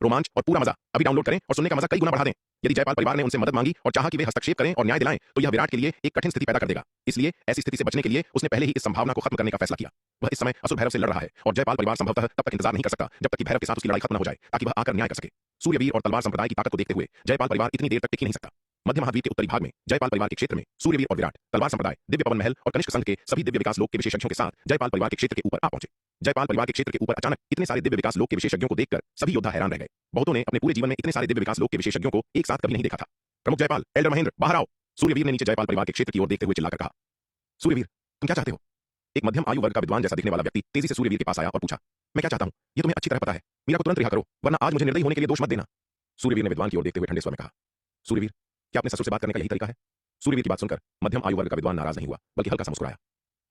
रोमांच और पूरा मजा अभी डाउनलोड करें और सुनने का मजा कई गुना बढ़ा दें। यदि जयपाल परिवार ने उनसे मदद मांगी और चाहा कि वे हस्तक्षेप करें और न्याय दिलाएं तो यह विराट के लिए एक कठिन स्थिति पैदा कर देगा। इसलिए ऐसी स्थिति से बचने के लिए उसने पहले ही इस संभावना को खत्म करने का फैसला किया। वह इस समय असुर भैरव से लड़ रहा है और जयपाल परिवार संभवतः तब तक इंतजार नहीं कर सकता जब तक कि भैरव के साथ उसकी लड़ाई खत्म न हो जाए, ताकि वह आकर न्याय कर सके। सूर्यवीर और तलवार संप्रदाय की ताकत को देखते हुए जयपाल परिवार इतनी देर तक टिक ही नहीं सकता। मध्य महाद्वीप के उत्तरी भाग में जयपाल परिवार के क्षेत्र में सूर्यवीर और विराट, तलवार संप्रदाय, दिव्य पवन महल और कनिष्क संघ के सभी दिव्य विकास लोक के विशेषज्ञों के साथ जयपाल परिवार के क्षेत्र के ऊपर आ पहुंचे। जयपाल परिवार के क्षेत्र के ऊपर अचानक इतने सारे दिव्य विकास लोक के विशेषज्ञों को देखकर सभी योद्धा हैरान रह गए। बहुतों ने अपने पूरे जीवन में इतने सारे दिव्य विकास लोक के विशेषज्ञों को एक साथ कभी नहीं देखा था। प्रमुख जयपाल, एल्डर महेंद्र, बाहर आओ। सूर्यवीर ने नीचे जयपाल परिवार के क्षेत्र की ओर देखते हुए चिल्लाकर कहा। सूर्यवीर, तुम क्या चाहते हो? एक मध्यम आयु वर्ग का विद्वान जैसा दिखने वाला व्यक्ति तेजी से सूर्यवीर के पास आया और पूछा। मैं क्या चाहता हूं ये तुम्हें अच्छी तरह पता है। मीरा को तुरंत रिहा करो, वरना आज मुझे निर्दयी होने के लिए दोष मत देना। सूर्यवीर ने विद्वान की ओर देखते हुए ठंडे स्वर में कहा। सूर्यवीर, क्या अपने ससुर से बात करने का यही तरीका है? सूर्यवीर की बात सुनकर मध्यम आयु वर्ग का विद्वान नाराज नहीं हुआ, बल्कि हल्का सा मुस्कुराया।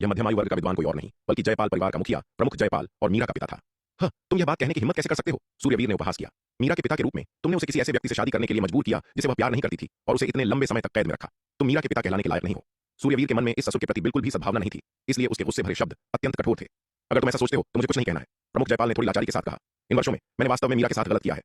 यह मध्यम आयु वर्ग का विद्वान कोई और नहीं बल्कि जयपाल परिवार का मुखिया प्रमुख जयपाल और मीरा का पिता था। हाँ, तुम यह बात कहने की हिम्मत कैसे कर सकते हो? सूर्यवीर ने उपहास किया। मीरा के पिता के रूप में तुमने उसे किसी ऐसे व्यक्ति से शादी करने के लिए मजबूर किया जिसे वह प्यार नहीं करती थी और उसे इतने लंबे समय तक कैद में रखा। तुम मीरा के पिता कहलाने के लायक नहीं हो। सूर्यवीर के मन में इस ससुर के प्रति बिल्कुल भी सद्भावना नहीं थी, इसलिए उसके गुस्से भरे शब्द अत्यंत कठोर थे। अगर तुम ऐसा सोचते हो तो मुझे कुछ नहीं कहना है, प्रमुख जयपाल ने थोड़ी लाचारी के साथ कहा। इन वर्षों में मैंने वास्तव में मीरा के साथ गलत किया है।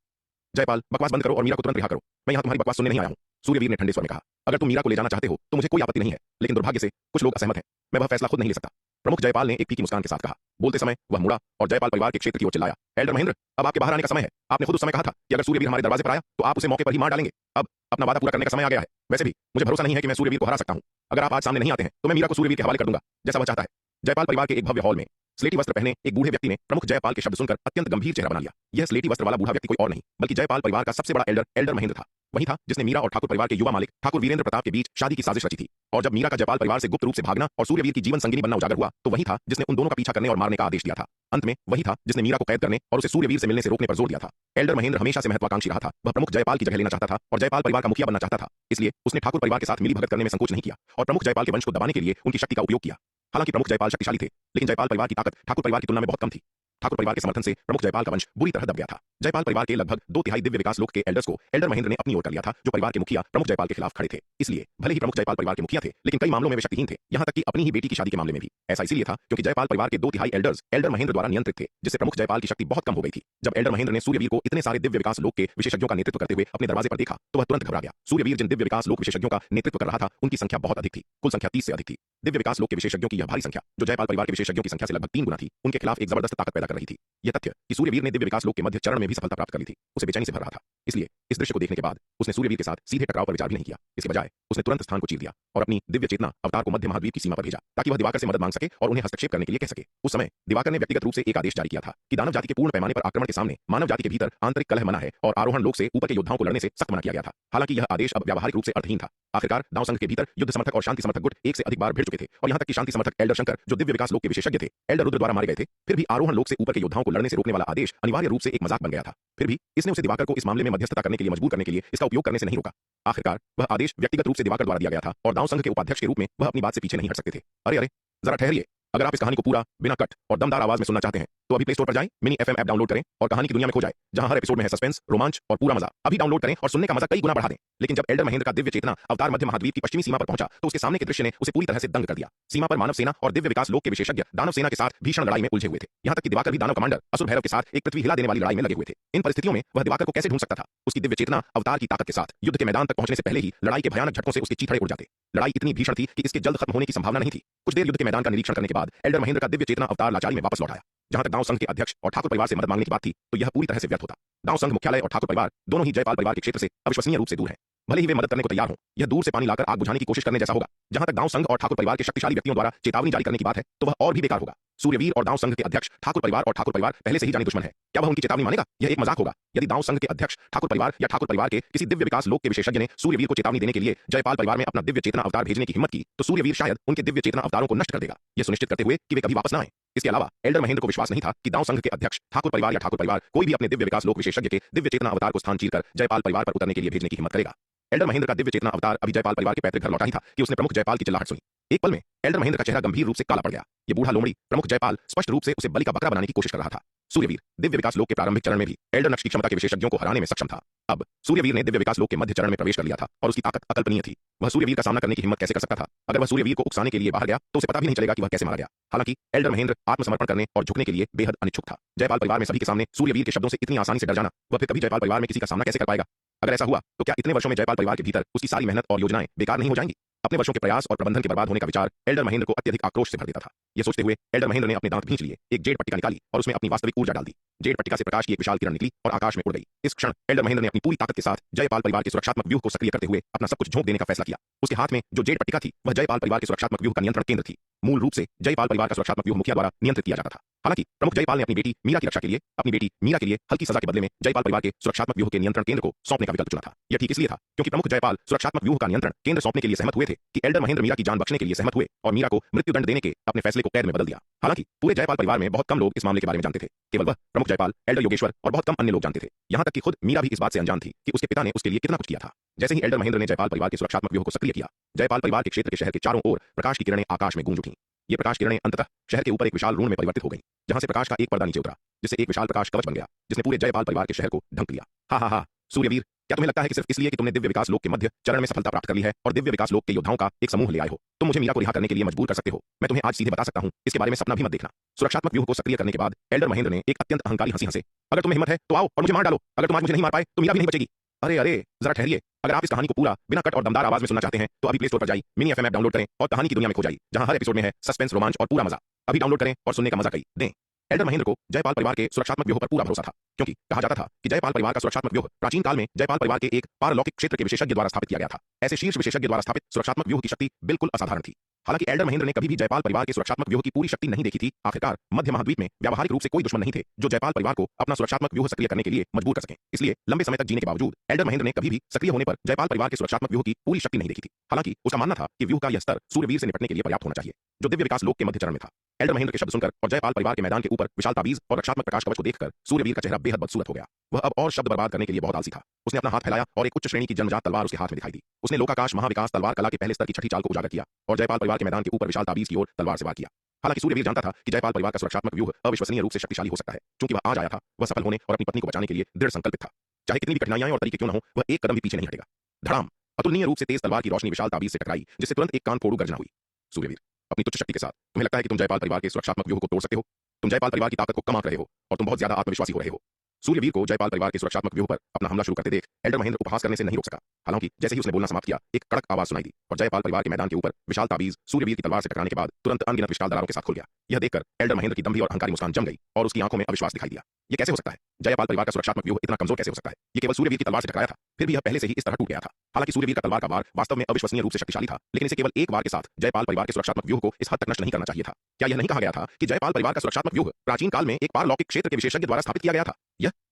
जयपाल, बकवास बंद करो और मीरा को तुरंत रिहा करो। मैं यहाँ तुम्हारी बकवास सुनने नहीं आया हूँ। सूर्यवीर ने ठंडे स्वर में कहा। अगर तुम मीरा को ले जाना चाहते हो तो मुझे कोई आपत्ति नहीं है, लेकिन दुर्भाग्य से कुछ लोग असहमत हैं। मैं वह फैसला खुद नहीं ले सकता। प्रमुख जयपाल ने एक फीकी मुस्कान के साथ कहा। बोलते समय वह मुड़ा और जयपाल परिवार के क्षेत्र की ओर चिल्लाया। एल्डर महेंद्र, अब आपके बाहर आने का समय है। आपने खुद उस समय कहा था कि अगर सूर्यवीर हमारे दरवाजे पर आया तो आप उसे मौके पर ही मार डालेंगे। अब अपना वादा पूरा करने का समय आ गया है। वैसे भी मुझे भरोसा नहीं है कि मैं सूर्यवीर को हरा सकता हूं। अगर आप आज सामने नहीं आते हैं तो मैं मीरा को सूर्यवीर के हवाले कर दूंगा, जैसा वह चाहता है। जयपाल परिवार के एक भव्य हॉल में स्लेटी वस्त्र पहने एक बूढ़े व्यक्ति ने प्रमुख जयपाल के शब्द सुनकर अत्यंत गंभीर चेहरा बना लिया। यह स्लेटी वस्त्र वाला बूढ़ा व्यक्ति कोई और नहीं बल्कि जयपाल परिवार का सबसे बड़ा एल्डर महेंद्र था। वही था जिसने मीरा और ठाकुर परिवार के युवा मालिक ठाकुर वीरेंद्र प्रताप के बीच शादी की साजिश रची थी। और जब मीरा का जयपाल परिवार से गुप्त रूप से भागना और सूर्यवीर की जीवन संगिनी बनना उजागर हुआ तो वही था जिसने उन दोनों का पीछा करने और मारने का आदेश दिया था। अंत में वही था जिसने मीरा को कैद करने और उसे सूर्यवीर से मिलने से रोकने पर जोर दिया था। एल्डर महेंद्र हमेशा से महत्वाकांक्षी रहा था। वह प्रमुख जयपाल की जगह लेना चाहता था और जयपाल परिवार का मुखिया बनना चाहता था। इसलिए उसने ठाकुर परिवार के साथ मिली भगत करने में संकोच नहीं किया और प्रमुख जयपाल के वंश को दबाने के लिए उनकी शक्ति का उपयोग किया। हालांकि प्रमुख जयपाल शक्तिशाली थे, लेकिन जयपाल परिवार की ताकत ठाकुर परिवार की तुलना में बहुत कम थी। ठाकुर परिवार के समर्थन से प्रमुख जयपाल का वंश बुरी तरह दब गया था। जयपाल परिवार के लगभग 2/3 दिव्य विकास लोक के एल्डर्स को एल्डर महेंद्र ने अपनी ओर कर लिया था, जो परिवार के मुखिया प्रमुख जयपाल के खिलाफ खड़े थे। इसलिए भले ही प्रमुख जयपाल परिवार के मुखिया थे, लेकिन कई मामलों में वे शक्तिहीन थे, यहाँ तक कि अपनी ही बेटी की शादी के मामले में भी। ऐसा इसीलिए था क्योंकि जयपाल परिवार के 2/3 एल्डर्स एल्डर महेंद्र द्वारा नियंत्रित थे, जिससे प्रमुख जयपाल की शक्ति बहुत कम हो गई थी। जब एल्डर महेंद्र ने सूर्यवीर को इतने सारे दिव्य विकास लोक के विशेषज्ञों का नेतृत्व करते हुए अपने दरवाजे पर देखा तो वह तुरंत घबरा गया। सूर्यवीर जिन दिव्य विकास लोक विशेषज्ञों का नेतृत्व कर रहा था उनकी संख्या बहुत अधिक थी। कुल संख्या 30 से अधिक थी। दिव्य विकास लोक के विशेषज्ञों की यह भारी संख्या, जो जयपाल परिवार के विशेषज्ञों की संख्या से लगभग 3 गुना थी, उनके खिलाफ एक जबरदस्त ताकत पैदा कर रही थी। यह तथ्य कि सूर्यवीर ने दिव्य विकास लोक के मध्य चरण में भी सफलता प्राप्त कर ली थी, उसे बेचैनी से भर रहा था। इसलिए इस दृश्य को देखने के बाद उसने सूर्यवीर के साथ सीधे टकराव पर विचार भी नहीं किया। इसके बजाय उसने तुरंत स्थान को चीर दिया और अपनी दिव्य चेतना अवतार को मध्य महाद्वीप की सीमा पर भेजा, ताकि वह दिवाकर से मदद मांग सके और उन्हें हस्तक्षेप करने के लिए कह सके। उस समय दिवाकर ने व्यक्तिगत रूप से एक आदेश जारी किया था कि दानव जाति के पूर्ण पैमाने पर आक्रमण के सामने मानव जाति के भीतर आंतरिक कलह मना है और आरोहण लोक से ऊपर के योद्धाओं को लड़ने से सख्त मना किया गया था। हालांकि यह आदेश अब व्यावहारिक रूप से अर्थहीन था। आखिरकार दाव संघ के भीतर युद्ध समर्थक और शांति समर्थक गुट एक से अधिक बार भिड़ चुके थे और यहाँ तक कि शांति समर्थक एल्डर शंकर, जो दिव्य विकास लोक के विशेषज्ञ थे, एल्डर रुद्र द्वारा मारे गए थे। फिर भी आरोहण लोक से ऊपर के योद्धाओं को लड़ने से रोकने वाला आदेश अनिवार्य रूप से एक मजाक बन गया था। फिर भी इसने उसे दिवाकर को इस मामले में मध्यस्थता करने के लिए मजबूर करने के लिए इसका उपयोग करने से नहीं रोका। आखिरकार वह आदेश व्यक्तिगत रूप से दिवाकर द्वारा दिया गया था और दाव संघ के उपाध्यक्ष के रूप में वह अपनी बात से पीछे नहीं हट सकते थे। अरे जरा ठहरिए। अगर आप इस कहानी को पूरा बिना कट और दमदार आवाज में सुनना चाहते हैं तो अभी प्ले स्टोर पर जाएं, मिनी एफएम ऐप डाउनलोड करें और कहानी की दुनिया में खो जाए, जहां हर एपिसोड में है सस्पेंस, रोमांच और पूरा मजा। अभी डाउनलोड करें और सुनने का मजा कई गुना बढ़ा दें। लेकिन जब एल्डर महेंद्र का दिव्य चेतना अवतार मध्य महाद्वीप की पश्चिमी सीमा पर पहुंचा तो उसके सामने के दृश्य ने उसे पूरी तरह से दंग कर दिया। सीमा पर मानव सेना और दिव्य विकास लोक के विशेषज्ञ दानव सेना के साथ भीषण लड़ाई में उलझे हुए थे। यहाँ तक कि दिवाकर भी दानव कमांडर असुर भैरव के साथ एक पृथ्वी हिला देने वाली लड़ाई में लगे हुए थे। इन परिस्थितियों में वह दिवाकर को कैसे ढूंढ सकता था? उसकी दिव्य चेतना अवतार की ताकत के साथ युद्ध के मैदान तक पहुंचने से पहले ही लड़ाई के भयानक झटकों से उसके चीथड़े उड़ जाते। लड़ाई इतनी भीषण थी कि इसके जल्द खत्म होने की संभावना नहीं थी। कुछ देर युद्ध के मैदान का निरीक्षण करने के बाद एल्डर महेंद्र का दिव्य चेतना अवतार लाचारी में वापस लौट आया। जहां तक दाव संघ के अध्यक्ष और ठाकुर परिवार से मदद मांगने की बात थी तो यह पूरी तरह से व्यर्थ होता। दाव संघ मुख्यालय और ठाकुर परिवार दोनों ही जयपाल परिवार के क्षेत्र से अविश्वसनीय रूप से दूर हैं। भले ही वे मदद करने को तैयार हों, यह दूर से पानी लाकर आग बुझाने की कोशिश करने जैसा होगा। जहां तक दाव संघ और ठाकुर परिवार के शक्तिशाली व्यक्तियों द्वारा चेतावनी जारी करने की बात है तो वह और भी बेकार होगा। सूर्यवीर और दाव संघ के अध्यक्ष ठाकुर परिवार पहले से ही जाने दुश्मन है। क्या वह उनकी चेतावनी मानेगा? यह एक मजाक होगा। यदि दाव संघ के अध्यक्ष ठाकुर परिवार या ठाकुर परिवार के किसी दिव्य विकास लोक के विशेषज्ञ ने सूर्यवीर को चेतावनी देने के लिए जयपाल परिवार में अपना दिव्य चेतना अवतार भेजने की हिम्मत की तो सूर्यवीर शायद उनके दिव्य चेतना अवतारों को नष्ट कर देगा, यह सुनिश्चित करते हुए कि वे कभी वापस न आए। इसके अलावा एल्डर महेंद्र को विश्वास नहीं था कि दाव संघ के अध्यक्ष ठाकुर परिवार कोई भी अपने दिव्य विकास लोक विशेषज्ञ के दिव्य चेतना अवतार को स्थान चीरकर जयपाल परिवार पर उतरने के लिए भेजने की हिम्मत करेगा। एल्डर महेंद्र का दिव्य चेतना अवतार अभी जयपाल परिवार के पैतृक घर लौटा ही था कि उसने प्रमुख जयपाल की चिल्लाहट सुनी। एक पल में एल्डर महेंद्र का चेहरा गंभीर रूप से काला पड़ गया। ये बूढ़ा लोमड़ी प्रमुख जयपाल स्पष्ट रूप से उसे बलि का बकरा बनाने की कोशिश कर रहा था। सूर्यवीर दिव्य विकास लोक के प्रारंभिक चरण में भी एल्डर नक्श की क्षमता के विशेषज्ञों को हराने में सक्षम था। अब सूर्यवीर ने दिव्य विकास लोक के मध्य चरण में प्रवेश कर लिया था और उसकी ताकत अकल्पनीय थी। वह सूर्यवीर का सामना करने की हिम्मत कैसे कर सकता था? अगर वह सूर्यवीर को उकसाने के लिए बाहर गया तो उसे पता भी नहीं चलेगा कि वह कैसे मारा गया। हालांकि एल्डर महेंद्र आत्मसमर्पण करने और झुकने के लिए बेहद अनिच्छुक था। जयपाल परिवार में सभी के सामने सूर्यवीर के शब्दों से इतनी आसानी से डर जाना, वह फिर कभी जयपाल परिवार में किसी का सामना कैसे कर पाएगा? अगर ऐसा हुआ तो क्या इतने वर्षों में जयपाल परिवार के भीतर उसकी सारी मेहनत और योजनाएं बेकार नहीं हो जाएंगी? अपने वर्षों के प्रयास और प्रबंधन के बर्बाद होने का विचार एल्डर महेंद्र को अत्यधिक आक्रोश से भर देता था। यह सोचते हुए एल्डर महेंद्र ने अपने दांत भींच लिए, एक जेड पट्टिका निकाली और उसमें अपनी वास्तविक ऊर्जा डाल दी। जेड पट्टिका से प्रकाश की एक विशाल किरण निकली और आकाश में उड़ गई। इस क्षण एल्डर महेंद्र ने अपनी पूरी ताकत के साथ जयपाल परिवार के सुरक्षात्मक व्यूह को सक्रिय करते हुए अपना सब कुछ झोंक देने का फैसला किया। उसके हाथ में जो जेड पट्टिका थी वह जयपाल परिवार के सुरक्षात्मक व्यूह का नियंत्रण केंद्र थी। मूल रूप से जयपाल परिवार का सुरक्षात्मक व्यूह मुखिया द्वारा नियंत्रित किया जाता था। हालांकि प्रमुख जयपाल ने अपनी बेटी मीरा की रक्षा के लिए हल्की सजा के बदले में जयपाल परिवार के सुरक्षात्मक व्यूह के नियंत्रण केंद्र को सौंपने का विकल्प चुना था। यह ठीक इसलिए था क्योंकि प्रमुख जयपाल सुरक्षात्मक व्यूह का नियंत्रण केंद्र सौंपने के लिए सहमत हुए थे कि एल्डर महेंद्र मीरा की जान बख्शने के लिए सहमत हुए और मीरा को मृत्युदंड देने के अपने फैसले को कैद में बदल दिया। हालांकि पूरे जयपाल परिवार में बहुत कम लोग इस मामले के बारे में जानते थे। केवल वह, प्रमुख जयपाल, एल्डर योगेश्वर और बहुत कम अन्य लोग जानते थे। यहां तक कि खुद मीरा भी इस बात से अनजान थी कि उसके पिता ने उसके लिए कितना कुछ किया था। जैसे ही एल्डर महेंद्र ने जयपाल परिवार के सुरक्षात्मक व्यूह को सक्रिय किया, जयपाल परिवार के क्षेत्र के शहर के चारों ओर प्रकाश की किरणें आकाश में गूंज उठीं। ये प्रकाश किरणें अंततः शहर के ऊपर एक विशाल रून में परिवर्तित हो गईं, जहां से प्रकाश का एक पर्दा नीचे उतरा, जिससे एक विशाल प्रकाश कवच बन गया, जिसने पूरे जयपाल परिवार के शहर को ढक लिया। हा हा हा, सूर्यवीर, क्या तुम्हें लगता है कि सिर्फ इसलिए कि तुमने दिव्य विकास लोक के मध्य चरण में सफलता प्राप्त कर ली है और दिव्य विकास लोक के योद्धाओं का एक समूह ले आए हो, तुम मुझे मीरा को रिहा करने के लिए मजबूर कर सकते हो? मैं तुम्हें आज सीधे बता सकता हूं, इसके बारे में सपना भी मत देखना। सुरक्षात्मक व्यूह को सक्रिय करने के बाद एल्डर महेंद्र ने एक अत्यंत अहंकारी हंसी हंसे। अगर तुम्हें हिम्मत है तो आओ और मुझे मार डालो। अगर तुम आज मुझे नहीं मार पाए तो मीरा भी नहीं बचेगी। अरे अरे, जरा ठहरिए। अगर आप इस कहानी को पूरा बिना कट और दमदार आवाज में सुनना चाहते हैं तो अभी प्ले स्टोर पर जाइए, मिनी एफएम ऐप डाउनलोड करें और कहानी की दुनिया में खो जाइए, जहां हर एपिसोड में है सस्पेंस, रोमांच और पूरा मजा। अभी डाउनलोड करें और सुनने का मजा कई दें। एल्डर महेंद्र को जयपाल परिवार के सुरक्षात्मक व्यूह पर पूरा भरोसा था, क्योंकि कहा जाता था कि जयपाल परिवार का सुरक्षात्मक व्यूह प्राचीन काल में जयपाल परिवार के एक पारलौकिक क्षेत्र के विशेषज्ञ द्वारा स्थापित किया गया था। ऐसे शीर्ष विशेषज्ञ द्वारा स्थापित सुरक्षात्मक व्यूह की शक्ति बिल्कुल असाधारण थी। हालांकि एल्डर महेंद्र ने कभी भी जयपाल परिवार के सुरक्षात्मक व्यूह की पूरी शक्ति नहीं देखी थी। आखिरकार मध्य महाद्वीप में व्यावहारिक रूप से कोई दुश्मन नहीं थे जो जयपाल परिवार को अपना सुरक्षात्मक व्यूह सक्रिय करने के लिए मजबूर कर सकें। इसलिए लंबे समय तक जीने के बावजूद एल्डर महेंद्र ने कभी भी सक्रिय होने पर जयपाल परिवार के सुरक्षात्मक व्यूह की पूरी शक्ति नहीं देखी थी। हालांकि उसका मानना था कि व्यूह का यह स्तर सूर्यवीर से निपटने के लिए पर्याप्त होना चाहिए, जो दिव्य विकास लोक के मध्य चरण में था। एल्डर महेंद्र के शब्द सुनकर और जयपाल परिवार के मैदान के ऊपर विशाल ताबीज और रक्षात्मक प्रकाश कवच को देखकर सूर्यवीर का चेहरा बेहद बदसूरत हो गया। वह अब और शब्द बर्बाद करने के लिए बहुत आलसी था। उसने अपना हाथ फैलाया और एक उच्च श्रेणी की जन्मजात तलवार उसके हाथ में दिखाई दी। उसने लोकाकाश महाविकास तलवार कला के पहले स्तर की छठी चाल को उजागर किया और जयपाल परिवार के मैदान के ऊपर विशाल ताबीज की ओर तलवार से वार किया। हालांकि सूर्यवीर जानता था कि जयपाल परिवार का सुरक्षात्मक व्यूह अविश्वसनीय रूप से शक्तिशाली हो सकता है। क्योंकि वह आज आया था, वह सफल होने और अपनी पत्नी को बचाने के लिए दृढ़ संकल्पित था। चाहे कितनी भी कठिनाइयां और तरीके क्यों न हो, वह एक कदम भी पीछे नहीं हटेगा। धड़ाम, अतुलनीय रूप से तेज तलवार की रोशनी विशाल ताबीज से टकराई, जिससे तुरंत एक कान फोड़ू गर्जना हुई। सूर्यवीर, अपनी तुच्छ शक्ति के साथ तुम्हें लगता है कि तुम जयपाल परिवार के सुरक्षात्मक व्यूह को तोड़ सकते हो? तुम जयपाल परिवार की ताकत को कम आंक रहे हो और तुम बहुत ज्यादा आत्मविश्वासी हो रहे हो। सूर्यवीर को जयपाल परिवार के सुरक्षात्मक व्यूह पर अपना हमला शुरू करते देख एल्डर महेंद्र उपहास करने से नहीं रोक सका। हालांकि जैसे ही उसने बोलना समाप्त किया, एक कड़क आवाज सुनाई दी और जयपाल परिवार के मैदान के ऊपर विशाल ताबीज सूर्यवीर की तलवार से टकराने के बाद तुरंत अनगिनत विशाल दरारों के साथ खुल गया। यह देखकर एल्डर महेंद्र की दंभी और अहंकारी मुस्कान जम गई और उसकी आंखों में अविश्वास दिखाई दिया। यह कैसे हो सकता है? जयपाल परिवार का सुरक्षात्मक व्यूह इतना कमजोर कैसे हो सकता है? ये केवल सूर्यवीर की तलवार से टकराया था, फिर भी यह पहले से ही इस तरह टूट गया था। हालांकि सूर्यवीर का तलवार का वार वास्तव में अविश्वसनीय रूप से शक्तिशाली था, लेकिन इसे केवल एक वार के साथ जयपाल परिवार के सुरक्षात्मक व्यूह को इस हद तक नष्ट नहीं करना चाहिए था। क्या यह नहीं कहा गया था कि जयपाल परिवार का सुरक्षात्मक व्यूह प्राचीन काल में एक पारलौकिक क्षेत्र के विशेषज्ञ द्वारा स्थापित किया गया था?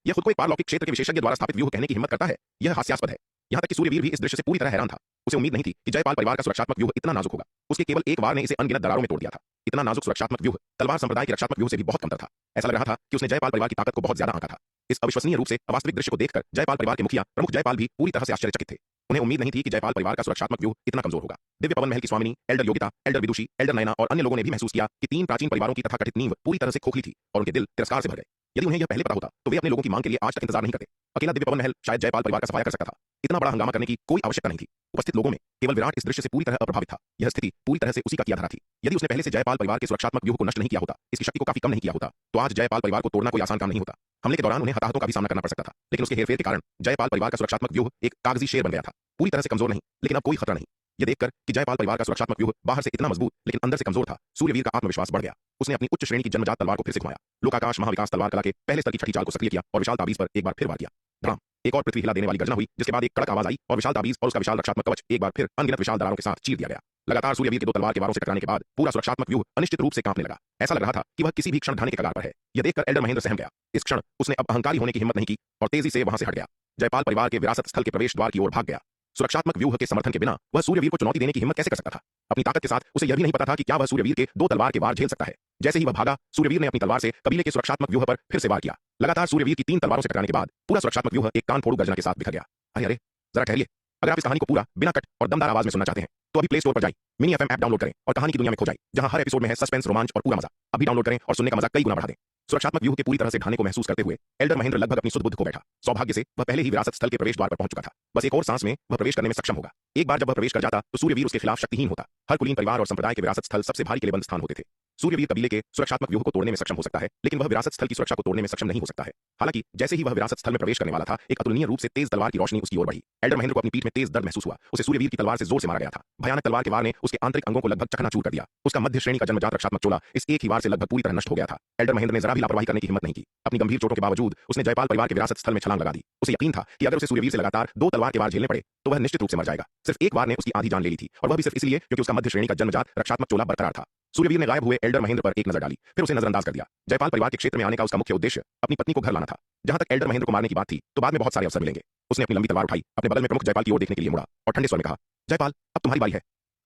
यह खुद को एक पारलौकिक क्षेत्र के विशेषज्ञ द्वारा स्थापित व्यूह कहने की हिम्मत करता है। यह हास्यास्पद है। यहां तक कि सूर्यवीर भी इस दृश्य से पूरी तरह हैरान था। उसे उम्मीद नहीं थी कि जयपाल परिवार का सुरक्षात्मक व्यूह इतना नाजुक होगा। उसके केवल एक वार ने इसे अनगिनत दरारों में तोड़ दिया था। इतना नाजुक सुरक्षात्मक व्यूह तलवार संप्रदाय के रक्षात्मक व्यूह से भी बहुत कमतर था। ऐसा लग रहा था कि उसने जयपाल परिवार की ताकत को बहुत ज्यादा आंका था। इस अविश्वसनीय रूप से अवास्तविक दृश्य को देखकर जयपाल परिवार के मुखिया प्रमुख जयपाल भी पूरी तरह से आश्चर्यचकित थे। उन्हें उम्मीद नहीं थी कि जयपाल परिवार का सुरक्षात्मक व्यूह इतना कमजोर होगा। दिव्य पवन महल की स्वामिनी एल्डर योगिता, एल्डर विदुषी, एल्डर नयना और अन्य लोगों ने भी महसूस किया कि तीन प्राचीन परिवारों की तथाकथित नींव पूरी तरह से खोखली थी और उनके दिल तिरस्कार से भर गए। यदि उन्हें यह पहले पता होता तो वे अपने लोगों की मांग के लिए आज तक इंतजार नहीं करते। अकेला दिव्य पवन महल शायद जयपाल परिवार का सफाया कर सकता था। इतना बड़ा हंगामा करने की कोई आवश्यकता नहीं थी। उपस्थित लोगों में केवल विराट इस दृश्य से पूरी तरह अप्रभावित था। यह स्थिति पूरी तरह से उसी का किया धरा थी। यदि उसने पहले से जयपाल परिवार के सुरक्षात्मक व्यूह को नष्ट नहीं किया होता, इसकी शक्ति को काफी कम नहीं किया होता, तो आज जयपाल परिवार को तोड़ना कोई आसान काम नहीं होता। हमले के दौरान उन्हें हताहतों का भी सामना करना पड़ सकता था, लेकिन उसके हेरफेर के कारण जयपाल परिवार का सुरक्षात्मक व्यूह एक कागजी शेर बन गया था। पूरी तरह से कमजोर नहीं, लेकिन अब कोई खतरा नहीं। यह देखकर कि जयपाल परिवार का सुरक्षात्मक व्यूह बाहर से इतना मजबूत लेकिन अंदर से कमजोर था, सूर्यवीर का आत्मविश्वास बढ़ गया। उसने अपनी उच्च श्रेणी की जन्मजात तलवार को फिर से घुमाया, लोकाकाश महाविकास तलवार कला के पहले स्तर की छठी चाल को सक्रिय किया और विशाल ताबीज पर एक बार फिर वार किया। धड़ाम, एक और पृथ्वी हिला देने वाली गर्जना हुई, जिसके बाद एक कड़क आवाज आई और विशाल ताबीज और उसका विशाल रक्षात्मक कवच एक बार फिर अनगिनत विशाल दरारों के साथ चीर दिया गया। लगातार सूर्यवीर के दो तलवार के वारों से टकराने के बाद पूरा सुरक्षात्मक व्यूह अनिश्चित रूप से कांपने लगा। ऐसा लग रहा था कि वह किसी भी क्षण ढाने के कगार पर है। यह देखकर एल्डर महेंद्र सहम गया। इस क्षण उसने अब अहंकारी होने की हिम्मत नहीं की और तेजी से वहां से हट गया। जयपाल परिवार के विरासत स्थल के प्रवेश द्वार की ओर भाग गया। सुरक्षात्मक व्यूह के समर्थन के बिना वह सूर्यवीर को चुनौती देने की हिम्मत कैसे कर सकता था? अपनी ताकत के साथ उसे यह भी नहीं पता था कि क्या वह सूर्यवीर के दो तलवार के वार झेल सकता है। जैसे ही वह भागा, सूर्यवीर ने अपनी तलवार से कबीले के सुरक्षात्मक व्यूह पर फिर से वार किया। लगातार सूर्यवीर की तीन तलवारों से टकराने के बाद पूरा सुरक्षात्मक व्यूह एक कान फोड़ू गर्जना के साथ बिखर गया। अरे अरे, जरा ठहरिए। अगर आप इस कहानी को पूरा बिना कट और दमदार आवाज में सुनना चाहते हैं तो अभी प्ले स्टोर पर जाइए, मिनी एफएम ऐप डाउनलोड करें और कहानी की दुनिया में खो जाइए, जहां हर एपिसोड में है सस्पेंस, रोमांच और पूरा मजा। अभी डाउनलोड करें और सुनने का मजा कई गुना बढ़ा दें। सुरक्षात्मक व्यूह के पूरी तरह से ढाने को महसूस करते हुए एल्डर महेंद्र लगभग अपनी सुध बुद्ध खो बैठा। सौभाग्य से वह पहले ही विरासत स्थल के प्रवेश द्वार पर पहुंच चुका था। बस एक और सांस में वह प्रवेश करने में सक्षम होगा। एक बार जब वह प्रवेश कर जाता तो सूर्यवीर उसके खिलाफ शक्तिहीन होता। हर कुलीन परिवार और संप्रदाय के विरासत स्थल सबसे भारी किलेबंद स्थान होते थे। सूर्यवीर कबीले के सुरक्षात्मक व्यूह को तोड़ने में सक्षम हो सकता है, लेकिन वह विरासत स्थल की सुरक्षा को तोड़ने में सक्षम नहीं हो सकता है। हालांकि जैसे ही वह विरासत स्थल में प्रवेश करने वाला था, एक अतुलनीय रूप से तेज तलवार की रोशनी उसकी ओर बढ़ी। एल्डर महेंद्र को अपनी पीठ में तेज दर्द महसूस हुआ। उसे सूर्यवीर की तलवार से जोर से मारा गया था। भयानक तलवार के वार ने उसके आंतरिक अंगों को लगभग चकनाचूर कर दिया। उसका मध्य श्रेणी का जन्मजात रक्षात्मक चोला इस एक ही वार से लगभग पूरी तरह नष्ट हो गया था। एल्डर महेंद्र ने जरा भी लापरवाही करने की हिम्मत नहीं की। अपनी गंभीर चोटों के बावजूद उसने जयपाल परिवार के विरासत स्थल में छलांग लगा दी। उसे यकीन था कि अगर उसे सूर्यवीर से लगातार 2 तलवार के वार झेलने पड़े तो वह निश्चित रूप से मर जाएगा। सिर्फ एक वार ने उसकी आधी जान ले ली थी, और वह भी सिर्फ इसलिए क्योंकि उसका मध्य श्रेणी का जन्मजात रक्षात्मक चोला बरकरार था। सूर्यवीर ने गायब हुए एल्डर महेंद्र पर एक नजर डाली, फिर उसे नजरअंदाज कर दिया। जयपाल परिवार के क्षेत्र में आने का उसका मुख्य उद्देश्य अपनी पत्नी को घर लाना था। जहां तक एल्डर महेंद्र को मारने की बात थी, तो बाद में बहुत सारे अवसर मिलेंगे। उसने अपनी लंबी तलवार उठाई, अपने बगल में प्रमुख जयपाल की ओर देखने के लिए मुड़ा और ठंडे स्वर में कहा, जयपाल, अब तुम्हारी बारी है।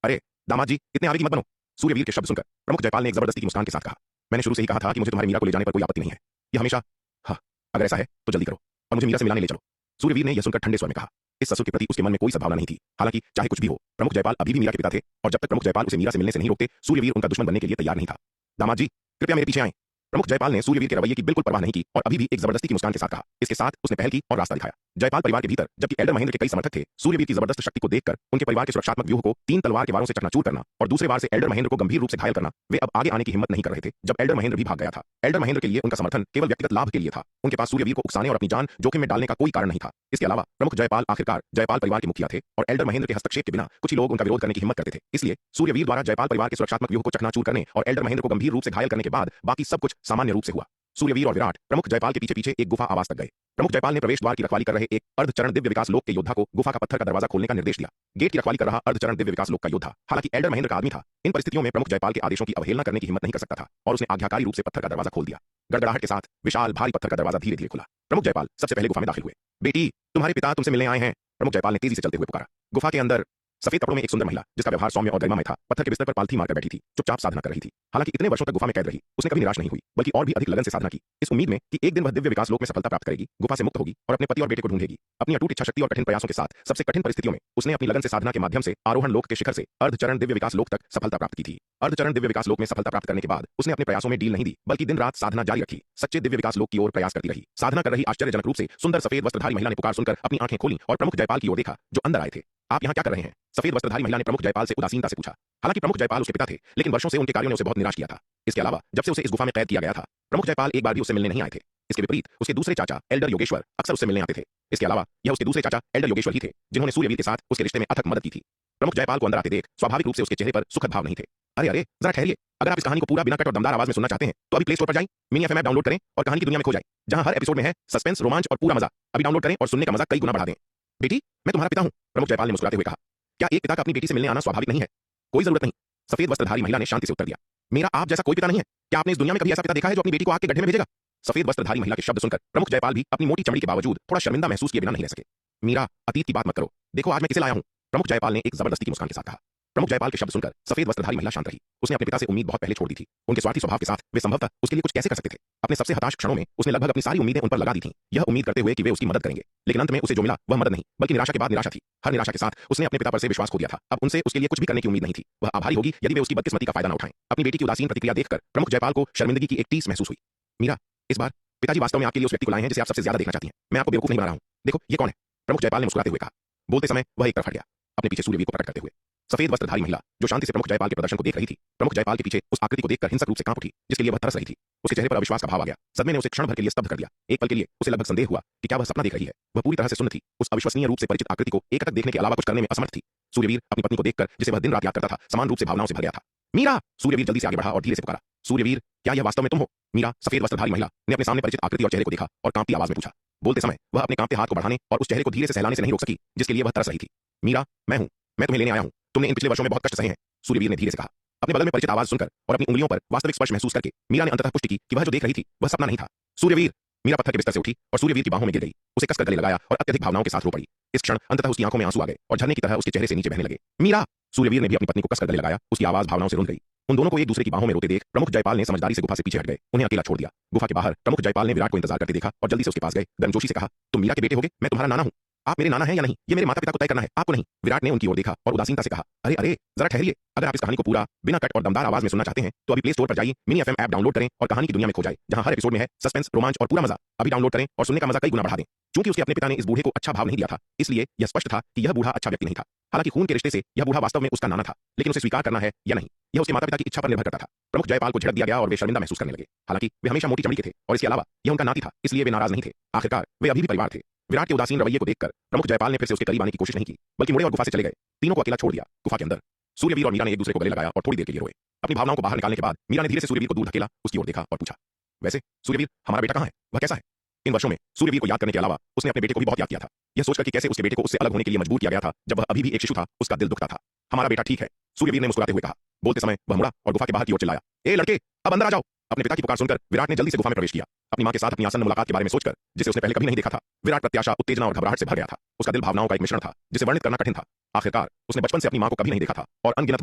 अरे दामाद जी, इतने आगे की मत बनो। सूर्यवीर के शब्द सुनकर प्रमुख जयपाल ने एक जबरदस्ती की मुस्कान के साथ कहा, मैंने शुरू से ही कहा था कि मुझे तुम्हारे मीरा को ले जाने पर कोई आपत्ति नहीं है। यह हमेशा, हाँ, अगर ऐसा है तो जल्दी करो और मुझे मीरा से मिलाने ले चलो। सूर्यवीर ने यह सुनकर ठंडे स्वर में कहा। इस ससुर के प्रति उसके मन में कोई सद्भावना नहीं थी। हालांकि चाहे कुछ भी हो, प्रमुख जयपाल अभी भी मीरा के पिता थे, और जब तक प्रमुख जयपाल उसे मीरा से मिलने से नहीं रोकते, सूर्यवीर उनका दुश्मन बनने के लिए तैयार नहीं था। दामाद जी, कृपया मेरे पीछे आएं। प्रमुख जयपाल ने सूर्यवीर के रवैये की बिल्कुल परवाह नहीं की और अभी भी एक जबरदस्ती की मुस्कान के साथ कहा। इसके साथ उसने पहल की और रास्ता दिखाया। जयपाल परिवार के भीतर जबकि एल्डर महेंद्र के कई समर्थक थे, सूर्यवीर की जबरदस्त शक्ति को देखकर उनके परिवार के सुरक्षात्मक व्यूह को 3 तलवार के वारों से चकनाचूर करना और दूसरे वार से एल्डर महेंद्र को गंभीर रूप से घायल करना, वे अब आगे आने की हिम्मत नहीं कर रहे थे। जब एल्डर महेंद्र भी भाग गया था, एल्डर महेंद्र के लिए उनका समर्थन केवल व्यक्तिगत लाभ के लिए था। उनके पास सूर्यवीर को उकसाने और अपनी जान जोखिम में डालने का कोई कारण नहीं था। इसके अलावा प्रमुख जयपाल आखिरकार जयपाल परिवार के मुखिया थे और एल्डर महेंद्र के हस्तक्षेप के बिना कुछ ही लोग उनका विरोध करने की हिम्मत करते थे। इसलिए सूर्यवीर द्वारा जयपाल परिवार के सुरक्षात्मक व्यूह को चकनाचूर करने और एल्डर महेंद्र को गंभीर रूप से घायल करने के बाद बाकी सब कुछ सामान्य रूप से हुआ। सूर्यवीर और विराट प्रमुख जयपाल के पीछे पीछे एक गुफा आवास तक गए। प्रमुख जयपाल ने प्रवेश द्वार की रखवाली कर रहे एक अर्धचरण दिव्य विकास लोक के योद्धा को गुफा का पत्थर का दरवाजा खोलने का निर्देश दिया। गेट की रखवाली कर रहा अर्धचरण दिव्य विकास लोक का योद्धा हालांकि एल्डर महेंद्र का आदमी था। इन परिस्थितियों में प्रमुख जयपाल के आदेशों की अवहेलना करने की हिम्मत नहीं कर सकता था और उसने आज्ञाकारी रूप से पत्थर का दरवाजा खोल दिया। गड़गड़ाहट के साथ विशाल भारी पत्थर का दरवाजा धीरे धीरे खुला। प्रमुख जयपाल सबसे पहले गुफा में दाखिल हुए। बेटी, तुम्हारे पिता तुमसे मिलने आए हैं, प्रमुख जयपाल ने तेजी से चलते हुए पुकारा। गुफा के अंदर सफेद कपड़ों में एक सुंदर महिला, जिसका व्यवहार सौम्य और गरिमामय था, पत्थर के बिस्तर पर पालथी मारकर बैठी थी, चुपचाप साधना कर रही थी। हालांकि इतने वर्षों तक गुफा में कैद रही, उसने कभी निराश नहीं हुई, बल्कि और भी अधिक लगन से साधना की, इस उम्मीद में कि एक दिन वह दिव्य विकास लोक में सफलता प्राप्त करेगी, गुफा से मुक्त होगी और अपने पति और बेटे को ढूंढेगी। अपनी अटूट इच्छा शक्ति और कठिन प्रयासों के साथ सबसे कठिन परिस्थितियों में उसने अपनी लगन से साधना के माध्यम से आरोहण लोक के शिखर से अर्धचरण दिव्य विकास लोक तक सफलता प्राप्त की थी। अर्धचरण दिव्य विकास लोक में सफलता प्राप्त करने के बाद उसने अपने प्रयासों में ढील नहीं दी, बल्कि दिन रात साधना जारी रखी, सच्चे दिव्य विकास लोक की ओर प्रयास करती रही। साधना कर रही आश्चर्यजनक रूप से सुंदर सफेद वस्त्रधारी महिला ने पुकार सुनकर अपनी आंखें खोली और प्रमुख जयपाल की ओर देखा, जो अंदर आए थे। आप यहाँ क्या कर रहे हैं? सफेद वस्त्रधारी महिला ने प्रमुख जयपाल से उदासीनता से पूछा। हालांकि प्रमुख जयपाल उसके पिता थे, लेकिन वर्षों से उनके कार्यों ने उसे बहुत निराश किया था। इसके अलावा जब से उसे इस गुफा में कैद किया गया था, प्रमुख जयपाल एक बार भी उससे मिलने नहीं आए थे। इसके विपरीत उसके दूसरे चाचा एल्डर योगेश्वर अक्सर उससे मिलने आते थे। इसके अलावा यह उसके दूसरे चाचा एल्डर योगेश्वर ही थे जिन्होंने सूर्यवीर के साथ उसके रिश्ते में अथक मदद की थी। प्रमुख जयपाल को अंदर आते देख स्वाभाविक रूप से उसके चेहरे पर सुखद भाव नहीं थे। अरे अरे, जरा ठहरिए, अगर आप इस कहानी को पूरा बिना कट और दमदार आवाज में सुनना चाहते हैं तो अभी प्ले स्टोर पर जाएं, मिनी एफएम ऐप डाउनलोड करें और कहानी की दुनिया में खो जाएं, जहां हर एपिसोड में है सस्पेंस, रोमांच और पूरा मजा। अभी डाउनलोड करें और सुनने का मजा कई गुना बढ़ा दें। बेटी, मैं तुम्हारा पिता हूं, प्रमुख जयपाल ने मुस्कुराते हुए कहा। क्या एक पिता का अपनी बेटी से मिलने आना स्वाभाविक नहीं है? कोई जरूरत नहीं, सफेद वस्त्रधारी महिला ने शांति से उत्तर दिया। मेरा आप जैसा कोई पिता नहीं है। क्या आपने इस दुनिया में कभी ऐसा पिता देखा है जो अपनी बेटी को आग के गड्ढे में भेजेगा? सफेद वस्त्रधारी महिला के शब्द सुनकर प्रमुख जयपाल भी अपनी मोटी चमड़ी के बावजूद थोड़ा शर्मिंदा महसूस किए बिना नहीं रह सके। मीरा, अतीत की बात मत करो, देखो आज मैं किसे लाया हूं, प्रमुख जयपाल ने एक जबरदस्ती की मुस्कान के साथ कहा। प्रमुख जयपाल के शब्द सुनकर सफेद वस्त्रधारी महिला शांत रही। उसने अपने पिता से उम्मीद बहुत पहले छोड़ दी थी। उनके स्वार्थी स्वभाव के साथ वे संभवतः उसके लिए कुछ कैसे कर सकते थे? अपने सबसे हताश क्षणों में उसने लगभग अपनी सारी उम्मीदें उन पर लगा दी थीं, यह उम्मीद करते हुए कि वे उसकी मदद करेंगे। लेकिन अंत में उसे जो मिला वह मदद नहीं, बल्कि निराशा के बाद निराशा थी। हर निराशा के साथ उसने अपने पिता पर से विश्वास खो दिया था। अब उनसे उसके लिए कुछ भी करने की उम्मीद नहीं थी। वह आभारी होगी यदि वे उसकी बदकिस्मती का फायदा न उठाएं। अपनी बेटी की उदासीन प्रतिक्रिया देखकर प्रमुख जयपाल को शर्मिंदगी की एक टीस महसूस हुई। मीरा, इस बार पिताजी वास्तव में आपके लिए उस व्यक्ति को लाए हैं जिसे आप सबसे ज्यादा देखना चाहती हैं। मैं आपको बेवकूफ नहीं बना रहा हूं। देखो ये कौन है? प्रमुख जयपाल ने मुस्कुराते हुए कहा। बोलते समय वह एक तरफ हट गया, अपने पीछे सूर्यवीर को प्रकट करते हुए। सफेद वस्त्रधारी महिला जो शांति से प्रमुख जयपाल के प्रदर्शन को देख रही थी, प्रमुख जयपाल के पीछे उस आकृति को देखकर हिंसक रूप से कांप उठी, जिसके लिए वह तरस रही थी। उसके चेहरे पर अविश्वास का भाव आ गया। सदमे ने उसे क्षण भर के लिए स्तब्ध कर दिया। एक पल के लिए उसे लगभग संदेह हुआ कि क्या वह सपना देख रही है। वह पूरी तरह से सुन्न थी। उस अविश्वसनीय रूप से परिचित आकृति को एकटक देखने के अलावा कुछ करने में असमर्थ थी। सूर्यवीर अपनी पत्नी को देखकर, जिसे वह दिन रात याद करता था, समान रूप से भावनाओं से भर गया था। मीरा! सूर्यवीर जल्दी से आगे बढ़ा और धीरे से पुकारा। सूर्यवीर, क्या यह वास्तव में तुम हो? मीरा, सफेद वस्त्रधारी महिला ने अपने सामने परिचित आकृति और चेहरे को देखा और कांपती आवाज में पूछा। बोलते समय वह अपने कांपते हाथ को बढ़ाने और उस चेहरे को धीरे से सहलाने से नहीं रोक सकी, जिसके लिए वह तरस रही थी। मीरा, मैं हूं, मैं तुम्हें लेने आया हूं। तुमने इन पिछले वर्षों में बहुत कष्ट सहे हैं, सूर्यवीर ने धीरे से कहा। अपने बगल में परिचित आवाज सुनकर और अपनी उंगलियों पर वास्तविक स्पर्श महसूस करके मीरा ने अंततः पुष्टि की कि वह जो देख रही थी वह सपना नहीं था। सूर्यवीर! मीरा पत्थर के बिस्तर से उठी और सूर्यवीर की बाहों में गिर गई, उसे कसकर गले लगाया और अत्यधिक भावनाओं के साथ रो पड़ी। इस क्षण अंततः उसकी आंखों में आंसू आ गए और झरने की तरह उसके चेहरे से नीचे बहने लगे। मीरा! सूर्यवीर ने भी अपनी पत्नी को कसकर गले लगाया, उसकी आवाज भावनाओं से रुंध गई। उन दोनों को एक दूसरे की बाहों में रोते देख प्रमुख जयपाल ने समझदारी से गुफा से पीछे हट गए, उन्हें अकेला छोड़ दिया। गुफा के बाहर प्रमुख जयपाल ने विराट को इंतजार करते देखा और जल्दी से उसके पास गए, गर्मजोशी से कहा, तुम मीरा के बेटे होगे? मैं तुम्हारा नाना हूं। आप मेरे नाना हैं या नहीं, ये मेरे माता पिता को तय करना है, आपको नहीं। विराट ने उनकी ओर देखा और उदासीनता से कहा, अरे अरे जरा ठहरिए, अगर आप इस कहानी को पूरा बिना कट और दमदार आवाज में सुनना चाहते हैं तो अभी प्ले स्टोर पर जाइए, मिनी एफएम ऐप डाउनलोड करें और कहानी की दुनिया में खो जाए, जहां हर एपिसोड में है सस्पेंस, रोमांच और पूरा मजा। अभी डाउनलोड करें और सुनने का मजा कई गुना बढ़ा दें। चूंकि उसके अपने पिता ने इस बूढ़े को अच्छा भाव नहीं दिया था, इसलिए यह स्पष्ट था कि यह बूढ़ा अच्छा व्यक्ति नहीं था। हालांकि खून के रिश्ते से यह बूढ़ा वास्तव में उसका नाना था, लेकिन उसे स्वीकार करना है या नहीं, यह उसके माता पिता की इच्छा पर निर्भर करता था। प्रमुख जयपाल को झिड़क दिया गया और वे शर्मिंदा महसूस करने लगे। हालांकि वे हमेशा मोटी चमड़ी के थे और इसके अलावा यह उनका नाती था, इसलिए वे नाराज नहीं थे। आखिरकार वे अभी भी परिवार थे। विराट के उदासीन रवैये को देखकर प्रमुख जयपाल ने फिर से उसके करीब आने की कोशिश नहीं की, बल्कि मुड़े और गुफा से चले गए। तीनों को अकेला छोड़ दिया। गुफा के अंदर सूर्यवीर और मीरा ने एक दूसरे को गले लगाया और थोड़ी देर के लिए रोए। अपनी भावनाओं को बाहर निकालने के बाद मीरा ने धीरे से सूर्यवीर को दूर धकेला, उसकी ओर देखा और पूछा, वैसे सूर्यवीर, हमारा बेटा कहाँ है, वह कैसा है? इन वर्षों में सूर्यवीर को याद करने के अलावा उसने अपने बेटे को भी बहुत याद किया था। यह सोचकर कि कैसे उसके बेटे को उससे अलग होने के लिए मजबूर किया गया था जब वह अभी भी एक शिशु था, उसका दिल दुखता था। हमारा बेटा ठीक है, सूर्यवीर ने मुस्कुराते हुए कहा। बोलते समय वह मुड़ा और गुफा के बाहर की ओर चिल्लाया, ए लड़के, अब अंदर आ जाओ। अपने पिता की पुकार सुनकर विराट ने जल्दी से गुफा में प्रवेश किया। अपनी मां के साथ अपनी आसन्न मुलाकात के बारे में सोचकर, जिसे उसने पहले कभी नहीं देखा था, विराट प्रत्याशा, उत्तेजना और घबराहट से भर गया था। उसका दिल भावनाओं का एक मिश्रण था जिसे वर्णित करना कठिन था। आखिरकार उसने बचपन से अपनी मां को कभी नहीं देखा था और अनगिनत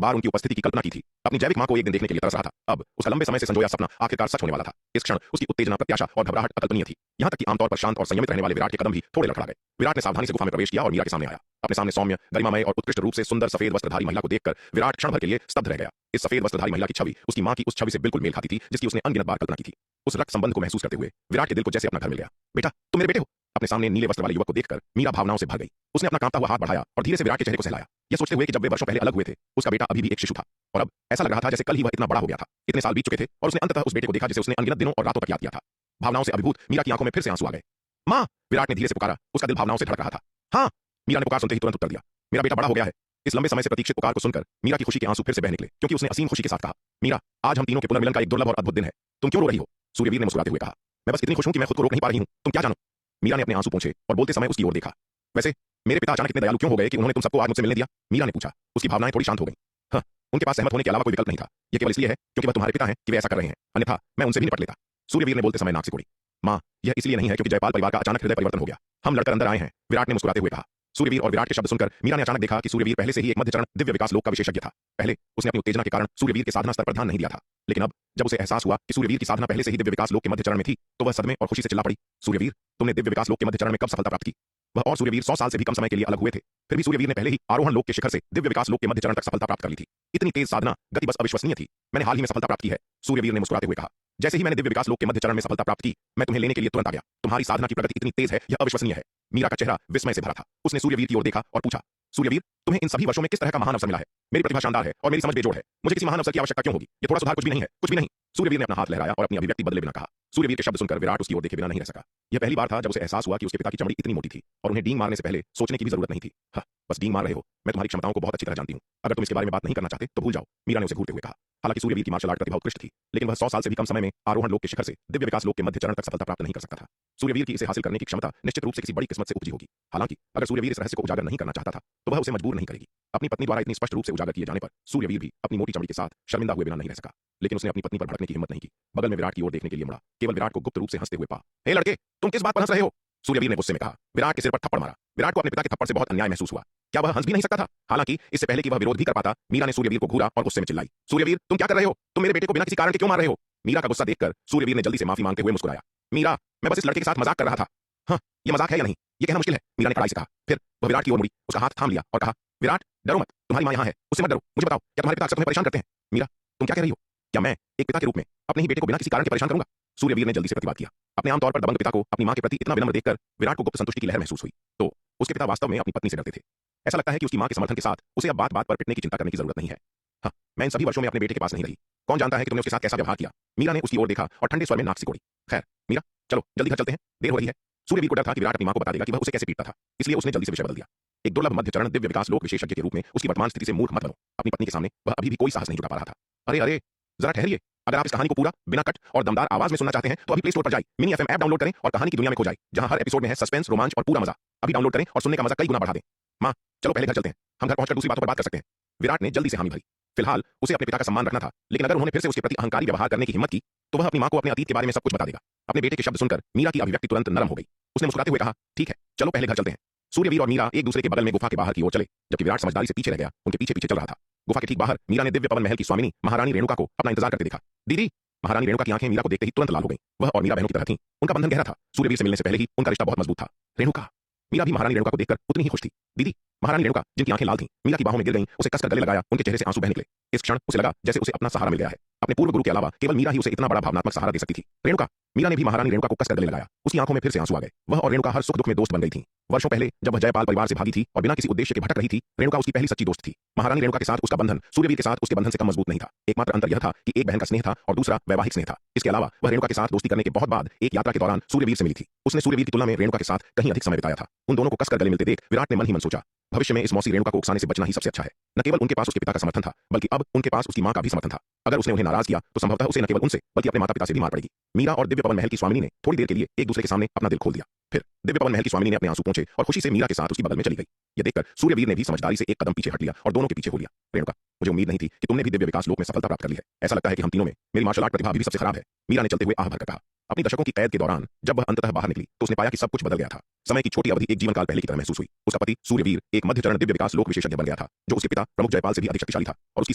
बार उनकी उपस्थिति की कल्पना की थी। अपनी जैविक मां को एक दिन देखने के लिए तरस रहा था। अब उसका लंबे समय से संजोया सपना आखिरकार सच होने वाला था। इस क्षण उसकी उत्तेजना, प्रत्याशा और घबराहट अकल्पनीय थी। यहां तक कि आमतौर पर शांत और संयमित रहने वाले विराट के कदम भी थोड़े लड़खड़ा गए। विराट ने सावधानी से गुफा में प्रवेश किया और मीरा के सामने आया। अपने सामने सौम्य, गरिमामय और उत्कृष्ट रूप से सुंदर सफेद वस्त्रधारी महिला को देखकर विराट क्षण भर के लिए स्तब्ध रह गया। इस सफेद वस्त्रधारी महिला की छवि उसकी मां की उस छवि से बिल्कुल मेल खाती थी जिसकी उसने अनगिनत बार कल्पना की थी। उस रक्त संबंध को महसूस करते हुए विराट के दिल को जैसे अपना घर मिल गया। बेटा, तुम मेरे बेटे हो। अपने सामने नीले वस्त्र वाले युवक को देखकर मीरा भावनाओं से भर गई। उसने अपना कांपता हुआ हाथ बढ़ाया और धीरे से विराट के चेहरे को सहलाया, यह सोचते हुए कि जब वे वर्षों पहले अलग हुए थे, उसका बेटा अभी भी एक शिशु था और अब ऐसा लग रहा था जैसे कल ही वह इतना बड़ा हो गया था। इतने साल बीत चुके थे और उसने अंततः उस बेटे को देखा जिसे उसने अनगिनत दिनों और रातों तक याद किया था। भावनाओं से अभिभूत मीरा की आंखों में फिर से आंसू आ गए। मां, विराट ने धीरे से पुकारा। उसका दिल भावनाओं से धड़क रहा था। हाँ, मीरा ने पुकार सुनते ही तुरंत उत्तर दिया, मेरा बेटा बड़ा हो गया है। इस लंबे समय से प्रतीक्षित पुकार को सुनकर मीरा की खुशी के आंसू फिर से बह निकले, क्योंकि उसने असीम खुशी के साथ कहा, मीरा, आज हम तीनों के पुनर्मिलन का एक दुर्लभ और अद्भुत दिन है। तुम क्यों रो रही हो? सूर्यवीर ने मुस्कुराते हुए कहा, मैं बस इतनी खुश हूं कि मैं खुद को रोक नहीं पा रही हूं, तुम क्या जानो? मीरा ने अपने आंसू पोंछे और बोलते समय उसकी ओर देखा। वैसे मेरे पिता अचानक इतने दयालु क्यों हो गए कि उन्होंने तुम सबको आज मुझसे मिलने दिया? मीरा ने पूछा। उसकी भावनाएं थोड़ी शांत हो गईं। हाँ, उनके पास सहमत होने के अलावा कोई विकल्प नहीं था। यह केवल इसलिए है क्योंकि वह तुम्हारे पिता हैं कि वे ऐसा कर रहे हैं, अन्यथा मैं उनसे भी निपट लेता। सूर्यवीर ने बोलते समय नाक सिकोड़ी। मां, यह इसलिए नहीं है क्योंकि जयपाल परिवार का अचानक हृदय परिवर्तन हो गया। हम लड़कर अंदर आए हैं, विराट ने मुस्कुराते हुए कहा। सूर्यवीर और विराट के शब्द सुनकर मीरा ने अचानक देखा कि सूर्यवीर पहले से ही एक मध्य चरण दिव्य विकास लोक का विशेषज्ञ था। पहले उसने अपनी उत्तेजना के कारण सूर्यवीर के साधना स्तर पर ध्यान नहीं दिया था, लेकिन अब जब उसे एहसास हुआ कि सूर्यवीर की साधना पहले से ही दिव्य विकास लोक के मध्य चरण में थी, तो वह सदमे और खुशी से चिल्ला पड़ी, सूर्यवीर, तुमने दिव्य विकास लोक के मध्य चरण में कब सफलता प्राप्त की? वह और सूर्यवीर 100 साल से भी कम समय के लिए अलग हुए थे, फिर भी सूर्यवीर ने पहले ही आरोहण लोक के शिखर से दिव्य विकास लोक के मध्य चरण तक सफलता प्राप्त कर ली थी। इतनी तेज साधना, गति बस अविश्वसनीय थी। मैंने हाल ही में सफलता प्राप्त की है, सूर्यवीर ने मुस्कुराते हुए कहा। जैसे ही मैंने दिव्य विकास लोक के मध्य चरण में सफलता प्राप्त की, मैं तुम्हें लेने के लिए तुरंत आ गया। तुम्हारी साधना की प्रगति इतनी तेज है, यह अविश्वसनीय है। मीरा का चेहरा विस्मय से भरा था। उसने सूर्यवीर की ओर देखा और पूछा, सूर्यवीर, तुम्हें इन सभी वर्षों में किस तरह का महान अवसर मिला है? मेरी प्रतिभा शानदार है और मेरी समझ बेजोड़ है। मुझे किसी महान अवसर की आवश्यकता क्यों होगी? ये थोड़ा सुधार कुछ भी नहीं है, कुछ भी नहीं। सूर्यवीर ने अपना हाथ लहराया और अपनी अभिव्यक्ति बदले बिना कहा। सूर्यवीर के शब्द सुनकर विराट उसकी ओर देखे बिना नहीं रह सका। यह पहली बार था जब उसे एहसास हुआ कि उसके पिता की चमड़ी इतनी मोटी थी और उन्हें डींग मारने से पहले सोचने की भी जरूरत नहीं थी। हाँ, बस डींग मार रहे हो। मैं तुम्हारी क्षमताओं को बहुत अच्छी तरह जानती हूं। अगर तुम इसके बारे में बात नहीं करना चाहते तो भूल जाओ, मीरा ने उसे घूरते हुए कहा। हालांकि सूर्यवीर की मार्शल आर्ट प्रतिभा उत्कृष्ट थी, लेकिन वह 100 साल से भी कम समय में आरोहण लोक के शिखर से दिव्य विकास लोक के मध्य चरण तक सफलता प्राप्त नहीं कर सकता था। सूर्यवीर की इसे हासिल करने की क्षमता निश्चित रूप से किसी बड़ी किस्मत से उपजी होगी। हालांकि अगर सूर्यवीर इस रहस्य को उजागर नहीं करना चाहता था, तो वह उसे मजबूर नहीं करेगी। अपनी पत्नी द्वारा इतनी स्पष्ट रूप से उजागर किए जाने पर सूर्यवीर भी अपनी मोटी चमड़ी के साथ शर्मिंदा हुए बिना नहीं रह सका। लेकिन उसने अपनी पत्नी पर भड़कने की हिम्मत नहीं की। बगल में विराट की ओर देखने के लिए मुड़ा, केवल विराट को गुप्त रूप से हंसते हुए पा। हे लड़के, तुम किस बात पर हंस रहे हो? सूर्यवीर ने गुस्से में कहा। विराट के सिर पर थप्पड़ मारा। विराट को अपने पिता के थप्पड़ से बहुत अन्याय महसूस हुआ। क्या वह हंस भी नहीं सकता था? हालांकि इससे पहले कि वह विरोध भी कर पाता, मीरा ने सूर्यवीर को घूरा और गुस्से में चिल्लाई, सूर्यवीर, तुम क्या कर रहे हो? तुम मेरे बेटे को बिना किसी कारण के क्यों मार रहे हो? मीरा का गुस्सा देखकर सूर्यवीर ने जल्दी से माफी मांगते हुए मुस्कुराया। मीरा, मैं बस इस लड़के के साथ मजाक कर रहा था। हाँ, ये मजाक है या नहीं, ये कहना मुश्किल है, मीरा ने कड़ाई से कहा। फिर वह विराट की ओर मुड़ी, उसका हाथ थाम लिया और कहा, विराट, डरो मत, तुम्हारी मां यहाँ है, उससे मत डरो। मुझे बताओ, क्या तुम्हारे पिता अक्सर तुम्हें परेशान करते हैं? मीरा, तुम क्या कह रही हो? क्या मैं एक पिता के रूप में अपने ही बेटे को बिना किसी कारण के परेशान करूंगा? सूर्यवीर ने जल्दी से प्रतिवाद किया। अपने आमतौर पर दबंग पिता को अपनी मां के प्रति इतना विनम्र देखकर विराट को गुप्त संतुष्टि की लहर महसूस हुई। तो उसके पिता वास्तव में अपनी पत्नी से डरते थे। ऐसा लगता है कि उसकी मां के समर्थन के साथ उसे अब बात बात पर पिटने की चिंता करने की जरूरत नहीं है। हाँ, मैं इन सभी वर्षों में अपने बेटे के पास नहीं रही। कौन जानता है कि तुमने उसके साथ कैसा व्यवहार किया? मीरा ने उसकी ओर देखा और ठंडे स्वर में नाक सिकोड़ी। खैर मीरा, चलो जल्दी घर चलते हैं, देर हो रही है। सूर्यवीर को डर था कि विराट अपनी मां को बता देगा कि वह उसे कैसे पीटता था, इसलिए उसने जल्दी से विषय बदल दिया। एक दुर्लभ मध्य चरण दिव्य विकास लोक विशेषज्ञ के रूप में उसकी वर्तमान स्थिति से मूर्ख मत बनो। अपनी पत्नी के सामने वह अभी भी कोई साहस नहीं जुटा पा रहा था। अरे अरे, जरा ठहरिए, अगर आप इस कहानी को पूरा बिना कट और दमदार आवाज में सुनना चाहते हैं तो अभी प्ले स्टोर पर जाइए, मिनी एफएम ऐप डाउनलोड करें और कहानी की दुनिया में खो जाए, जहां हर एपिसोड में है सस्पेंस, रोमांच और पूरा मजा। अभी डाउनलोड करें और सुनने का मजा कई गुना बढ़ा दें। मां, चलो पहले घर चलते हैं, हम घर पहुंचकर दूसरी बातों पर बात कर सकते हैं। विराट ने जल्दी से हामी भरी। फिलहाल उसे अपने पिता का सम्मान रखना था, लेकिन अगर उन्होंने फिर से उसके प्रति अहंकारी व्यवहार करने की हिम्मत की तो वह अपनी मां को अपने अतीत के बारे में सब कुछ बता देगा। अपने बेटे के शब्द सुनकर मीरा की अभिव्यक्ति तुरंत नरम हो गई। उसने मुस्कुराते हुए कहा, ठीक है, चलो पहले घर चलते हैं। सूर्यवीर और मीरा एक दूसरे के बगल में गुफा के बाहर की ओर चले, जबकि विराट समझदारी से पीछे रह गया, उनके पीछे पीछे चल रहा था। गुफा के ठीक बाहर मीरा ने दिव्य पवन महल की स्वामिनी महारानी रेणुका को अपना इंतजार करते देखा। दीदी, महारानी रेणुका की आंखें मीरा को देखते ही तुरंत लाल हो गईं। वह और मीरा बहनों की तरह थीं। उनका बंधन गहरा था। सूर्यवीर से मिलने से पहले ही उनका रिश्ता बहुत मजबूत था। रेणुका, मीरा भी महारानी रेणुका को देखकर उतनी ही खुश थी। दीदी, महारानी रेणुका, जिनकी आंखें लाल थीं, मीरा की बाहों में गिर गईं, उसे कसकर गले लगाया, उनके चेहरे से आंसू बह निकले। इस क्षण उसे लगा जैसे उसे अपना सहारा मिल गया है। अपने पूर्व गुरु के अलावा केवल मीरा ही उसे इतना बड़ा भावनात्मक सहारा दे सकती थी। रेणुका, मीरा ने भी महारानी रेणुका को कसकर गले लगाया। उसकी आंखों में फिर से आंसू आ गए। वह और रेणुका हर सुख दुख में दोस्त बन गई थीं। वर्षों पहले जब वह जयपाल परिवार से भागी थी और बिना किसी उद्देश्य के भटक रही थी, रेणुका उसकी पहली सच्ची दोस्त थी। महारानी रेणुका के साथ उसका बंधन सूर्यवीर के साथ उसके बंधन से कम मजबूत नहीं था। एकमात्र अंतर यह था कि एक बहन का स्नेह था और दूसरा वैवाहिक स्नेह था। इसके अलावा वह रेणुका के साथ दोस्ती करने के बहुत बाद एक यात्रा के दौरान सूर्यवीर से मिली थी। उसने सूर्यवीर की तुलना में रेणुका के साथ कहीं अधिक समय बिताया था। उन दोनों को कसकर गले मिलते देख विराट ने मन ही मन सोचा, भविष्य में इस मौसी रेणुका को उकसाने से बचना ही सबसे अच्छा है। न केवल उनके पास उसके पिता का समर्थन था, बल्कि अब उनके पास उसकी मां का भी समर्थन था। अगर उसने उन्हें नाराज किया तो संभवतः उसे न केवल उनसे बल्कि अपने माता पिता से भी मार पड़ेगी। मीरा और दिव्य पवन महल की स्वामिनी ने थोड़ी देर के लिए एक दूसरे के सामने अपना दिल खोल दिया। फिर दिव्य पवन महल की स्वामिनी ने अपने आंसू पोंछे और खुशी से मीरा के साथ उसकी बगल में चली गई। यह देखकर सूर्यवीर ने भी समझदारी से एक कदम पीछे हट लिया और दोनों के पीछे हो लिया। रेणुका, मुझे उम्मीद नहीं थी कि तुमने भी दिव्य विकास लोक में सफलता प्राप्त कर ली है। ऐसा लगता है कि हम तीनों में मेरी मार्शल आर्ट प्रतिभा अभी भी सबसे खराब है। मीरा ने चलते हुए आह भरकर कहा। अपनी दशकों की कैद के दौरान जब वह अंततः बाहर निकली तो उसने पाया कि सब कुछ बदल गया था। समय की छोटी अवधि एक जीवन काल पहले की तरह महसूस हुई। उसका पति सूर्यवीर एक मध्य चरण दिव्य विकास लोक विशेषज्ञ बन गया था, जो उसके पिता प्रमुख जयपाल से भी अधिक शक्तिशाली था। और उसकी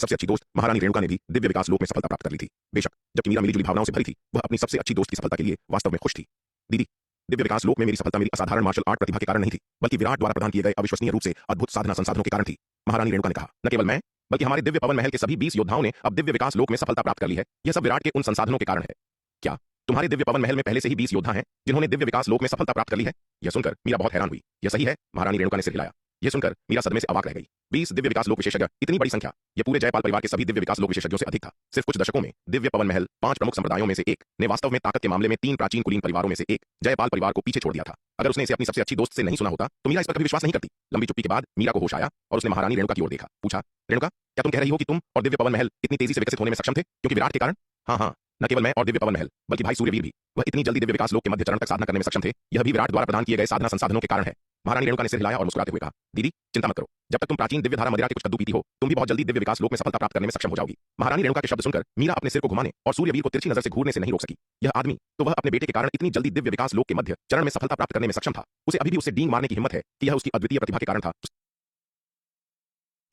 सबसे अच्छी दोस्त महारानी रेणुका ने भी दिव्य विकास लोक में सफलता प्राप्त कर ली थी। बेशक जबकि मीरा मिलीजुली भावनाओं से भरी थी, वह अपनी सबसे अच्छी दोस्त की सफलता के लिए वास्तव में खुश थी। दीदी, दिव्य विकास लोक में मेरी सफलता मेरी असाधारण मार्शल आर्ट प्रतिभा के कारण नहीं थी, बल्कि विराट द्वारा प्रदान किए गए अविश्वसनीय रूप से अद्भुत साधना संसाधनों के कारण थी। महारानी रेणुका ने कहा, न केवल मैं बल्कि हमारे दिव्य पवन महल के सभी 20 योद्धाओं ने अब दिव्य विकास लोक में सफलता प्राप्त कर ली है। यह सब विराट के उन संसाधनों के कारण है। क्या तुम्हारे दिव्य पवन महल में पहले से ही 20 योद्धा हैं जिन्होंने दिव्य विकास लोक में सफलता प्राप्त कर ली है? यह सुनकर मीरा बहुत हैरान हुई। यह सही है? महारानी रेणुका ने सिर हिलाया। यह सुनकर मीरा सदमे से अवाक रह गई। 20 दिव्य विकास लोक विशेषज्ञ, इतनी बड़ी संख्या! यह पूरे जयपाल परिवार के सभी दिव्य विकास लोक विशेषज्ञों से अधिक था। सिर्फ कुछ दशकों में दिव्य पवन महल 5 प्रमुख संप्रदायों में से एक ने वास्तव में ताकत के मामले में 3 प्राचीन कुलीन परिवारों में से एक जयपाल परिवार को पीछे छोड़ दिया था। अगर उसने इसे अपनी सबसे अच्छी दोस्त से नहीं सुना होता तो मीरा इस पर कभी विश्वास नहीं करती। लंबी चुप्पी के बाद मीरा को होश आया और उसने महारानी रेणुका की ओर देखा। पूछा, रेणुका, क्या तुम कह रही हो कि तुम और दिव्य पवन महल इतनी तेजी से विकसित होने में सक्षम थे क्योंकि विराट के कारण? हाँ हाँ, न केवल मैं और दिव्य पवन महल बल्कि भाई सूर्यवीर भी। वह इतनी जल्दी दिव्य विकास लोक के मध्य चरण तक साधना करने में सक्षम थे, यह भी विराट द्वारा प्रदान किए गए साधना संसाधनों के कारण है। महारानी रेणुका ने सिर हिलाया और मुस्कुराते हुए कहा, दीदी चिंता मत करो, जब तक तुम प्राचीन दिव्य धारा मदिरा के कुछ कद्दू पीती हो, तुम भी बहुत जल्दी दिव्य विकास लोक में सफलता प्राप्त करने में सक्षम हो जाओगी। महारानी रेणुका के शब्द सुनकर मीरा अपने सिर को घुमाने और सूर्यवीर को तिरछी नजर से घूरने से नहीं रोक सकी। यह आदमी तो वह अपने बेटे के कारण इतनी जल्दी दिव्य विकास लोक के मध्य चरण में सफलता प्राप्त करने में सक्षम था। उसे अभी भी उससे डींग मारने की हिम्मत है कि यह उसकी अद्वितीय प्रतिभा के कारण था।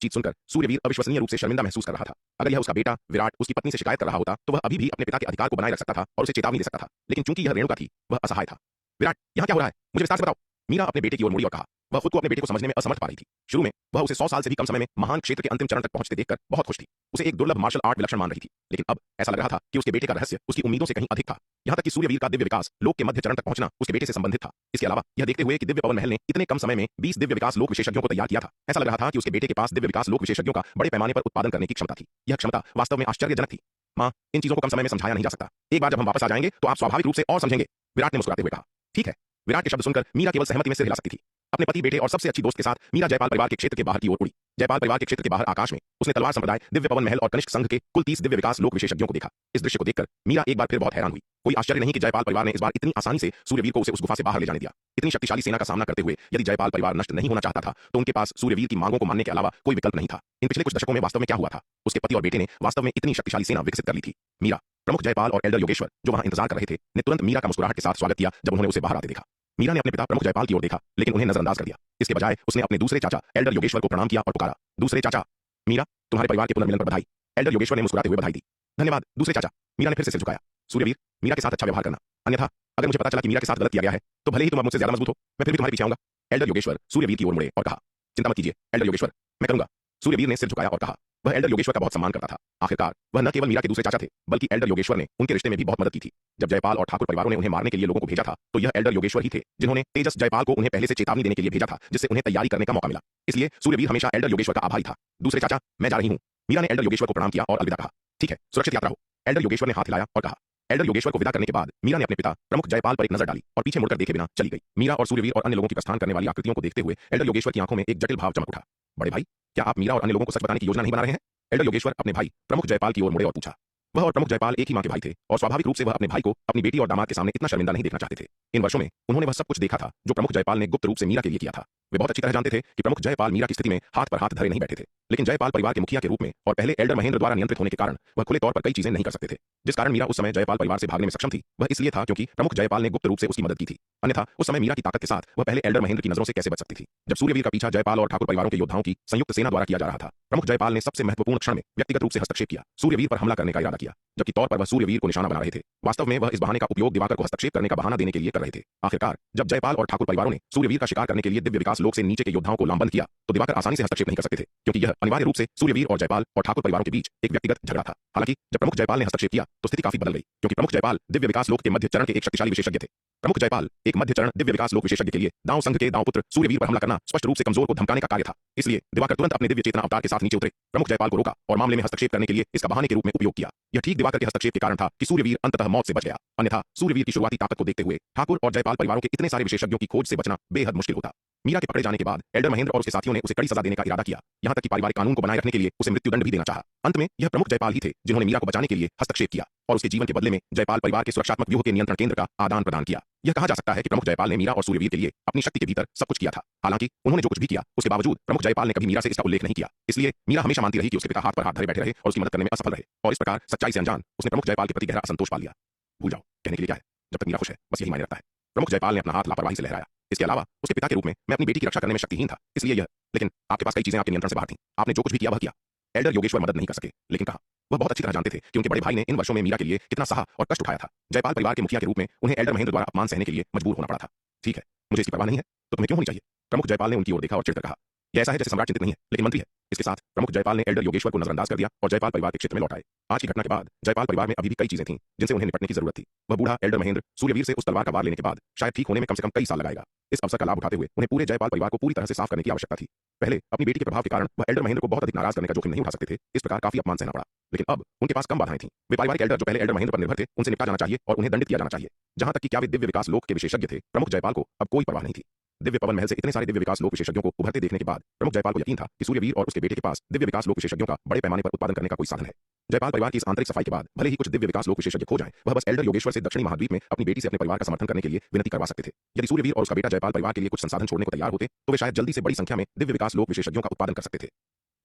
चीज सुनकर सूर्यवीर अविश्वसनीय रूप से शर्मिंदा महसूस कर रहा था। अगर यह उसका बेटा विराट उसकी पत्नी से शिकायत कर रहा होता तो वह अभी भी अपने पिता के अधिकार को बनाए रख सकता था और उसे चेतावनी दे सकता था। लेकिन चूंकि यह रेणुका थी, वह असहाय था। विराट, यहाँ क्या हो रहा है? मुझे विस्तार से बताओ। मीरा अपने बेटे की ओर मुड़ी और कहा। वह खुद को अपने बेटे को समझने में असमर्थ पा रही थी। शुरू में वह उसे 100 साल से भी कम समय में महान क्षेत्र के अंतिम चरण तक पहुंचते देखकर बहुत खुश थी। उसे एक दुर्लभ मार्शल आर्ट विलक्षण मान रही थी। लेकिन अब ऐसा लग रहा था कि उसके बेटे का रहस्य उसकी उम्मीदों से कहीं अधिक था। यहाँ तक कि सूर्यवीर का दिव्य विकास लोक के मध्य चरण तक पहुंचना उसके बेटे से संबंधित था। इसके अलावा यह देखते हुए कि दिव्य पवन महल ने इतने कम समय में 20 दिव्य विकास लोक विशेषज्ञों को तैयार किया था, ऐसा लग रहा था कि उसके बेटे के पास दिव्य विकास लोक विशेषज्ञों का बड़े पैमाने पर उत्पादन करने की क्षमता थी। यह क्षमता वास्तव में आश्चर्यजनक थी। मां, इन चीजों को कम समय में समझाया नहीं जा सकता। एक बार जब हम वापस आ जाएंगे तो आप स्वाभाविक रूप से और समझेंगे, विराट ने मुस्कुराते हुए कहा। ठीक है। विराट के शब्द सुनकर मीरा केवल सहमति में सिर हिला सकती थी। अपने पति, बेटे और सबसे अच्छी दोस्त के साथ मीरा जयपाल परिवार के क्षेत्र के बाहर की ओर उड़ी। जयपाल परिवार के क्षेत्र के बाहर आकाश में उसने तलवार संप्रदाय, दिव्य पवन महल और कनिष्क संघ के कुल 30 दिव्य विकास लोक विशेषज्ञों को देखा। इस दृश्य को देखकर मीरा एक बार फिर बहुत हैरान हुई। कोई आश्चर्य नहीं कि जयपाल परिवार ने इस बार इतनी आसानी से सूर्यवीर को उसे उस गुफा से बाहर ले जाने दिया। इतनी शक्तिशाली सेना का सामना करते हुए यदि जयपाल परिवार नष्ट नहीं होना चाहता था तो उनके पास सूर्यवीर की मांगों को मानने के अलावा कोई विकल्प नहीं था। इन पिछले कुछ दशकों में वास्तव में क्या हुआ था? उसके पति और बेटे ने वास्तव में इतनी शक्तिशाली सेना विकसित कर ली थी। मीरा, प्रमुख जयपाल और एल्डर योगेश्वर जो वहां इंतजार कर रहे थे, ने तुरंत मीरा का मुस्कुराहट के साथ स्वागत किया जब उन्होंने उसे बाहर आते देखा। मीरा ने अपने पिता प्रमुख जयपाल की ओर देखा, लेकिन उन्हें नजरअंदाज कर दिया। इसके बजाय उसने अपने दूसरे चाचा एल्डर योगेश्वर को प्रणाम किया और पुकारा, दूसरे चाचा। मीरा, तुम्हारे परिवार के पुनर्मिलन पर बधाई। एल्डर योगेश्वर ने मुस्कुराते हुए बधाई दी। धन्यवाद दूसरे चाचा। मीरा ने फिर से सिर झुकाया। सूर्यवीर, मीरा के साथ अच्छा व्यवहार करना, अन्यथा अगर मुझे पता चला कि मीरा के साथ गलत किया गया है तो भले ही तुम अब मुझसे ज्यादा मजबूत हो, मैं फिर भी तुम्हारे पीछे आऊंगा। एल्डर योगेश्वर सूर्यवीर की ओर मुड़े और कहा, चिंता मत कीजिए एल्डर योगेश्वर, मैं करूंगा। सूर्यवीर ने सिर झुकाया और कहा। वह एल्डर योगेश्वर का बहुत सम्मान करता था। आखिरकार वह न केवल मीरा के दूसरे चाचा थे, बल्कि एल्डर योगेश्वर ने उनके रिश्ते में भी बहुत मदद की थी। जब जयपाल और ठाकुर परिवारों ने उन्हें मारने के लिए लोगों को भेजा था तो यह एल्डर योगेश्वर ही थे जिन्होंने तेजस जयपाल को उन्हें पहले से चेतावनी देने के लिए भेजा था, जिससे उन्हें तैयारी करने का मौका मिला। इसलिए सूर्यवीर हमेशा एल्डर योगेश्वर का आभारी था। दूसरे चाचा, मैं जा रही हूँ। मीरा ने एल्डर योगेश्वर को प्रणाम किया और अलविदा कहा। ठीक है, सुरक्षित यात्रा हो। एल्डर योगेश्वर ने हाथ हिलाया और कहा। एल्डर योगेश्वर को विदा करने के बाद मीरा ने अपने पिता प्रमुख जयपाल पर एक नजर डाली और पीछे मुड़कर देखे बिना चली गई। मीरा और सूर्यवीर और अन्य लोगों की प्रस्थान करने वाली आकृतियों को देखते हुए एल्डर योगेश्वर की आंखों में एक जटिल भाव चमक उठा। बड़े भाई, क्या आप मीरा और अन्य लोगों को सच बताने की योजना नहीं बना रहे हैं? एल्डर योगेश्वर अपने भाई प्रमुख जयपाल की ओर मुड़े और पूछा। वह और प्रमुख जयपाल एक ही मां के भाई थे और स्वाभाविक रूप से वह अपने भाई को अपनी बेटी और दामाद के सामने इतना शर्मिंदा नहीं देखना चाहते थे। इन वर्षों में उन्होंने वह सब कुछ देखा था जो प्रमुख जयपाल ने गुप्त रूप से मीरा के लिए किया था। वे बहुत अच्छी तरह जानते थे कि प्रमुख जयपाल मीरा की स्थिति में हाथ पर हाथ धरे नहीं बैठे थे, लेकिन जयपाल परिवार के मुखिया के रूप में और पहले एल्डर महेंद्र द्वारा नियंत्रित होने के कारण वह खुले तौर पर कई चीजें नहीं कर सकते थे। जिस कारण मीरा उस समय जयपाल परिवार से भागने में सक्षम थी, वह इसलिए था क्योंकि प्रमुख जयपाल ने गुप्त रूप से उसकी मदद की थी। अन्यथा उस समय मीरा की ताकत के साथ वह पहले एल्डर महेंद्र की नजरों से कैसे बच सकती थी। जब सूर्यवीर का पीछा जयपाल और ठाकुर परिवारों के योद्धाओं की संयुक्त सेना द्वारा किया जा रहा था, प्रमुख जयपाल ने सबसे महत्वपूर्ण क्षण में व्यक्तिगत रूप से हस्तक्षेप किया, सूर्यवीर पर हमला करने का इरादा किया, जबकि तौर पर वह सूर्यवीर को निशाना बना रहे थे। वास्तव में वह इस बहाने का उपयोग दिवाकर को हस्तक्षेप करने का बहाना देने के लिए कर रहे थे। आखिरकार जब जयपाल और ठाकुर परिवारों ने सूर्यवीर का शिकार करने के लिए दिव्य विकास लोक से नीचे के योद्धाओं को लामबंद किया, तो दिवाकर आसानी से हस्तक्षेप नहीं कर सकते थे, क्योंकि यह अनिवार्य रूप से सूर्यवीर और जयपाल और ठाकुर परिवारों के बीच एक व्यक्तिगत झगड़ा था। हालांकि जब प्रमुख जयपाल ने हस्तक्षेप किया तो स्थिति काफी बदल गई, क्योंकि प्रमुख जयपाल दिव्य विकास लोक के मध्य चरण के एक शक्तिशाली विशेषज्ञ थे। प्रमुख जयपाल एक मध्य चरण दिव्य विकास लोक विशेषज्ञ के लिए दांव संघ के दांव पुत्र सूर्यवीर पर हमला करना स्पष्ट रूप से कमजोर को धमकाने का कार्य था। इसलिए दिवाकर तुरंत अपने दिव्य चेतना अवतार के साथ नीचे उतरे, प्रमुख जयपाल को रोका और मामले में हस्तक्षेप करने के लिए इसका बहाने के रूप में उपयोग किया। यह ठीक दिवाकर के हस्तक्षेप के कारण था कि सूर्यवीर अंततः मौत से बच गया, अन्यथा सूर्यवीर की शुरुआती ताकत को देखते हुए ठाकुर और जयपाल परिवारों के इतने सारे विशेषज्ञों की खोज से बचना बेहद मुश्किल होता। मीरा के पकड़े जाने के बाद एल्डर महेंद्र और उसके साथियों ने उसे कड़ी सजा देने का इरादा किया, यहां तक कि पारिवारिक कानून को बनाए रखने के लिए उसे मृत्युदंड भी देना चाहा। अंत में यह प्रमुख जयपाल ही थे जिन्होंने मीरा को बचाने के लिए हस्तक्षेप किया और उसके जीवन के बदले में जयपाल परिवार के सुरक्षात्मक व्यूह के नियंत्रण केंद्र का आदान प्रदान किया। यह कहा जा सकता है कि प्रमुख जयपाल ने मीरा और सूर्यवीर के लिए अपनी शक्ति के भीतर सब कुछ किया था। हालांकि उन्होंने जो कुछ भी किया उसके बावजूद प्रमुख जयपाल ने कभी मीरा से इसका उल्लेख नहीं किया। इसलिए मीरा हमेशा मानती रही कि उसके पिता हाथ पर हाथ धरे बैठे रहे और उसकी मदद करने में असफल रहे, और इस प्रकार सच्चाई से अनजान उसने प्रमुख जयपाल के प्रति गहरा असंतोष पाल लिया। भूल जाओ कहने के लिए क्या है, जब तक मीरा खुश है बस यही मायने रखता है। प्रमुख जयपाल ने अपना हाथ लापरवाही से लहराया। इसके अलावा उसके पिता के रूप में मैं अपनी बेटी की रक्षा करने में शक्तिहीन था, इसलिए यह, लेकिन आपके पास कई चीजें आपके नियंत्रण से बाहर थीं। आपने जो कुछ भी किया वह किया। एल्डर योगेश्वर मदद नहीं कर सके, लेकिन कहा। वह बहुत अच्छी तरह जानते थे कि उनके बड़े भाई ने इन वर्षों में मीरा के लिए कितना सहा और कष्ट उठाया था। जयपाल परिवार के मुखिया के रूप में उन्हें एल्डर महेंद्र द्वारा अपमान सहने के लिए मजबूर होना पड़ा था। ठीक है, मुझे इसकी परवाह नहीं है, तो तुम्हें क्यों होनी चाहिए? प्रमुख जयपाल ने उनकी ओर देखा और चिढ़कर कहा, यह ऐसा है जैसे सम्राट चिंतित नहीं है लेकिन मंत्री है। इसके साथ प्रमुख जयपाल ने एल्डर योगेश्वर को नजरअंदाज कर दिया और जयपाल परिवार के क्षेत्र में लौट आए। आज की घटना के बाद जयपाल परिवार में अभी भी कई चीजें थीं जिनसे उन्हें निपटने की जरूरत थी। वह बूढ़ा एल्डर महेंद्र सूर्यवीर से उस तलवार का वार लेने के बाद शायद ठीक होने में कम से कम कई साल लगाएगा। इस अवसर का लाभ उठाते हुए उन्हें पूरे जयपाल परिवार को पूरी तरह से साफ करने की आवश्यकता थी। पहले अपनी बेटी के प्रभाव के कारण वह एल्डर महेंद्र को बहुत अधिक नाराज करने का जोखिम नहीं उठा सकते थे, इस प्रकार काफी अपमान सहना पड़ा। लेकिन अब उनके पास कम बाधाएं थीं। वे पारिवारिक एल्डर जो पहले एल्डर महेंद्र पर निर्भर थे उनसे निपटा जाना चाहिए और उन्हें दंडित किया जाना चाहिए। जहां तक कि क्या वे दिव्य विकास लोक के विशेषज्ञ थे, प्रमुख जयपाल को अब कोई परवाह नहीं थी। दिव्य पवन महल से इतने सारे दिव्य विकास लोक विशेषज्ञों को उभरते देखने के बाद प्रमुख जयपाल को यकीन था कि सूर्यवीर और उसके बेटे के पास दिव्य विकास लोक विशेषज्ञों का बड़े पैमाने पर उत्पादन करने का कोई साधन है। जयपाल परिवार की इस आंतरिक सफाई के बाद भले ही कुछ दिव्य विकास लोक विशेषज्ञ खो जाएं, वह बस एल्डर योगेश्वर से दक्षिणी महाद्वीप में अपनी बेटी से अपने परिवार का समर्थन करने के लिए विनती करवा सकते थे। यदि सूर्यवीर और उसका बेटा जयपाल परिवार के लिए कुछ संसाधन छोड़ने को तैयार होते तो वे शायद जल्दी से बड़ी संख्या में दिव्य विकास लोक विशेषज्ञों का उत्पादन कर सकते थे।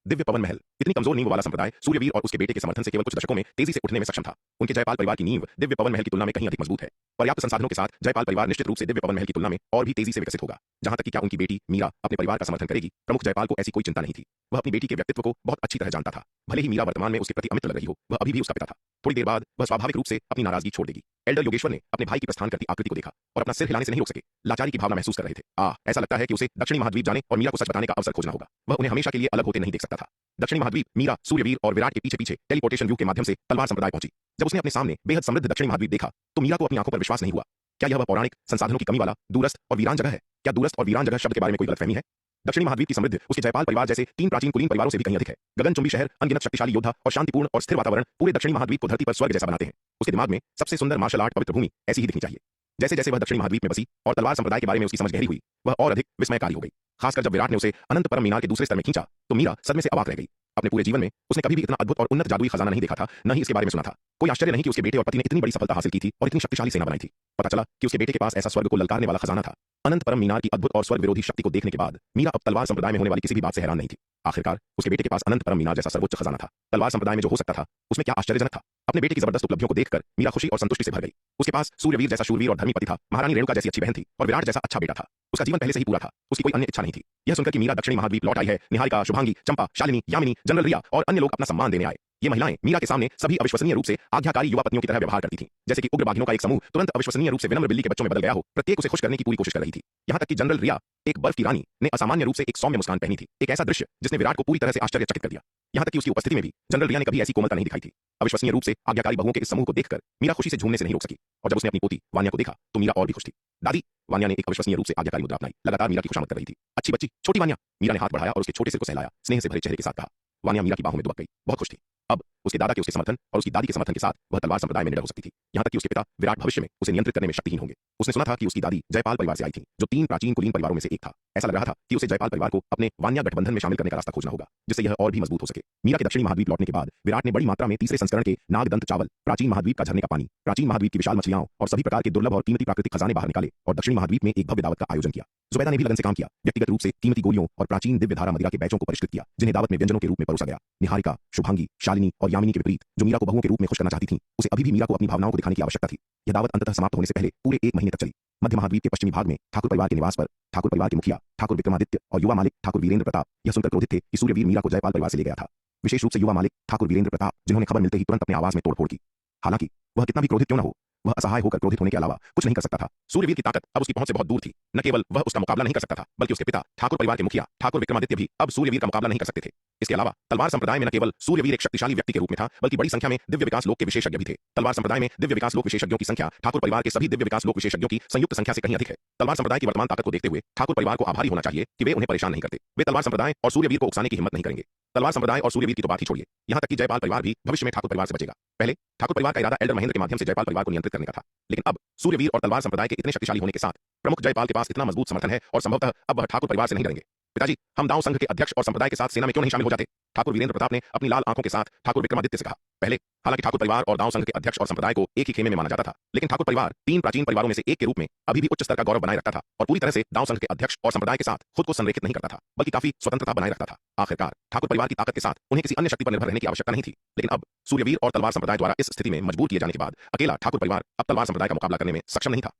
दिव्य पवन महल इतनी कमजोर नींव वाला संप्रदाय सूर्यवीर और उसके बेटे के समर्थन से केवल कुछ दशकों में तेजी से उठने में सक्षम था। उनके जयपाल परिवार की नींव दिव्य पवन महल की तुलना में कहीं अधिक मजबूत है। पर्याप्त संसाधनों के साथ जयपाल परिवार निश्चित रूप से दिव्य पवन महल की तुलना में और भी तेजी से विकसित होगा। जहां तक कि क्या उनकी बेटी मीरा अपने परिवार का समर्थन करेगी, प्रमुख जयपाल को ऐसी कोई चिंता नहीं थी। वह अपनी बेटी के व्यक्तित्व को बहुत अच्छी तरह जानता था। भले ही मीरा वर्तमान में उसके प्रति अमित्र लग रही हो, वह अभी भी उसका पिता था। थोड़ी देर बाद वह स्वाभाविक रूप से अपनी नाराजगी छोड़ देगी। एल्डर योगेश्वर ने अपने भाई की प्रस्थान करती आकृति को देखा और अपना सिर हिलाने से नहीं रोक सके। लाचारी की भावना महसूस कर रहे थे। ऐसा लगता है कि उसे दक्षिणी महाद्वीप जाने और मीरा को सच बताने का अवसर खोजना होगा। वह उन्हें हमेशा के लिए अलग होते नहीं देख सकता था। दक्षिणी महाद्वीप मीरा, सूर्यवीर और विराट के पीछे पीछे टेलीपोर्टेशन व्यू के माध्यम से तलवार संप्रदाय पहुंची। जब उसने अपने सामने बेहद समृद्ध दक्षिणी महाद्वीप देखा तो मीरा को अपनी आंखों पर विश्वास नहीं हुआ। क्या यह वह पौराणिक संसाधनों की कमी वाला दूरस्थ और वीरान जगह है? क्या दूरस्थ और वीरान जगह शब्द के बारे में कोई गलतफहमी है? दक्षिणी महाद्वीप की समृद्धि उसके जयपाल परिवार जैसे 3 प्राचीन कुलीन परिवारों से भी कहीं अधिक है। गगनचुंबी शहर, अनगिनत शक्तिशाली योद्धा और शांतिपूर्ण और स्थिर वातावरण पूरे दक्षिणी महाद्वीप को धरती पर स्वर्ग जैसा बनाते हैं। उसके दिमाग में सबसे सुंदर मार्शल आर्ट पवित्र भूमि ऐसी ही दिखनी चाहिए। जैसे जैसे वह दक्षिणी महाद्वीप में बसी और तलवार संप्रदाय के बारे में उसकी समझ गहरी हुई, वह और अधिक विस्मयकारी हो गई। खासकर जब विराट ने उसे अनंत परम मीनार के दूसरे स्तर में खींचा तो मीरा सदमे से अवाक रह गई। अपने पूरे जीवन में उसने कभी भी इतना अद्भुत और उन्नत जादुई खजाना नहीं देखा था, न ही इसके बारे में सुना था। कोई आश्चर्य नहीं कि उसके बेटे और पति ने इतनी बड़ी सफलता हासिल की थी और इतनी शक्तिशाली सेना बनाई थी। पता चला कि उसके बेटे के पास ऐसा स्वर्ग को ललकारने वाला खजाना था। अनंत परम मीनार की अद्भुत और स्वर्ग विरोधी शक्ति को देखने के बाद मीरा अब तलवार संप्रदाय में होने वाली किसी भी बात से हैरान नहीं थी। आखिरकार उसके बेटे के पास अनंत परम मीनार जैसा सर्वोच्च खजाना था। तलवार संप्रदाय में जो हो सकता था उसमें क्या आश्चर्यजनक था। अपने बेटे की जबरदस्त उपलब्धियों को देखकर मीरा खुशी और संतुष्टि से भर गई। उसके पास सूर्यवीर जैसा शूरवीर और धर्मी पति था, महारानी रेणुका जैसी अच्छी बहन थी और विराट जैसा अच्छा बेटा था। उसका जीवन पहले से ही पूरा था, उसकी कोई अन्य इच्छा नहीं थी। यह सुनकर कि मीरा दक्षिणी महाद्वीप लौट आई है, निहारिका, शुभांगी, चंपा, शालिनी, यामिनी, जनरल रिया और अन्य लोग अपना सम्मान देने आए। ये महिलाएं मीरा के सामने सभी अविश्वसनीय रूप से आज्ञाकारी युवा पत्नियों की तरह व्यवहार करती थीं, जैसे कि उग्र बाघिनों का एक समूह तुरंत अविश्वसनीय रूप से विनम्र बिल्ली के बच्चों में बदल गया हो। प्रत्येक उसे खुश करने की पूरी कोशिश कर रही थी। यहाँ तक कि जनरल रिया, एक बर्फ की रानी, ने असामान्य रूप से एक सौम्य मुस्कान पहनी थी। एक ऐसा दृश्य जिसने विराट को पूरी तरह से आश्चर्यचकित कर दिया। यहाँ तक कि उसकी उपस्थिति में भी जनरल रिया ने कभी ऐसी कोमलता नहीं दिखाई थी। अविश्वसनीय रूप से आज्ञाकारी बहुओं के इस समूह को देखकर मीरा खुशी से झूमने से नहीं रोक सकी और जब उसने अपनी पोती वान्या को देखा तो मीरा और भी खुश थी। दादी, वान्या ने एक अविश्वसनीय रूप से आज्ञाकारी मुद्रा अपनाई, लगातार मीरा की खुशामद कर रही थी। अच्छी बच्ची, छोटी वान्या। मीरा ने हाथ बढ़ाया और उसके छोटे सिर को सहलाया, स्नेह से भरे चेहरे के साथ कहा। वान्या मीरा की बाहों में दुबक गई, बहुत खुश थी। अब उसके दादा के उसके समर्थन और उसकी दादी के समर्थन के साथ वह तलवार संप्रदाय में निडर हो सकती थी। यहाँ तक कि उसके पिता विराट भविष्य में उसे नियंत्रित करने में शक्तिहीन होंगे। उसने सुना था कि उसकी दादी जयपाल परिवार से आई थी, जो 3 प्राचीन कुलीन परिवारों में से एक था। ऐसा लग रहा था कि उसे जयपाल परिवार को अपने वान्या गठबंधन में शामिल करने का रास्ता खोजना होगा, जिससे यह और भी मजबूत हो सके। मीरा के दक्षिणी महाद्वीप लौटने के बाद विराट ने बड़ी मात्रा में तीसरे संस्करण के नागदंत चावल, प्राचीन महाद्वीप का झरने का पानी, प्राचीन महाद्वीप की विशाल मछलियां और सभी प्रकार के दुर्लभ और कीमती प्राकृतिक खजाने बाहर निकाले और दक्षिणी महाद्वीप में एक भव्य दावत का आयोजन किया। जुबैदा ने भी लगन से काम किया, व्यक्तिगत रूप से कीमती गोलियों और प्राचीन दिव्य धारा मदिरा के बैचों को परिष्कृत किया, जिन्हें दावत में व्यंजनों के रूप में परोसा गया। निहारिका, शुभांगी, शालिनी और यामिनी के विपरीत जो मीरा को बहुओं के रूप में खुश करना चाहती थीं, उसे अभी भी मीरा को अपनी भावनाओं को दिखाने की आवश्यकता थी। यह दावत अंततः समाप्त होने से पहले पूरे 1 महीने तक चली। मध्य महाद्वीप के पश्चिमी भाग में ठाकुर परिवार के निवास पर ठाकुर परिवार के मुखिया ठाकुर विक्रमादित्य और युवा मालिक ठाकुर वीरेंद्र प्रताप यह सुनकर क्रोधित थे कि सूर्यवीर मीरा को जयपाल परिवार से ले गया था। विशेष रूप से युवा मालिक ठाकुर वीरेंद्र प्रताप, जिन्होंने खबर मिलते ही तुरंत अपने आवाज में तोड़फोड़ की। हालांकि वह कितना भी क्रोधित क्यों न हो, वह असहाय होकर क्रोधित होने के अलावा कुछ नहीं कर सकता था। सूर्यवीर की ताकत अब उसकी पहुंच से बहुत दूर थी। न केवल वह उसका मुकाबला नहीं कर सकता था, बल्कि उसके पिता ठाकुर परिवार के मुखिया ठाकुर विक्रमादित्य भी अब सूर्यवीर का मुकाबला नहीं कर सकते थे। इसके अलावा तलवार संप्रदाय में न केवल सूर्यवीर एक शक्तिशाली व्यक्ति के रूप में था, बल्कि बड़ी संख्या में दिव्य विकास लोक के विशेषज्ञ भी थे। तलवार संप्रदाय में दिव्य विकास लोक विशेषज्ञों की संख्या ठाकुर परिवार के सभी दिव्य विकास लोक विशेषज्ञों की संयुक्त संख्या से कहीं अधिक है। तलवार संप्रदाय की वर्तमान ताकत को देखते हुए ठाकुर परिवार को आभारी होना चाहिए कि वे उन्हें परेशान नहीं करते। वे तलवार संप्रदाय और सूर्यवीर को उकसाने की हिम्मत नहीं करेंगे। तलवार संप्रदाय और सूर्यवीर की तो बात ही छोड़िए, यहां तक कि जयपाल परिवार भी भविष्य में ठाकुर परिवार से बचेगा। पहले ठाकुर परिवार का इरादा एल्डर महेंद्र के माध्यम से जयपाल परिवार को नियंत्रित करने का था, लेकिन अब सूर्यवीर और तलवार संप्रदाय के इतने शक्तिशाली होने के साथ प्रमुख जयपाल के पास इतना मजबूत समर्थन है और संभवतः अब वह ठाकुर परिवार से नहीं डरेंगे। पिताजी, हम दाव संघ के अध्यक्ष और संप्रदाय के साथ सेना में क्यों नहीं शामिल हो जाते? ठाकुर वीरेंद्र प्रताप ने अपनी लाल आंखों के साथ ठाकुर विक्रमादित्य से कहा। पहले हालांकि ठाकुर परिवार और दाव संघ के अध्यक्ष और संप्रदाय को एक ही खेमे में माना जाता था, लेकिन ठाकुर परिवार 3 प्राचीन परिवारों में से एक के रूप में अभी भी उच्च स्तर का गौरव बनाए रखता था और पूरी तरह से दाव संघ के अध्यक्ष और संप्रदाय के साथ खुद को संरेखित नहीं करता था, बल्कि काफी स्वतंत्रता बनाए रखता था। आखिरकार ठाकुर परिवार की ताकत के साथ उन्हें किसी अन्य शक्ति पर निर्भर रहने की आवश्यकता नहीं थी। लेकिन अब सूर्यवीर और तलवार संप्रदाय द्वारा इस स्थिति में मजबूर किए जाने के बाद अकेला ठाकुर परिवार अब तलवार संप्रदाय का मुकाबला करने में सक्षम नहीं था।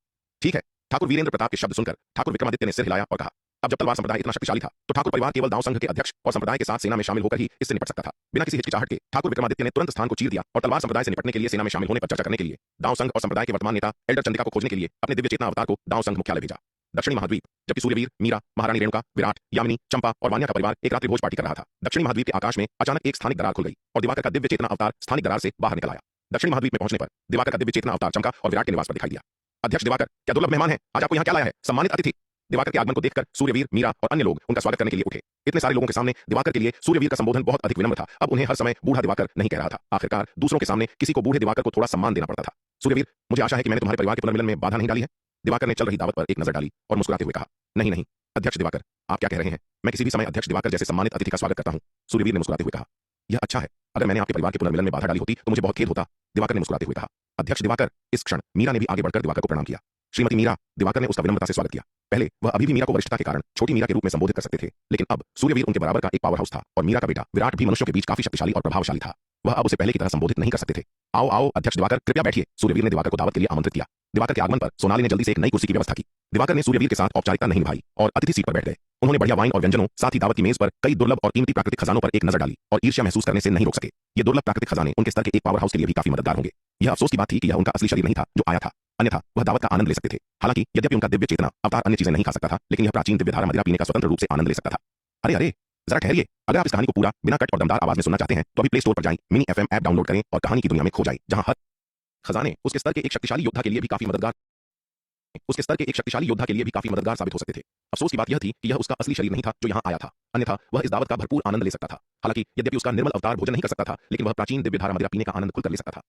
ठीक है, ठाकुर वीरेंद्र प्रताप के शब्द सुनकर ठाकुर विक्रमादित्य ने सिर हिलाया और कहा, अब जब तलवार संप्रदाय इतना शक्तिशाली था तो ठाकुर परिवार केवल दाव संघ के अध्यक्ष और संप्रदाय के साथ सेना में शामिल होकर ही इससे निपट सकता था। बिना किसी हिचकिचाहट के ठाकुर विक्रमादित्य ने तुरंत स्थान को चीर दिया और तलवार संप्रदाय से निपटने के लिए सेना में शामिल होने पर चर्चा करने के लिए दाव संघ और संप्रदाय के वर्तमान नेता एल्डर चंद्रिका को खोजने के लिए अपने दिव्य चेतना अवतार को दाव संघ मुख्यालय भेजा। दक्षिणी महाद्वीप, जबकि सूर्यवीर, मीरा, महारानी रेणुका, विराट, यामिनी, चंपा और वान्या का परिवार एक रात्रि भोज पार्टी कर रहा था। दक्षिणी महाद्वीप के आकाश में अचानक एक स्थानिक दरार खुल गई और दिवाकर का दिव्य चेतना अवतार स्थानिक दरार से बाहर निकल आया। दक्षिणी महाद्वीप में पहुंचने पर दिवाकर का दिव्य चेतना अवतार चमका और विराट के निवास पर दिखाई दिया। अध्यक्ष दिवाकर, क्या दुर्लभ मेहमान है, आज आपको यहाँ क्या लाया है? सम्मानित अतिथि। दिवाकर के आगमन को देखकर सूर्यवीर, मीरा और अन्य लोग उनका स्वागत करने के लिए उठे। इतने सारे लोगों के सामने दिवाकर के लिए सूर्यवीर का संबोधन बहुत अधिक विनम्र था। अब उन्हें हर समय बूढ़ा दिवाकर नहीं कह रहा था। आखिरकार दूसरों के सामने किसी को बूढ़े दिवाकर को थोड़ा सम्मान देना पड़ता था। सूर्यवीर, मुझे आशा है कि मैंने तुम्हारे परिवार के पुनर्मिलन में बाधा नहीं डाली है। दिवाकर ने चल रही दावत पर एक नजर डाली और मुस्कुराते हुए कहा, नहीं नहीं अध्यक्ष दिवाकर, आप क्या कह रहे हैं? मैं किसी भी समय अध्यक्ष दिवाकर जैसे सम्मानित अतिथि का स्वागत करता हूं। सूर्यवीर ने मुस्कुराते हुए कहा, यह अच्छा है। अगर मैंने आपके परिवार के पुनर्मिलन में बाधा डाली होती तो मुझे बहुत खेद होता। दिवाकर ने मुस्कुराते हुए कहा। अध्यक्ष दिवाकर, इस क्षण मीरा ने भी आगे बढ़कर दिवाकर को प्रणाम किया। श्रीमती मीरा, दिवाकर ने उसका विनम्रता से स्वागत किया। पहले वह अभी भी मीरा को वरिष्ठता के कारण छोटी मीरा के रूप में संबोधित कर सकते थे, लेकिन अब सूर्यवीर उनके बराबर का एक पावर हाउस था और मीरा का बेटा विराट भी मनुष्यों के बीच काफी शक्तिशाली और प्रभावशाली था। वह अब उसे पहले की तरह संबोधित नहीं कर सकते थे। आओ आओ अध्यक्ष दिवाकर, कृपया बैठिए। सूर्यवीर ने दिवाकर को दावत के लिए आमंत्रित किया। दिवाकर के आगमन पर सोनाली ने जल्दी से एक नई कुर्सी की व्यवस्था की। दिवाकर ने सूर्यवीर के साथ औपचारिकता नहीं निभाई और अतिथि सीट पर बैठ गए। उन्होंने बढ़िया वाइन और व्यंजनों, साथ ही दावत की मेज पर कई दुर्लभ और कीमती प्राकृतिक खजानों पर एक नजर डाली और ईर्ष्या महसूस करने से नहीं रोक सके। ये दुर्लभ प्राकृतिक खजाने उनके स्तर के एक पावर हाउस के लिए भी काफी मददगार होंगे। यह अफसोस की बात थी कि यह उनका असली शरीर नहीं था जो आया था, अन्यथा वह दावत का आनंद ले सकते थे। हालांकि यद्यपि उनका दिव्य चेतना अवतार अन्य चीजें नहीं खा सकता था, लेकिन यह प्राचीन दिव्य धारा मदिरा पीने का स्वतंत्र रूप से आनंद ले सकता था। अरे अरे जरा ठहरिए, अगर आप इस कहानी को पूरा बिना कट और दमदार आवाज में सुनना चाहते हैं तो अभी प्ले स्टोर पर जाएं, मिनी एफएम ऐप डाउनलोड करें और कहानी की दुनिया में खो जाएं, जहां हर खजाने उसके स्तर के एक शक्तिशाली योद्धा के लिए भी काफी मददगार साबित हो सकते थे। अफसोस की बात यह थी कि यह उसका असली शरीर नहीं था जो यहाँ आया था, अन्यथा वह इस दावत का भरपूर आनंद ले सकता था। हालांकि यद्यपि उसका निर्मल अवतार भोजन नहीं कर सकता था, लेकिन वह प्राचीन दिव्य धारा मदिरा पीने का आनंद खुलकर ले सकता था।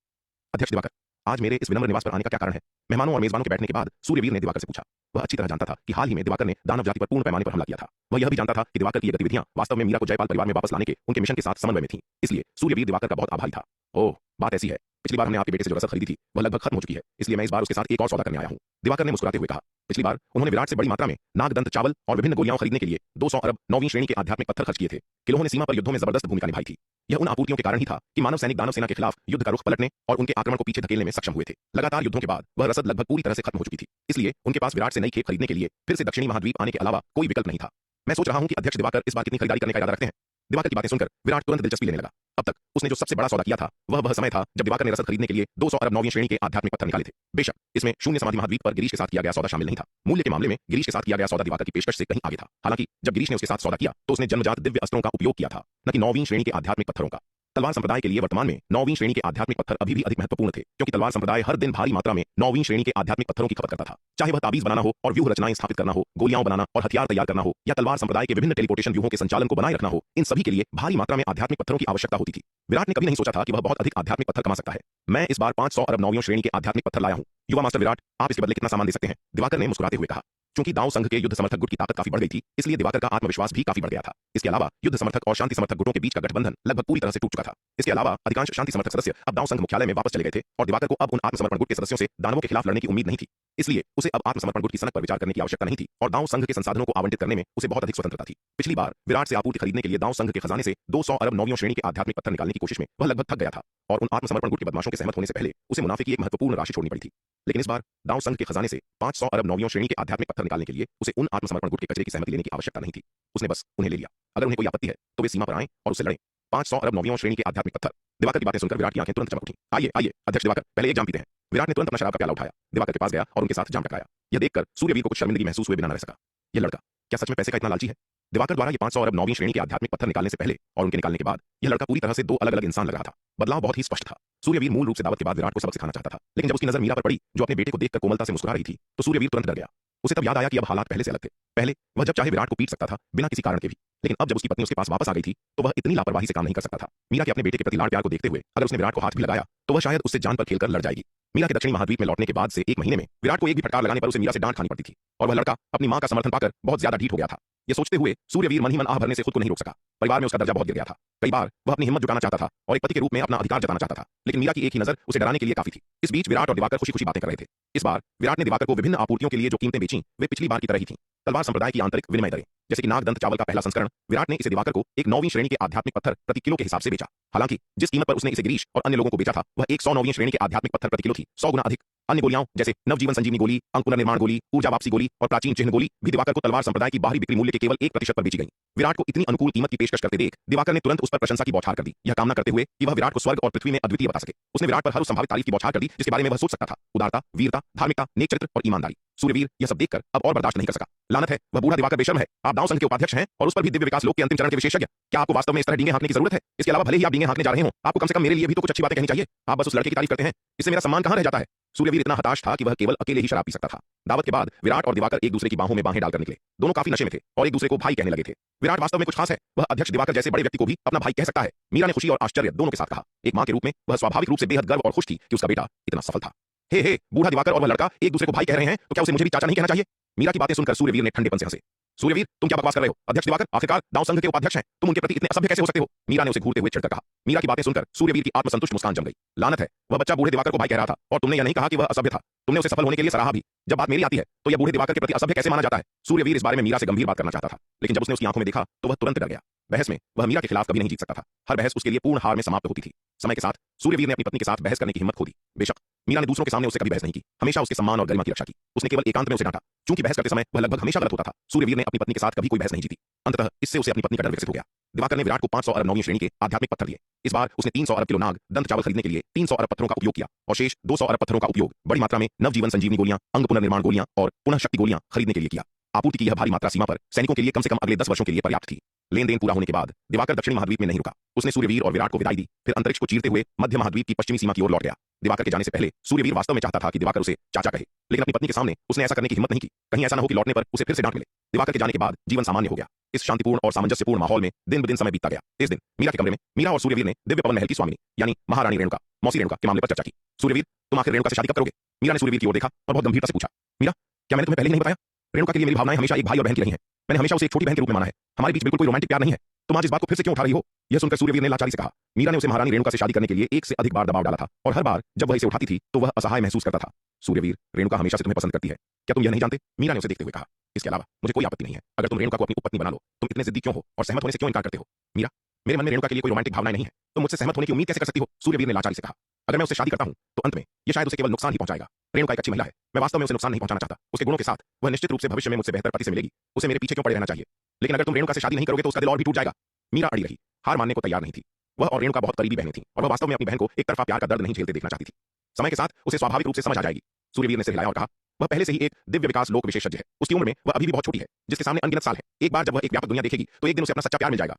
अध्यक्ष दिवाकर, आज मेरे इस विनम्र निवास पर आने का क्या कारण है? मेहमानों और मेजबानों के बैठने के बाद सूर्यवीर ने दिवाकर से पूछा। वह अच्छी तरह जानता था कि हाल ही में दिवाकर ने दानव जाति पर पूर्ण पैमाने पर हमला किया था। वह यह भी जानता था कि दिवाकर की ये गतिविधियां वास्तव में मीरा को जयपाल परिवार में वापस लाने के उनके मिशन के साथ समन्वय में थी। इसलिए सूर्यवीर दिवाकर का बहुत आभारी था। ओह, बात ऐसी है, पिछली बार हमने आपके बेटे से जो रसद खरीदी थी वह लगभग खत्म हो चुकी है, इसलिए मैं इस बार उसके साथ एक और सौदा करने आया हूं। दिवाकर ने मुस्कुराते हुए कहा। पिछली बार उन्होंने विराट से बड़ी मात्रा में नागदंत चावल और विभिन्न गोलियां खरीदने के लिए 200 अरब 9वीं श्रेणी के आध्यात्मिक पत्थर खर्च किए थे। किलों ने सीमा पर युद्धों में जबरदस्त भूमिका निभाई थी। यह उन आपूर्तियों के कारण ही था कि मानव सैनिक दानव सेना के खिलाफ युद्ध का रुख पलटने और उनके आक्रमण को पीछे धकेलने में सक्षम हुए थे। लगातार युद्धों के बाद वह रसद लगभग पूरी तरह से खत्म हो चुकी थी, इसलिए उनके पास विराट से नई खेप खरीदने के लिए फिर से दक्षिणी महाद्वीप आने के अलावा कोई विकल्प नहीं था। मैं सोच रहा हूं कि अध्यक्ष दिवाकर इस बार कितनी खरीदारी करने का इरादा रखते हैं। दिवाकर की बातें सुनकर विराट तुरंत दिलचस्पी लेने लगा। अब तक उसने जो सबसे बड़ा सौदा किया था वह समय था जब दिवाकर ने रसद खरीदने के लिए 200 अरब 9वीं श्रेणी के आध्यात्मिक पत्थर निकाले थे। बेशक इसमें शून्य समाधि महाद्वीप पर गिरीश के साथ किया गया सौदा शामिल नहीं था। मूल्य के मामले में गिरीश के साथ किया गया सौदा दिवाकर की पेशकश से कहीं आगे था। हालांकि जब गिरीश ने उसके साथ सौदा किया तो उसने जन्मजात दिव्य अस्त्रों का उपयोग किया था, न कि 9वीं श्रेणी के आध्यात्मिक पत्थरों का। तलवार संप्रदाय के लिए वर्तमान में 9वीं श्रेणी के आध्यात्मिक पत्थर अभी भी अधिक महत्वपूर्ण थे, क्योंकि तलवार संप्रदाय हर दिन भारी मात्रा में 9वीं श्रेणी के आध्यात्मिक पत्थरों की खपत करता था। चाहे वह ताबीज बनाना हो और व्यूह रचनाएं स्थापित करना हो, गोलियां बनाना और हथियार तैयार करना हो, या तलवार संप्रदाय के विभिन्न टेलीपोर्टेशन व्यूहों के संचालन को बनाए रखना हो, इन सभी के लिए भारी मात्रा में आध्यात्मिक पत्थरों की आवश्यकता होती थी। विराट ने कभी नहीं सोचा था कि वह बहुत अधिक आध्यात्मिक पत्थर कमा सकता है। मैं इस बार 500 अरब 9वीं श्रेणी के आध्यात्मिक पत्थर लाया हूं। युवा मास्टर विराट, आप इसके बदले कितना सामान दे सकते हैं? दिवाकर ने मुस्कुराते हुए कहा। चूंकि दाव संघ के युद्ध समर्थक गुट की ताकत काफी बढ़ गई थी, इसलिए दिवाकर का आत्मविश्वास भी काफी बढ़ गया था। इसके अलावा युद्ध समर्थक और शांति समर्थक गुटों के बीच का गठबंधन लगभग पूरी तरह से टूट चुका था। इसके अलावा अधिकांश शांति समर्थक सदस्य अब दाव संघ मुख्यालय में वापस चले गए थे और दिवाकर को अब उन आत्मसमर्पण गुट के सदस्यों से दानवों के खिलाफ लड़ने की उम्मीद नहीं थी। इसलिए उसे अब आत्मसमर्पण गुट की सनक पर विचार करने की आवश्यकता नहीं थी और दांव संघ के संसाधनों को आवंटित करने में उसे बहुत अधिक स्वतंत्रता थी। पिछली बार विराट से आपूर्ति खरीदने के लिए दांव संघ के खजाने से 200 अरब नौवीं श्रेणी के आध्यात्मिक पत्थर निकालने की कोशिश में वह लगभग थक गया था और उन आत्मसमर्पण गुट के बदमाशों के सहमत होने से पहले उसे मुनाफे की एक महत्वपूर्ण राशि छोड़नी पड़ी थी। लेकिन इस बार दांव संघ के खजाने से 500 अरब नौवीं श्रेणी के आध्यात्मिक पत्थर निकालने के लिए उसे उन आत्मसमर्पण गुट के कचरे की सहमति लेने की आवश्यकता नहीं थी। उसने बस उन्हें ले लिया। अगर उन्हें कोई आपत्ति है तो वे सीमा पर आएं और उससे लड़ें। 500 अरब नौवीं श्रेणी के आध्यात्मिक पत्थर। दिवाकर की बातें सुनकर विराट की आंखें तुरंत चमक उठी। आइए आइए अध्यक्ष दिवाकर, पहले एक जाम पीते हैं। विराट ने तुरंत अपना शराब का प्याला उठाया, दिवाकर के पास गया और उनके साथ जाम टकराया। यह देखकर सूर्यवीर को कुछ शर्मिंदगी महसूस हुए बिना न रह सका। यह लड़का क्या सच में पैसे का इतना लालची है? दिवाकर द्वारा ये 500 अरब नौवीं श्रेणी के आध्यात्मिक पत्थर निकालने से पहले और उनके निकालने के बाद यह लड़का पूरी तरह से दो अलग अलग इंसान लग रहा था। बदलाव बहुत ही स्पष्ट था। सूर्यवीर मूल रूप से दावत के बाद विराट को सबक सिखाना चाहता था, लेकिन जब उसकी नजर मीरा पर पड़ी जो अपने बेटे को देखकर कोमलता से मुस्कुरा रही थी, तो सूर्यवीर तुरंत डर गया। उसे तब याद आया कि अब हालात पहले से अलग थे। पहले वह जब चाहे विराट को पीट सकता था बिना किसी कारण के भी, लेकिन अब जब उसकी पत्नी उसके पास वापस आ गई थी तो वह इतनी लापरवाही से काम नहीं कर सकता था। मीरा के अपने बेटे के प्रति लाड़ प्यार को देखते हुए अगर उसने विराट को हाथ भी लगाया तो वह शायद उससे जान पर खेलकर लड़ जाएगी। मीरा के दक्षिणी महाद्वीप में लौटने के बाद से एक महीने में विराट को एक भी फटकार लगाने पर उसे मीरा से डांट खानी पड़ती थी और वह लड़का अपनी मां का समर्थन पाकर बहुत ज्यादा ढीठ हो गया था। ये सोचते हुए सूर्यवीर मन ही मन आह भरने से खुद को नहीं रोक सका। परिवार में उसका दर्जा बहुत गिर गया था। कई बार वह अपनी हिम्मत जुटाना चाहता था और एक पति के रूप में अपना अधिकार जताना चाहता था, लेकिन मीरा की एक ही नजर उसे डराने के लिए काफी थी। इस बीच विराट और दिवाकर खुशी खुशी बातें कर रहे थे। इस बार विराट ने दिवाकर को विभिन्न आपूर्तियों के लिए जो कीमतें बेची वे पिछली बार की तरह ही थी। तलवार संप्रदाय की आंतरिक विनिमय दरें, जैसे कि नागदंत चावल का पहला संस्करण, विराट ने इसे दिवाकर को एक 9वीं श्रेणी के आध्यात्मिक पत्थर प्रति किलो के हिसाब से बेचा। हालांकि जिस कीमत पर उसने इसे गिरीश और अन्य लोगों को बेचा था वह 109वीं श्रेणी के आध्यात्मिक पत्थर प्रति किलो थी, 100 गुना अधिक। अन्य गोलियां जैसे नवजीवन संजीवनी गोली, अंक पुनर्निर्माण गोली, ऊर्जा वापसी गोली और प्राचीन चिन्ह गोली भी दिवाकर को तलवार संप्रदाय की बाहरी बिक्री मूल्य के केवल 1% पर बेची गई। विराट को इतनी अनुकूल कीमत की पेशकश करते देख दिवाकर ने तुरंत उस पर प्रशंसा की बौछार कर दी, यह कामना करते हुए कि वह विराट को स्वर्ग और पृथ्वी में अद्वितीय बता सके। उसने विराट पर हर उस संभावित तारीफ की बौछार कर दी जिसके बारे में वह सोच सकता था। उदारता, वीरता, धार्मिकता, नेक चरित्र और ईमानदारी। सूर्यवीर यह सब देखकर अब और बर्दाश्त नहीं कर सका। लानत है, वह बूढ़ा दिवाकर बेशर्म है। आप दांव संघ के उपाध्यक्ष हैं और उस पर भी दिव्य विकास लोक के अंतिम चरण के विशेषज्ञ। क्या आपको वास्तव में इस तरह डींगे हाँकने की जरूरत है? इसके अलावा भले ही आप डींगे हाँकने जा रहे हो, आपको कम से कम मेरे लिए भी तो कुछ अच्छी बातें कहनी चाहिए। आप बस उस लड़के की तारीफ करते हैं, इससे मेरा सम्मान कहां रह जाता है? सूर्यवीर इतना हताश था कि वह केवल अकेले ही शराब पी सकता था। दावत के बाद विराट और दिवाकर एक दूसरे की बाहों में बाहें डालकर निकले। दोनों काफी नशे में थे और एक दूसरे को भाई कहने लगे थे। विराट वास्तव में कुछ खास है, वह अध्यक्ष दिवाकर जैसे बड़े व्यक्ति को भी अपना भाई कह सकता है। मीरा ने खुशी और आश्चर्य दोनों के साथ कहा। एक मां के रूप में वह स्वाभाविक रूप से बेहद गर्व और खुश थी कि उसका बेटा इतना सफल था। हे बूढ़ा दिवाकर और वह लड़का एक दूसरे को भाई कह रहे हैं तो क्या उसे मुझे भी चाचा नहीं कहना चाहिए? मीरा की बातें सुनकर सूर्यवीर ने ठंडेपन से हंसे। सूर्यवीर, तुम क्या बकवास कर रहे हो? अध्यक्ष दिवाकर आखिरकार दांव संघ के उपाध्यक्ष हैं, तुम उनके प्रति इतने असभ्य कैसे हो सकते हो? मीरा ने उसे घूरते हुए चिढ़कर कहा। मीरा की बातें सुनकर सूर्यवीर की आत्मसंतुष्ट मुस्कान जम गई। लानत है, वह बच्चा बूढ़े दिवाकर को भाई कह रहा था और तुमने यह नहीं कहा कि वह असभ्य था। तुमने उसे सफल होने के लिए सराहा भी। जब बात मेरी आती है तो यह बूढ़े दिवाकर के प्रति असभ्य कैसे माना जाता है? सूर्यवीर इस बारे में मीरा से गंभीर बात करना चाहता था, लेकिन जब उसने उसकी आंखों में देखा तो वह तुरंत डर गया। बहस में वह मीरा के खिलाफ कभी नहीं जीत सकता था। हर बहस उसके लिए पूर्ण हार में समाप्त होती थी। समय के साथ सूर्यवीर ने अपनी पत्नी के साथ बहस करने की हिम्मत खो दी। बेशक मीरा ने दूसरों के सामने उससे कभी बहस नहीं की, हमेशा उसके सम्मान और गरिमा की रक्षा की। उसने केवल एकांत में उसे डांटा। चूंकि बहस करते समय वह लगभग हमेशा गलत होता था, सूर्यवीर ने अपनी पत्नी के साथ कभी कोई बहस नहीं जीती। अंततः इससे उसे अपनी पत्नी का डर विकसित हो गया। दिवाकर ने विराट को 500 अरब 9वीं श्रेणी के आध्यात्मिक पत्थर दिए। इस बार उसने 300 अरब किलो नाग दंत चावल खरीदने के लिए 300 अरब पत्थरों का उपयोग किया और शेष 200 अरब पत्थरों का उपयोग बड़ी मात्रा में नवजीवन संजीवनी गोलियां, अंग पुनर्निर्माण गोलियां और पुनः शक्ति गोलियां खरीदने के लिए किया। आपूर्ति की यह भारी मात्रा सीमा पर सैनिकों के लिए कम से कम अगले 10 वर्षों के लिए पर्याप्त थी। लेन देन पूरा होने के बाद दिवाकर दक्षिणी महाद्वीप में नहीं रुका। उसने सूर्यवीर और विराट को विदाई दी, फिर अंतरिक्ष को चीरते हुए मध्य महाद्वीप की पश्चिमी सीमा की ओर लौट गया। दिवाकर के जाने से पहले सूर्यवीर वास्तव में चाहता था कि दिवाकर उसे चाचा कहे, लेकिन अपनी पत्नी के सामने उसने ऐसा करने की हिम्मत नहीं की। कहीं ऐसा न हो कि लौटने पर उसे फिर से डांट मिले। दिवाकर के जाने के बाद जीवन सामान्य हो गया। इस शांतिपूर्ण और सामंजस्यपूर्ण माहौल में दिन ब दिन समय बीतता गया। इस दिन मीरा के कमरे में मीरा और सूर्यवीर ने दिव्य पवन महल की स्वामिनी यानी महारानी रेणुका, मौसी रेणुका के मामले पर चर्चा की। सूर्यवीर, तुम आखिर रेणुका से शादी कब करोगे? मीरा ने सूर्यवीर की ओर देखा और बहुत गंभीरता से पूछा। मीरा, क्या मैंने तुम्हें पहले ही नहीं बताया? रेणुका के लिए मेरी भावनाएं हमेशा एक भाई और बहन की रही हैं। मैंने हमेशा उसे एक छोटी बहन के रूप में माना है। हमारे बीच बिल्कुल कोई रोमांटिक प्यार नहीं है। तुम आज इस बात को फिर से क्यों उठा रही हो? यह सुनकर सूर्यवीर ने लाचारी से कहा। मीरा ने उसे महारानी रेणुका से शादी करने के लिए एक से अधिक बार दबाव डाला था और हर बार जब वह इसे उठाती थी तो वह असहाय महसूस करता था। सूर्यवीर, रेणुका हमेशा से तुम्हें पसंद करती है, क्या तुम यह नहीं जानते? मीरा ने उसे देखते हुए कहा। इसके अलावा मुझे कोई आपत्ति नहीं है अगर तुम रेणुका को अपनी उपपत्नी बना लो। तुम इतने जिद्दी क्यों हो और सहमत होने से क्यों इनकार करते हो? मीरा, मेरे मन में रेणुका के लिए कोई रोमांटिक भावनाएं नहीं है, तो मुझसे सहमत होने की उम्मीद कैसे कर सकती हो? सूर्यवीर ने लाचारी से कहा। अगर मैं उससे शादी करता हूं तो अंत में यह शायद उसे केवल नुकसान ही पहुंचाएगा। रेणुका एक अच्छी महिला है, मैं वास्तव में उसे नुकसान नहीं पहुंचाना चाहता। उसके गुणों के साथ वह निश्चित रूप से भविष्य में मुझसे बेहतर पति से मिलेगी। उसे मेरे पीछे क्यों पड़े रहना चाहिए? लेकिन अगर तुम रेणुका से शादी नहीं करोगे तो उसका दिल और भी टूट जाएगा। मीरा अड़ी रही, हार मानने को तैयार नहीं थी। वह और रेणुका बहुत करीबी बहनें थीं और वह वास्तव में अपनी बहन को एक तरफा प्यार का दर्द नहीं झेलते देखना चाहती थी। समय के साथ उसे स्वाभाविक रूप से समझ आ जाएगी। सूर्यवीर ने सिर हिलाया और कहा, वह पहले से ही एक दिव्य विकास लोक विशेषज्ञ है। उसकी उम्र में वह अभी भी बहुत छोटी है, जिसके सामने अनगिनत साल है। एक बार जब वह एक व्यापक दुनिया देखेगी तो एक दिन उसे अपना सच्चा प्यार मिल जाएगा।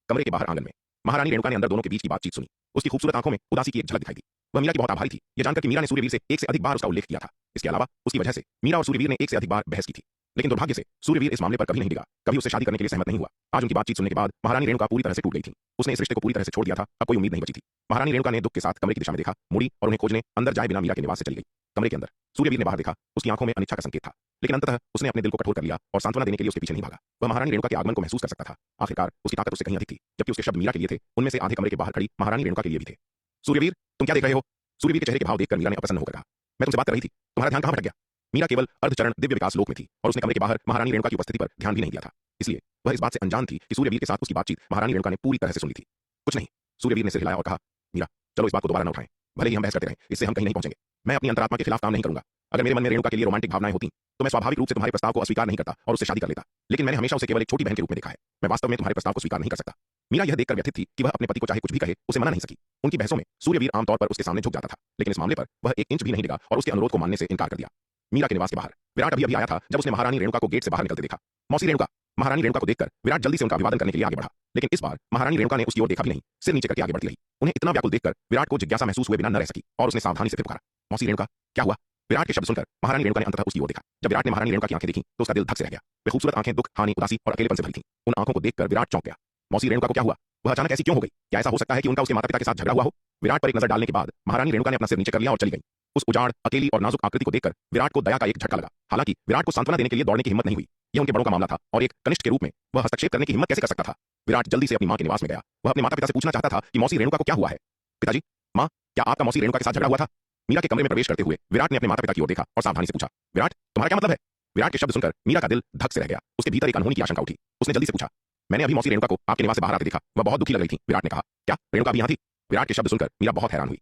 कमरे के बाहर आंगन में महारानी रेणुका ने अंदर दोनों के बीच की बातचीत सुनी। उसकी खूबसूरत आंखों में उदासी की एक झलक दिखाई दी। वह मीरा की बहुत आभारी थी, यह जानकर कि मीरा ने सूर्यवीर से एक से अधिक बार उसका उल्लेख किया था। इसके अलावा उसकी वजह से मीरा और सूर्यवीर ने एक से अधिक बार बहस की थी, लेकिन दुर्भाग्य से सूर्यवीर इस मामले पर कभी नहीं डिगा, कभी उससे शादी करने के लिए सहमत नहीं हुआ। आज उनकी बातचीत सुनने के बाद महारानी रेणुका पूरी तरह से टूट गई थी। उसने इस रिश्ते को पूरी तरह से छोड़ दिया था, अब कोई उम्मीद नहीं बची थी। महारानी रेणुका ने दुख के साथ कमरे की दिशा में देखा, मुड़ी और उन्हें खोजने अंदर जाए बिना मीरा के निवास से चली गई। कमरे के अंदर सूर्यवीर ने बाहर देखा, उसकी आंखों में अनिच्छा का संकेत था, लेकिन अंततः उसने अपने दिल को कठोर कर लिया और सांत्वना देने के लिए उसके पीछे नहीं भागा। वह महारानी रेणुका के आगमन को महसूस कर सकता था। आखिरकार उसकी ताकत उससे कहीं अधिक थी, जबकि उसके शब्द मीरा के लिए थे, उनमें से आधे कमरे के बाहर खड़ी महारानी रेणुका के लिए भी थे। सूर्यवीर, तुम क्या देख रहे हो? सूर्यवीर के चेहरे के भाव देखकर मीरा ने अप्रसन्न होकर कहा। मैं तुमसे बात कर रही थी, तुम्हारा ध्यान कहां भटक गया? मीरा केवल अर्धचरण दिव्य विकास लोक में थी और उसने कमरे के बाहर महारानी रेणुका की उपस्थिति पर ध्यान भी नहीं दिया था। इसलिए वह इस बात से अनजान थी कि सूर्यवीर के साथ उसकी बातचीत महारानी रेणुका ने पूरी तरह से सुनी थी। कुछ नहीं, सूर्यवीर ने सिर हिलाया और कहा, मीरा चलो इस बात को दोबारा न उठाएं, भले ही हम बहस करते रहें, इससे हम कहीं नहीं पहुंचेंगे। मैं अपनी अंतरात्मा के खिलाफ काम नहीं करूंगा। अगर मेरे मन में रेणुका के लिए रोमांटिक भावनाएं होती तो मैं स्वाभाविक रूप से तुम्हारे प्रस्ताव को अस्वीकार नहीं करता और उससे शादी कर लेता, लेकिन मैंने हमेशा उसे केवल एक छोटी बहन के रूप में देखा है। मैं वास्तव में तुम्हारे प्रस्ताव को स्वीकार नहीं कर सकता। मीरा यह देखकर व्यथित थी कि वह अपने पति को चाहे कुछ भी कहे उसे मना नहीं सकी। उनकी बहसों में सूर्यवीर आमतौर पर उसके सामने झुक जाता था, लेकिन इस मामले पर वह एक इंच भी नहीं डिगा और उसके अनुरोध को मानने से इनकार कर दिया। मीरा के निवास के बाहर विराट अभी आया था जब उसने महारानी रेणुका को गेट से बाहर निकलते देखा। मौसी रेणुका। महारानी रेणुका को देखकर विराट जल्दी से उनका अभिवादन करने के लिए आगे बढ़ा, लेकिन इस बार महारानी रेणुका ने उसकी ओर देखा भी नहीं, सिर नीचे करके आगे बढ़ती रही। उन्हें इतना व्याकुल देखकर विराट को जिज्ञासा महसूस हुए बिना न रह सकी और उसने सावधानी से फिर पुकारा, मौसी रेणुका क्या हुआ? विराट के शब्द सुनकर महारानी रेणुका ने अंततः उसकी ओर देखा। जब विराट ने महारानी रेणुका की आंखें देखी तो उसका दिल धक से रह गया। वे खूबसूरत आंखें दुख, हानि, उदासी और अकेलेपन से भरी थीं। उन आंखों को देखकर विराट चौंक गया। मौसी रेणुका को क्या हुआ? वह अचानक ऐसी क्यों हो गई? क्या ऐसा हो सकता है कि उनका उसके माता पिता के साथ झगड़ा हुआ हो? विराट पर एक नजर डालने के बाद महारानी रेणुका ने अपना सिर नीचे कर लिया और चली गई। उस उजाड़, अकेली और नाजुक आकृति को देखकर विराट को दया का एक झटका लगा। हालांकि विराट को सांत्वना देने के लिए दौड़ने की हिम्मत नहीं हुई। यह उनके बड़ों का मामला था और एक कनिष्ठ के रूप में वह हस्तक्षेप करने की हिम्मत कैसे कर सकता था? विराट जल्दी से अपनी मां के निवास में गया। वह अपने माता पिता से पूछना चाहता था कि मौसी रेणुका को क्या हुआ है। पिताजी, मां, क्या आपका मौसी रेणुका के साथ झगड़ा हुआ था? मीरा के कमरे में प्रवेश करते हुए विराट ने अपने माता पिता की ओर देखा और सावधानी से पूछा, विराट तुम्हारा क्या मतलब है? विराट के शब्द सुनकर मीरा का दिल धक से रह गया। उसके भीतर एक अनहोनी की आशंका उठी। उसने जल्दी से पूछा, मैंने अभी मौसी रेणुका को आपके निवास से बाहर आते देखा, वह बहुत दुखी लग रही थी। विराट ने कहा, क्या रेणुका भी यहाँ थी? विराट के शब्द सुनकर मीरा बहुत हैरान हुई।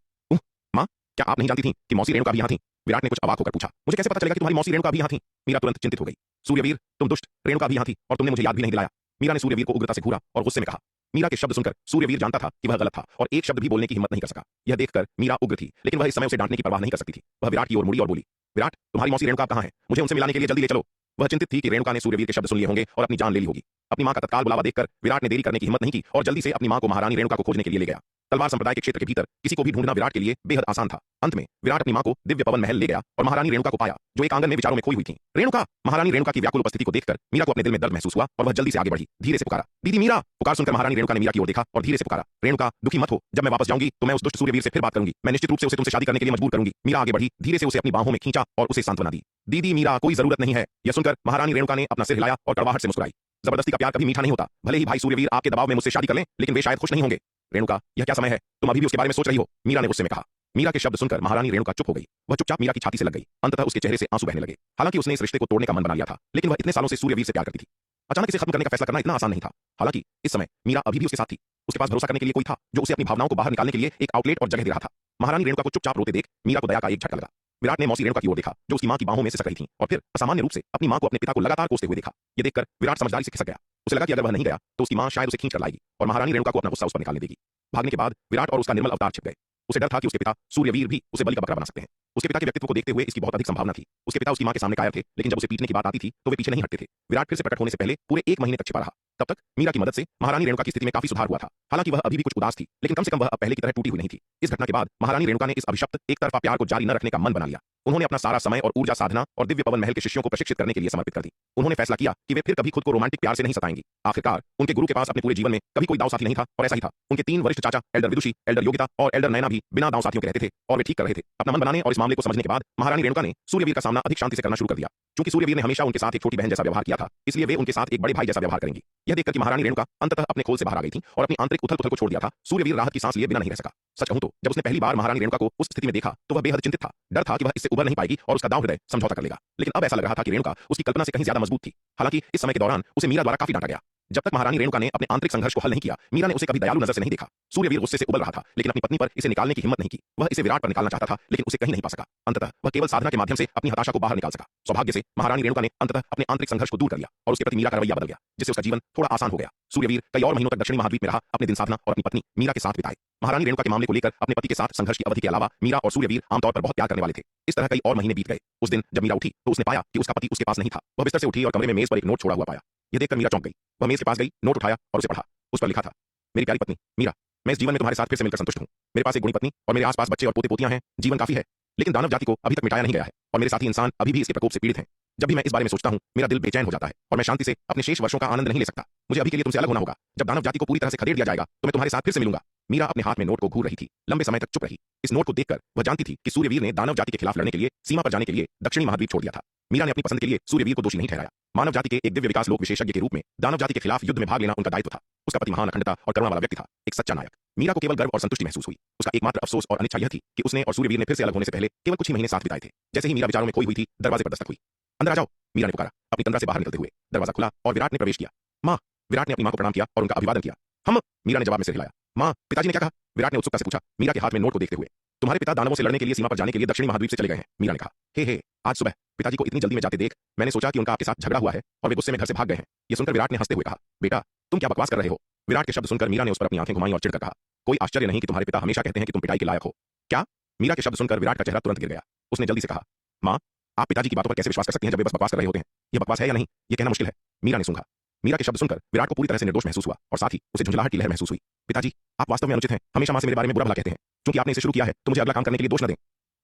मां, क्या आप नहीं जानती थी कि मौसी रेणुका भी यहाँ थी? विराट ने कुछ अवाक होकर पूछा, मुझे कैसे पता चलेगा कि तुम्हारी मौसी रेणुका भी यहाँ थी? मीरा तुरंत चिंतित हो गई। सूर्यवीर, तुम दुष्ट, रेणुका भी यहाँ थी और तुमने मुझे याद भी नहीं दिलाया। मीरा ने सूर्यवीर को उग्रता से घूरा और गुस्से में कहा। मीरा के शब्द सुनकर सूर्यवीर जानता था कि वह गलत था और एक शब्द भी बोलने की हिम्मत नहीं कर सका। यह देखकर मीरा उग्र थी, लेकिन वह इस समय उसे डांटने की परवाह नहीं कर सकती थी। वह विराट की ओर मुड़ी और बोली, विराट तुम्हारी मौसी रेणुका कहाँ है? मुझे उनसे मिलाने के लिए जल्दी ले चलो। वह चिंतित थी कि रेणुका ने सूर्यवीर के शब्द सुन लिए होंगे और अपनी जान ले ली होगी। अपनी मां का तत्काल बुलावा देखकर विराट ने देरी करने की हिम्मत नहीं की और जल्दी से अपनी मां को महारानी रेणुका को खोजने के लिए ले गया। तलवार संप्रदाय के क्षेत्र के भीतर किसी को भी ढूंढना विराट के लिए बेहद आसान था। अंत में विराट अपनी मां को दिव्य पवन महल ले गया और महारानी रेणुका को पाया, जो एक आंगन में विचारों में खोई हुई थी। रेणुका! महारानी रेणुका की व्याकुल उपस्थिति को देखकर मीरा को अपने दिल में दर्द महसूस हुआ और वह जल्दी से आगे बढ़ी, धीरे से पुकारा, दीदी मीरा। पुकार सुनकर महारानी रेणुका ने मीरा की ओर देखा और धीरे से पुकारा, रेणुका दुखी मत हो, जब मैं वापस जाऊंगी तो मैं उस दुष्ट सूर्यवीर से फिर बात करूंगी। मैं निश्चित रूप से उसे तुमसे शादी करने के लिए मजबूर करूंगी। मीरा आगे बढ़ी, धीरे से उसे अपनी बाहों में खींचा और उसे सांत्वना दी। दीदी मीरा, कोई जरूरत नहीं है। यह सुनकर महारानी रेणुका ने अपना सिर हिलाया और कड़वाहट से मुस्कुराई। जबरदस्ती का प्यार कभी मीठा नहीं होता। भले ही भाई सूर्यवीर आपके दबाव में मुझसे शादी कर लें, लेकिन वे शायद खुश नहीं होंगे। रेणुका, यह क्या समय है? तुम अभी भी उसके बारे में सोच रही हो? मीरा ने गुस्से में कहा। मीरा के शब्द सुनकर महारानी रेणुका चुप हो गई। वह चुपचाप मीरा की छाती से लग गई। अंततः उसके चेहरे से आंसू बहने लगे। हालांकि उसने इस रिश्ते को तोड़ने का मन बना लिया था, लेकिन वह इतने सालों से सूर्यवीर से प्यार करती थी। अचानक इसे खत्म करने का फैसला करना इतना आसान नहीं था। हालांकि इस समय मीरा अभी भी उसके साथ थी। उसके पास भरोसा करने के लिए कोई था जो उसे अपनी भावनाओं को बाहर निकालने के लिए एक आउटलेट और जगह दे रहा था। महारानी रेणुका को चुपचाप रोते देख मीरा को दया का एक झटका लगा। विराट ने मौसी रेणुका की ओर देखा, जो उसकी मां की बाहों में सिसक रही थी, और फिर असामान्य रूप से अपनी मां को अपने पिता को लगातार कोसते हुए देखा। यह देखकर विराट समझदारी से खिसक गया। उसे लगा कि अगर वह नहीं गया तो उसकी मां शायद उसे खींच कर लाएगी और महारानी रेणुका को अपना गुस्सा उस पर निकालने देगी। भागने के बाद विराट और उसका निर्मल अवतार छिप गए। उसे डर था कि उसके पिता सूर्यवीर भी उसे बलि का बकरा बना सकते हैं। उसके पिता के व्यक्तित्व को देखते हुए इसकी बहुत अधिक संभावना थी। उसके पिता उसकी मां के सामने कायर थे, लेकिन जब उसे पीटने की बात आती थी तो वे पीछे नहीं हटते थे। विराट फिर से प्रकट होने से पहले पूरे 1 महीने तक छिपा रहा। तब तक मीरा की मदद से महारानी रेणुका की स्थिति में काफी सुधार हुआ था। हालांकि वह अभी भी कुछ उदास थी, लेकिन कम से कम वह अब पहले की तरह टूटी हुई नहीं थी। इस घटना के बाद महारानी रेणुका ने इस अभिशप्त एक तरफा प्यार को जारी न रखने का मन बना लिया। उन्होंने अपना सारा समय और ऊर्जा साधना और दिव्य पवन महल के शिष्यों को प्रशिक्षित करने के लिए समर्पित कर दी। उन्होंने फैसला किया कि वे फिर कभी खुद को रोमांटिक प्यार से नहीं सताएंगी। आखिरकार उनके गुरु के पास अपने पूरे जीवन में कभी कोई दाव साथी नहीं था, और ऐसा ही था। उनके 3 वरिष्ठ चाचा एल्डर विदुषी, एल्डर योगिता और एल्डर नयना भी बिना दाव साथियों के रहते थे और वे ठीक कर रहे थे। अपना मन बनाने और इस मामले को समझने के बाद महारानी रेणुका ने सूर्यवीर का सामना अधिक शांति से करना शुरू कर दिया। चूंकि सूर्यवीर ने हमेशा उनके साथ एक छोटी बहन जैसा व्यवहार किया था, इसलिए वे उनके साथ एक बड़े भाई जैसा व्यवहार करेंगी। यह देखकर कि महारानी रेणुका अंततः अपने खोल से बाहर आ गई थी और अपनी आंतरिक उथल-पुथल को छोड़ दिया था, सूर्यवीर राहत की सांस लिए बिना नहीं रह सका। सच कहूं तो जब उसने पहली बार महारानी रेणुका को उस स्थिति में देखा तो वह बेहद चिंतित था। डर था कि वह इससे उबर नहीं पाएगी और उसका दांव हृदय समझौता कर लेगा। लेकिन अब ऐसा लग रहा था कि रेणुका उसकी कल्पना से कहीं ज्यादा मजबूत थी। हालांकि इस समय के दौरान उसे मीरा द्वारा काफी डांटा गया। जब तक महारानी रेणुका ने अपने आंतरिक संघर्ष को हल नहीं किया, मीरा ने उसे कभी दयालु नजर से नहीं देखा। सूर्यवीर गुस्से से उबल रहा था, लेकिन अपनी पत्नी पर इसे निकालने की हिम्मत नहीं की। वह इसे विराट पर निकालना चाहता था, लेकिन उसे कहीं नहीं पा सका। अंततः वह केवल साधना के माध्यम से अपनी हताशा को बाहर निकाल सका। सौभाग्य से महारानी रेणुका ने अंततः अपने आंतरिक संघर्ष को दूर कर लिया और उसके प्रति मीरा का रवैया बदल गया, जिससे उसका जीवन थोड़ा आसान हो गया। सूर्यवीर कई और महीनों तक दक्षिणी महाद्वीप में रहा, अपने दिन साधना और अपनी पत्नी मीरा के साथ बिताए। महारानी रेणुका के मामले को लेकर अपने पति के साथ संघर्ष की अवधि के अलावा मीरा और सूर्यवीर आमतौर पर बहुत प्यार करने वाले थे। इस तरह कई और महीने बीत गए। उस दिन जब मीरा उठी तो उसने पाया कि उसका पति उसके पास नहीं था। वह बिस्तर से उठी और कमरे में मेज पर एक नोट छोड़ा हुआ पाया। यह देखकर मीरा चौंक गई। वह मेज के पास गई, नोट उठाया और उसे पढ़ा। उस पर लिखा था, मेरी प्यारी पत्नी मीरा, मैं इस जीवन में तुम्हारे साथ फिर से मिलकर संतुष्ट हूं। मेरे पास एक गुणी पत्नी और मेरे आसपास बच्चे और पोते पोतियां हैं। जीवन काफी है, लेकिन दानव जाति को अभी तक मिटाया नहीं गया है और मेरे साथी इंसान अभी भी इसके प्रकोप से पीड़ित हैं। जब भी मैं इस बारे में सोचता हूं, मेरा दिल बेचैन हो जाता है और मैं शांति से अपने शेष वर्षों का आनंद नहीं ले सकता। मुझे अभी के लिए तुमसे अलग होना होगा। जब दानव जाति को पूरी तरह से खदेड़ दिया जाएगा तो मैं तुम्हारे साथ फिर से मिलूंगा। मीरा अपने हाथ में नोट को घूर रही थी। लंबे समय तक चुप रही। इस नोट को देखकर वह जानती थी कि सूर्यवीर ने दानव जाति के खिलाफ लड़ने के लिए सीमा पर जाने के लिए दक्षिणी महाद्वीप छोड़ दिया था। मीरा ने अपनी पसंद के लिए सूर्यवीर को दोषी नहीं ठहराया। मानव जाति के एक दिव्य विकास लोक विशेषज्ञ के रूप में दानव जाति के खिलाफ युद्ध में भाग लेना उनका दायित्व था। उसका पति महान अखंडता और करुणा वाला व्यक्ति था, एक सच्चा नायक। मीरा को केवल गर्व और संतुष्टि महसूस हुई। उसका एकमात्र अफसोस और अनिच्छा यह थी कि उसने और सूर्यवीर ने फिर से अलग होने से पहले केवल कुछ ही महीने साथ बिताए थे। जैसे ही मीरा विचारों में खोई हुई थी, दरवाजे पर दस्तक हुई। अंदर आ जाओ, मीरा ने पुकारा। अपनी तंद्रा से बाहर निकलते हुए दरवाजा खुला और विराट ने प्रवेश किया। माँ। विराट ने अपनी माँ को प्रणाम किया और उनका अभिवादन किया। हम। मीरा ने जवाब में सिर हिलाया। माँ, पिताजी ने क्या कहा? विराट ने उत्सुकता से पूछा, मीरा के हाथ में नोट को देखते हुए। तुम्हारे पिता दानवों से लड़ने के लिए सीमा पर जाने के लिए दक्षिणी महाद्वीप से चले गए हैं, मीरा ने कहा। हे, आज सुबह पिताजी को इतनी जल्दी में जाते देख मैंने सोचा कि उनका आपके साथ झगड़ा हुआ है और वे गुस्से में घर से भाग गए हैं। ये सुनकर विराट ने हंसते हुए कहा, बेटा तुम क्या बकवास कर रहे हो? विराट के शब्द सुनकर मीरा ने उस पर अपनी आंखें घुमाई और चिढ़कर कहा, कोई आश्चर्य नहीं कि तुम्हारे पिता हमेशा कहते हैं कि तुम पिटाई के लायक हो। क्या? मीरा के शब्द सुनकर विराट का चेहरा तुरंत गिर गया। उसने जल्दी से कहा, माँ, आप पिताजी की बातों पर कैसे विश्वास कर सकती हैं जब वे बस बकवास कर रहे होते हैं? ये बकवास है या नहीं, ये कहना मुश्किल है, मीरा ने सूंघा। मीरा के शब्द सुनकर विराट को पूरी तरह से निर्दोष महसूस हुआ और साथ ही उसे झुंझलाहट की लहर महसूस हुई। पिताजी, आप वास्तव में अनुचित हैं, हमेशा माँ से मेरे बारे में बुरा भला कहते हैं। क्योंकि आपने इसे शुरू किया है तो मुझे अगला काम करने के लिए दोष न दें।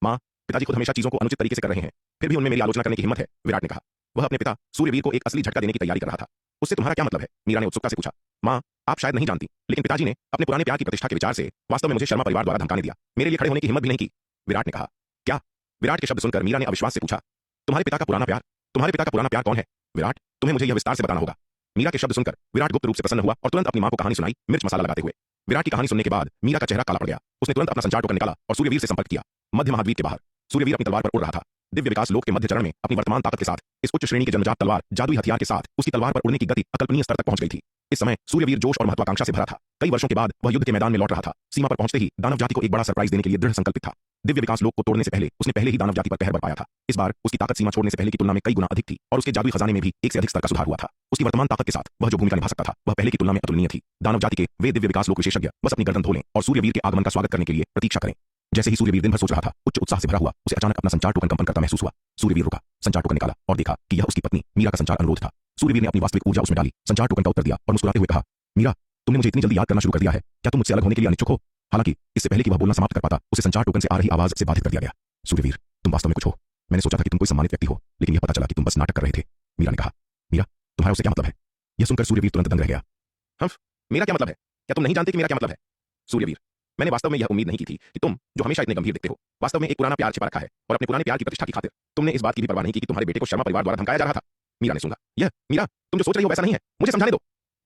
माँ, पिताजी खुद हमेशा चीजों को अनुचित तरीके से कर रहे हैं, फिर भी उनमें मेरी आलोचना करने की हिम्मत है, विराट ने कहा। वह अपने पिता सूर्यवीर को एक असली झटका देने की तैयारी कर रहा था। उससे तुम्हारा क्या मतलब है? मीरा ने उत्सुकता से पूछा। माँ, आप शायद नहीं जानती, लेकिन पिताजी ने अपने पुराने प्यार की प्रतिष्ठा के विचार से वास्तव में मुझे शर्मा परिवार द्वारा धमकाने दिया। मेरे लिए खड़े होने की हिम्मत भी नहीं की, विराट ने कहा। क्या? विराट के शब्द सुनकर मीरा ने अविश्वास से पूछा, तुम्हारे पिता का पुराना प्यार? तुम्हारे पिता का पुराना प्यार कौन है? विराट, तुम्हें मुझे यह विस्तार से बताना होगा। मीरा के शब्द सुनकर विराट गुप्त रूप से प्रसन्न हुआ और तुरंत अपनी मां को कहानी सुनाई, मिर्च मसाला लगाते हुए। विराट की कहानी सुनने के बाद मीरा का चेहरा काला पड़ गया। उसने तुरंत अपना संचार टोकन निकाला और सूर्यवीर से संपर्क किया। मध्य महाद्वीप के बाहर सूर्यवीर अपनी तलवार पर उड़ रहा था। दिव्य विकास लोक के मध्य चरण में अपनी वर्तमान ताकत के साथ इस उच्च श्रेणी के जन्मजात तलवार जादुई हथियार के साथ उसकी तलवार पर उड़ने की गति अकल्पनीय स्तर तक पहुंच गई थी। इस समय सूर्यवीर जोश और महत्वाकांक्षा से भरा था। कई वर्षों के बाद वह युद्ध के मैदान में लौट रहा था। सीमा पर पहुंचते ही दानव जाति को एक बड़ा सरप्राइज देने के लिए दृढ़ संकल्पित था। दिव्य विकास लोक को तोड़ने से पहले उसने पहले ही दानव जाति पर कहर बरपाया था। इस बार उसकी ताकत सीमा छोड़ने से पहले की तुलना में कई गुना अधिक थी और उसके जादुई खजाने में भी एक से अधिक स्तर का सुधार हुआ था। उसकी वर्तमान ताकत के साथ वह जो भूमिका निभा सकता था वह पहले की तुलना में अतुलनीय थी। दानव जाति के वे दिव्य विकास लोक विशेषज्ञ बस अपनी गर्दन धोलें और सूर्यवीर के आगमन का स्वागत करने के लिए प्रतीक्षा करें। जैसे ही सूर्यवीर दिन भर सोच रहा था, उच्च उत्साह से भरा हुआ उसे अचानक अपना संचार टोकन कंपन करता महसूस हुआ। सूर्यवीर रुका, संचार टोकन निकाला और देखा कि यह उसकी पत्नी मीरा का संचार अनुरोध था। सूर्यवीर ने अपनी वास्तविक ऊर्जा उसमें डाली, संचार टोकन का उत्तर दिया और मुस्कुराते हुए कहा, मीरा, तुमने मुझे इतनी जल्दी याद करना शुरू कर दिया है, क्या तुम मुझसे अलग होने के लिए अनिच्छुक हो? हालांकि इससे पहले कि वह बोलना समाप्त कर पाता, उसे संचार टोकन से आ रही आवाज से बाधित कर दिया गया। सूर्यवीर, तुम वास्तव में कुछ हो। मैंने सोचा था कि तुम कोई सम्मानित व्यक्ति हो, लेकिन यह पता चला कि तुम बस नाटक कर रहे थे, मीरा ने कहा। मीरा, तुम्हारा उससे क्या मतलब है? यह सुनकर सूर्यवीर तुरंत दंग रह गया। मेरा क्या मतलब है? क्या तुम नहीं जानते कि मेरा क्या मतलब है? सूर्यवीर, मैंने वास्तव में यह उम्मीद नहीं की थी कि तुम, जो हमेशा इतने गंभीर दिखते हो, वास्तव में एक पुराना प्यार छिपा रखा है और अपने पुराने प्यार की प्रतिष्ठा की खातिर तुमने इस बात की भी परवाह नहीं की कि तुम्हारे बेटे को शर्मा परिवार द्वारा धमकाया जा रहा था। मीरा ने सुना। यह मीरा, तुम जो सोच रही हो वैसा नहीं है, मुझे समझाने दो।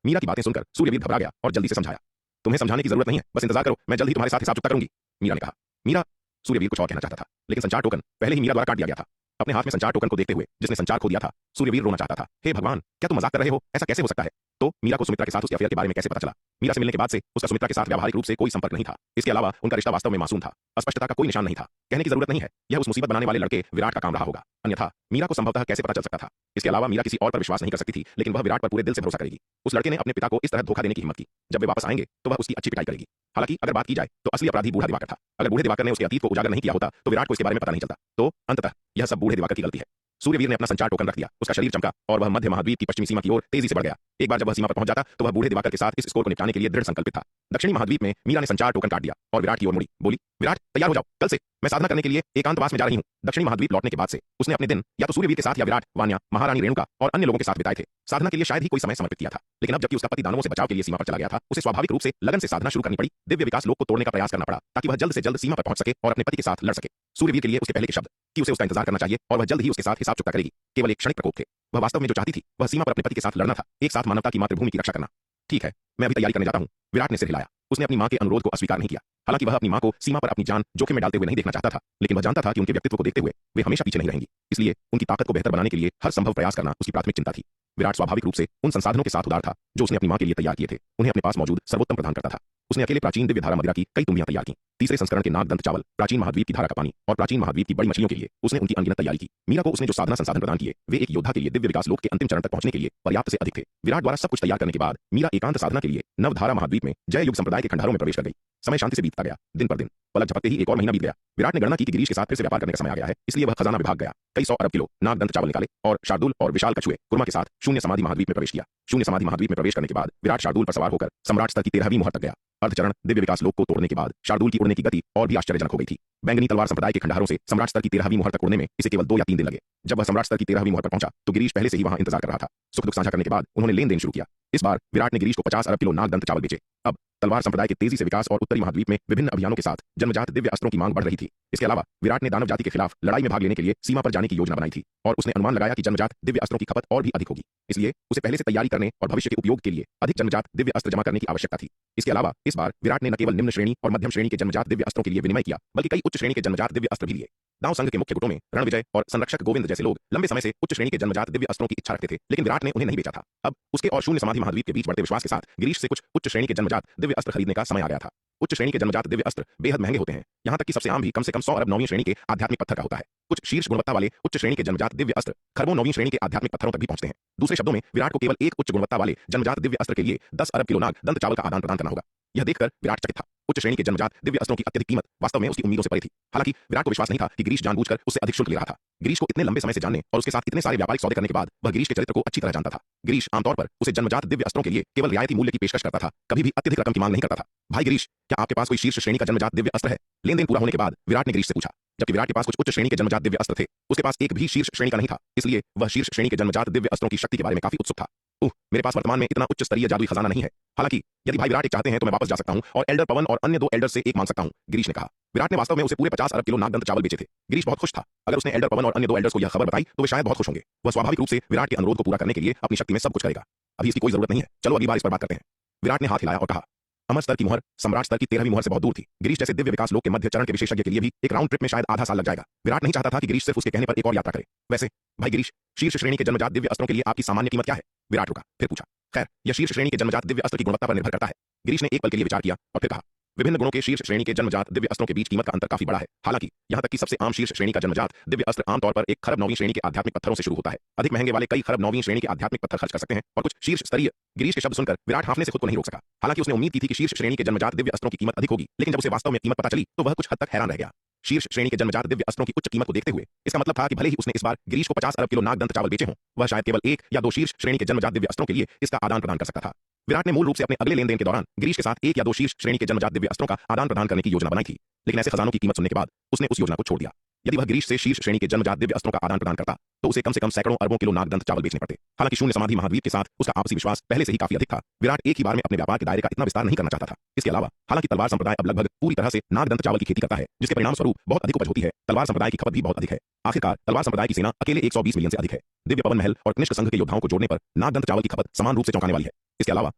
मीरा की बातें सुनकर सूर्यवीर घबरा गया और जल्दी से समझाया। तुम्हें समझाने की जरूरत नहीं है, बस इंतजार करो, मैं जल्द ही तुम्हारे साथ हिसाब चुकता करूंगी, मीरा ने कहा। मीरा, सूर्यवीर कुछ और कहना चाहता था, लेकिन संचार टोकन पहले ही मीरा द्वारा काट दिया गया था। अपने हाथ में संचार टोकन को देखते हुए जिसने संचार खो दिया था, सूर्यवीर रोना चाहता था। हे भगवान, क्या तुम मजाक कर रहे हो? ऐसा कैसे हो सकता है? तो मीरा को सुमित्रा के साथ उसके अफेयर के बारे में कैसे पता चला? मीरा से मिलने के बाद से उसका सुमित्रा के साथ व्यावहारिक रूप से कोई संपर्क नहीं था। इसके अलावा उनका रिश्ता वास्तव में मासूम था। अस्पष्टता का कोई निशान नहीं था। कहने की जरूरत नहीं है, यह उस मुसीबत बनाने वाले लड़के विराट का काम रहा होगा, अन्यथा मीरा को संभवतः कैसे पता चल सकता था? इसके अलावा मीरा किसी और पर विश्वास नहीं कर सकती थी, लेकिन वह विराट पर पूरे दिल से भरोसा करेगी। उस लड़के ने अपने पिता को इस तरह धोखा देने की हिम्मत की। जब वे वापस आएंगे तो वह उसकी अच्छी पिटाई करेगी। हालांकि अगर बात की जाए तो असली अपराधी बूढ़ा दिवाकर था। अगर बूढ़े दिवाकर ने उसके अतीत को उजागर नहीं किया होता तो विराट को इसके बारे में पता नहीं चलता। तो अंततः यह सब बूढ़े दिवाकर की गलती है। सूर्यवीर ने अपना संचार टोकन रख दिया। उसका शरीर चमका और वह मध्य महाद्वीप की पश्चिमी सीमा की ओर तेजी से बढ़ गया। एक बार जब वह सीमा पर पहुंच जाता तो वह बूढ़े दिवाकर के साथ इस स्कोर को निपटाने के लिए दृढ़ संकल्पित था। दक्षिणी महाद्वीप में मीरा ने संचार टोकन काट दिया और विराट की ओर मुड़ी, बोली, विराट, तैयार हो जाओ, कल से मैं साधना करने के लिए एकांतवास में जा रही हूँ। दक्षिणी महाद्वीप लौटने के बाद से उसने अपने दिन या तो सूर्यवीर के साथ या विराट, वान्या, महारानी रेणुका और अन्य लोगों के साथ बिताए थे। साधना के लिए शायद ही कोई समय समर्पित किया था, लेकिन अब जबकि उसका पति दानवों से बचाव के लिए सीमा पर चला गया था, उसे स्वाभाविक रूप से लगन से साधना शुरू करनी पड़ी। दिव्य विकास लोक को तोड़ने का प्रयास करना पड़ा ताकि वह जल्द से जल्द सीमा पर पहुंच सके और अपने पति के साथ लड़ सके। सूर्यवीर के लिए उसके पहले के शब्द कि उसे उसका इंतजार करना चाहिए और वह जल्द ही उसके साथ हिसाब चुकता करेगी केवल एक क्षणिक प्रकोप थे। वह वास्तव में जो चाहती थी वह सीमा पर अपने पति के साथ लड़ना था, एक साथ मानवता की मातृभूमि की रक्षा करना। ठीक है, मैं अभी तैयारी करने जाता हूँ, विराट ने सिर हिलाया। उसने अपनी मां के अनुरोध को अस्वीकार नहीं किया। हालांकि वह अपनी मां को सीमा पर अपनी जान जोखिम में डालते हुए नहीं देखना चाहता था, लेकिन वह जानता था कि उनके व्यक्तित्व को देखते हुए वे हमेशा पीछे नहीं रहेंगी। इसलिए उनकी ताकत को बेहतर बनाने के लिए हर संभव प्रयास करना उसकी प्राथमिक चिंता थी। विराट स्वाभाविक रूप से उन संसाधनों के साथ उदार था जो उसने अपनी मां के लिए तैयार किए थे। उन्हें अपने पास मौजूद सर्वोत्तम प्रदान करता था। उसने अकेले प्राचीन दिव्य धारा मदिरा की कई तुम्बियां तैयार की। तीसरे संस्करण के नाग दंत चावल, प्राचीन महाद्वीप की धारा का पानी और प्राचीन महाद्वीप की बड़ी मछलियों के लिए उसने उनकी अनगिनत तैयारी की। मीरा को उसने जो साधना संसाधन प्रदान किए वे एक योद्धा के लिए दिव्य विकास लोक के अंतिम चरण तक पहुंचने के लिए पर्याप्त से अधिक थे। विराट द्वारा सब कुछ तैयार करने के बाद मीरा एकांत साधना के लिए नवधारा महाद्वीप में जय युग संप्रदाय के खंडारों में प्रवेश कर गई। समय शांति से बीतता गया। दिन पर दिन पलक झपकते ही एक और महीना बीत गया। विराट ने गणना की कि गिरीश के साथ फिर से व्यापार करने का समय आ गया है, इसलिए वह खजाना विभाग गया। कई 100 अरब किलो नाग दंत चावल निकाले और शार्दुल और विशाल कछुए कुर्मा के साथ शून्य समाधि महाद्वीप में प्रवेश किया। शून्य समाधि महाद्वीप में प्रवेश करने के बाद विराट शार्दुल पर सवार होकर सम्राट स्तर की 13वीं मोहर तक गया। अर्धचरण दिव्य विकास लोक को तोड़ने के बाद शार्दुल की उड़ने की गति और भी आश्चर्यजनक हो गई थी। बैंगनी तलवार संप्रदाय के खंडारों से सम्राट स्तर की 13वीं मोहर तक उड़ने में इसे केवल 2 या 3 दिन लगे। जब वह सम्राट स्तर की 13वीं मोहर पर पहुंचा तो गिरीश पहले से ही वहां इंतजार कर रहा था। सुख दुख साझा करने के बाद उन्होंने लेन देन शुरू किया। इस बार विराट ने गिरीश को 50 अरब किलो नागदंत चावल बेचे। अब तलवार संप्रदाय के तेजी से विकास और उत्तरी महाद्वीप में विभिन्न अभियानों के साथ जन्मजात दिव्य अस्त्रों की मांग बढ़ रही थी। इसके अलावा विराट ने दानव जाति के खिलाफ लड़ाई में भाग लेने के लिए सीमा पर जाने की योजना बनाई थी और उसने अनुमान लगाया कि जन्मजात दिव्य अस्त्रों की खपत और भी अधिक होगी। इसलिए उसे पहले से तैयारी करने और भविष्य के उपयोग के लिए अधिक जन्मजात दिव्य अस्त्र जमा करने की आवश्यकता थी। इसके अलावा इस बार विराट ने न केवल निम्न श्रेणी और मध्यम श्रेणी के जन्मजात दिव्य अस्त्रों के लिए विनिमय किया, बल्कि कई उच्च श्रेणी के जन्मजात दिव्य अस्त्र भी लिए। दांव संघ के मुख्य गुटों में रणविजय और संरक्षक गोविंद जैसे लोग लंबे समय से उच्च श्रेणी के जन्मजात दिव्य अस्त्रों की इच्छा रखते थे, लेकिन विराट ने उन्हें नहीं बेचा था। अब उसके और शून्य समाधि महाद्वीप के बीच बढ़ते विश्वास के साथ गिरीश से कुछ उच्च श्रेणी के जन्मजात दिव्य अस्त्र खरीदने का समय आ गया था। उच्च श्रेणी के जन्मजात दिव्य अस्त्र बेहद महंगे होते हैं, यहाँ तक कि सबसे आम भी कम से कम 100 अरब नौवीं श्रेणी के आध्यात्मिक पत्थर का होता है। कुछ शीर्ष गुणवत्ता वाले उच्च श्रेणी के जन्मजात दिव्य अस्त्र खरबों नौवीं श्रेणी के आध्यात्मिक पत्थरों तक भी पहुंचते हैं। दूसरे शब्दों में विराट को केवल एक उच्च गुणवत्ता वाले जन्मजात दिव्य अस्त्र के लिए 10 अरब किलो नाग दंत चावल का आदान प्रदान करना होगा। यह देखकर विराट चकित था। उच्च श्रेणी के जन्मजात दिव्य अस्त्रों की अत्यधिक कीमत वास्तव में उसकी उम्मीदों से परे थी। हालांकि विराट को विश्वास नहीं था कि गिरीश जानबूझकर उससे अधिक शुल्क ले रहा था। गिरीश को इतने लंबे समय से जानने और उसके साथ इतने सारे व्यापारिक सौदे करने के बाद वह गिरीश के चरित्र को अच्छी तरह जानता था। गिरीश आमतौर पर उसे जन्मजात दिव्य अस्त्रों के लिए केवल रियायती मूल्य की पेशकश करता था, कभी भी अत्यधिक रकम की मांग नहीं करता था। भाई गिरीश, क्या आपके पास कोई शीर्ष श्रेणी का जन्मजात दिव्य अस्त्र है? लेन देन पूरा होने के बाद विराट ने गिरीश से पूछा। जबकि विराट के पास कुछ उच्च श्रेणी के जन्मजात दिव्य अस्त्र थे, उसके पास एक भी शीर्ष श्रेणी का नहीं था, इसलिए वह शीर्ष श्रेणी के जन्मजात दिव्य अस्त्रों की शक्ति के बारे में काफी उत्सुक था। मेरे पास वर्तमान में इतना उच्च स्तरीय जादुई खजाना नहीं है। हालांकि यदि भाई विराट एक चाहते हैं तो मैं वापस जा सकता हूं और एल्डर पवन और अन्य 2 एल्डर से एक मांग सकता हूं, गिरीश ने कहा। विराट ने वास्तव में उसे पूरे 50 अरब किलो नागदंत चावल बेचे थे। गिरीश बहुत खुश था। अगर उसने एल्डर पवन और अन्य 2 एल्डर्स को यह खबर बताई तो वे शायद बहुत खुश होंगे। वह स्वाभाविक रूप से विराट के अनुरोध को पूरा करने के लिए अपनी शक्ति में सब कुछ करेगा। अभी इसकी कोई जरूरत नहीं है, चलो अगली बार इस पर बात करते हैं। विराट ने हाथ हिलाया और कहा। अमर स्तर की मुहर सम्राट स्तर की 13वीं मुहर से बहुत दूर थी। गिरीश जैसे दिव्य विकास लोक के मध्य चरण के विशेषज्ञ के लिए भी एक राउंड ट्रिप में शायद आधा साल लग जाएगा। विराट नहीं चाहता था कि गिरीश सिर्फ उसके कहने पर एक और यात्रा करे। वैसे भाई गिरीश, शीर्ष श्रेणी के जन्मजात दिव्य अस्त्रों के लिए आपकी सामान्य कीमत क्या है? विराट रुका, फिर पूछा। खैर, यह शीर्ष श्रेणी के जन्मजात दिव्य अस्त्र की गुणवत्ता पर निर्भर करता है। गिरीश ने एक पल के लिए विचार किया और फिर कहा। विभिन्न गुणों के शीर्ष श्रेणी के जन्मजात दिव्य अस्त्रों के बीच कीमत का अंतर काफी बड़ा है। हालांकि यहां तक कि सबसे आम शीर्ष श्रेणी का जन्मजात दिव्य अस्त्र आमतौर पर एक खरब नौवीं श्रेणी के आध्यात्मिक पत्थरों से शुरू होता है। अधिक महंगे वाले कई खरब नौवीं श्रेणी के आध्यात्मिक पत्थर खर्च कर सकते हैं और कुछ शीर्ष स्तरीय। गिरीश के शब्द सुनकर विराट हांफने से खुद को नहीं रोक सका। हालांकि उसने उम्मीद की थी कि शीर्ष श्रेणी के जन्मजात दिव्य अस्त्रों की कीमत अधिक होगी, लेकिन जब उसे वास्तव में कीमत पता चली तो वह कुछ हद तक हैरान रह गया। शीर्ष श्रेणी के जन्मजात दिव्य अस्त्रों की उच्च कीमत को देखते हुए इसका मतलब था कि भले ही उसने इस बार गिरीश को 50 अरब किलो नागदंत चावल बेचे हों, वह शायद केवल 1 या 2 शीर्ष श्रेणी के जन्मजात दिव्य अस्त्रों के लिए इसका आदान प्रदान कर सकता था। विराट ने मूल रूप से अपने अगले लेन देन के दौरान गिरीश के साथ 1 या 2 शीर्ष श्रेणी के जन्मजात दिव्य अस्त्रों का आदान प्रदान करने की योजना बनाई थी, लेकिन ऐसे खजानों की कीमत सुनने के बाद उसने उस योजना को छोड़ दिया। यदि वह गिरीश से शीर्ष श्रेणी के जन्मजात दिव्य अस्त्रों का आदान प्रदान करता तो उसे कम से कम सैकड़ों अरबों किलो नागदंत चावल बेचने पड़ते। हालांकि शून्य समाधि महाद्वीप के साथ उसका आपसी विश्वास पहले से ही काफी अधिक था। विराट एक ही बार में अपने व्यापार के दायरे का इतना विस्तार नहीं करना चाहता था। इसके अलावा हालांकि तलवार संप्रदाय अब लगभग पूरी तरह से नागदंत चावल की खेती करता है, जिसके परिणाम स्वरूप बहुत अधिक उपज होती है। तलवार संप्रदाय की खपत भी बहुत अधिक है। आखिरकार तलवार संप्रदाय की सेना अकेले 120 मिलियन से अधिक है। दिव्य पवन महल और कनिष्क संघ के योद्धाओं को जोड़ने पर नागदंत चावल की खपत समान रूप से चौंकाने वाली है। इसके अलावा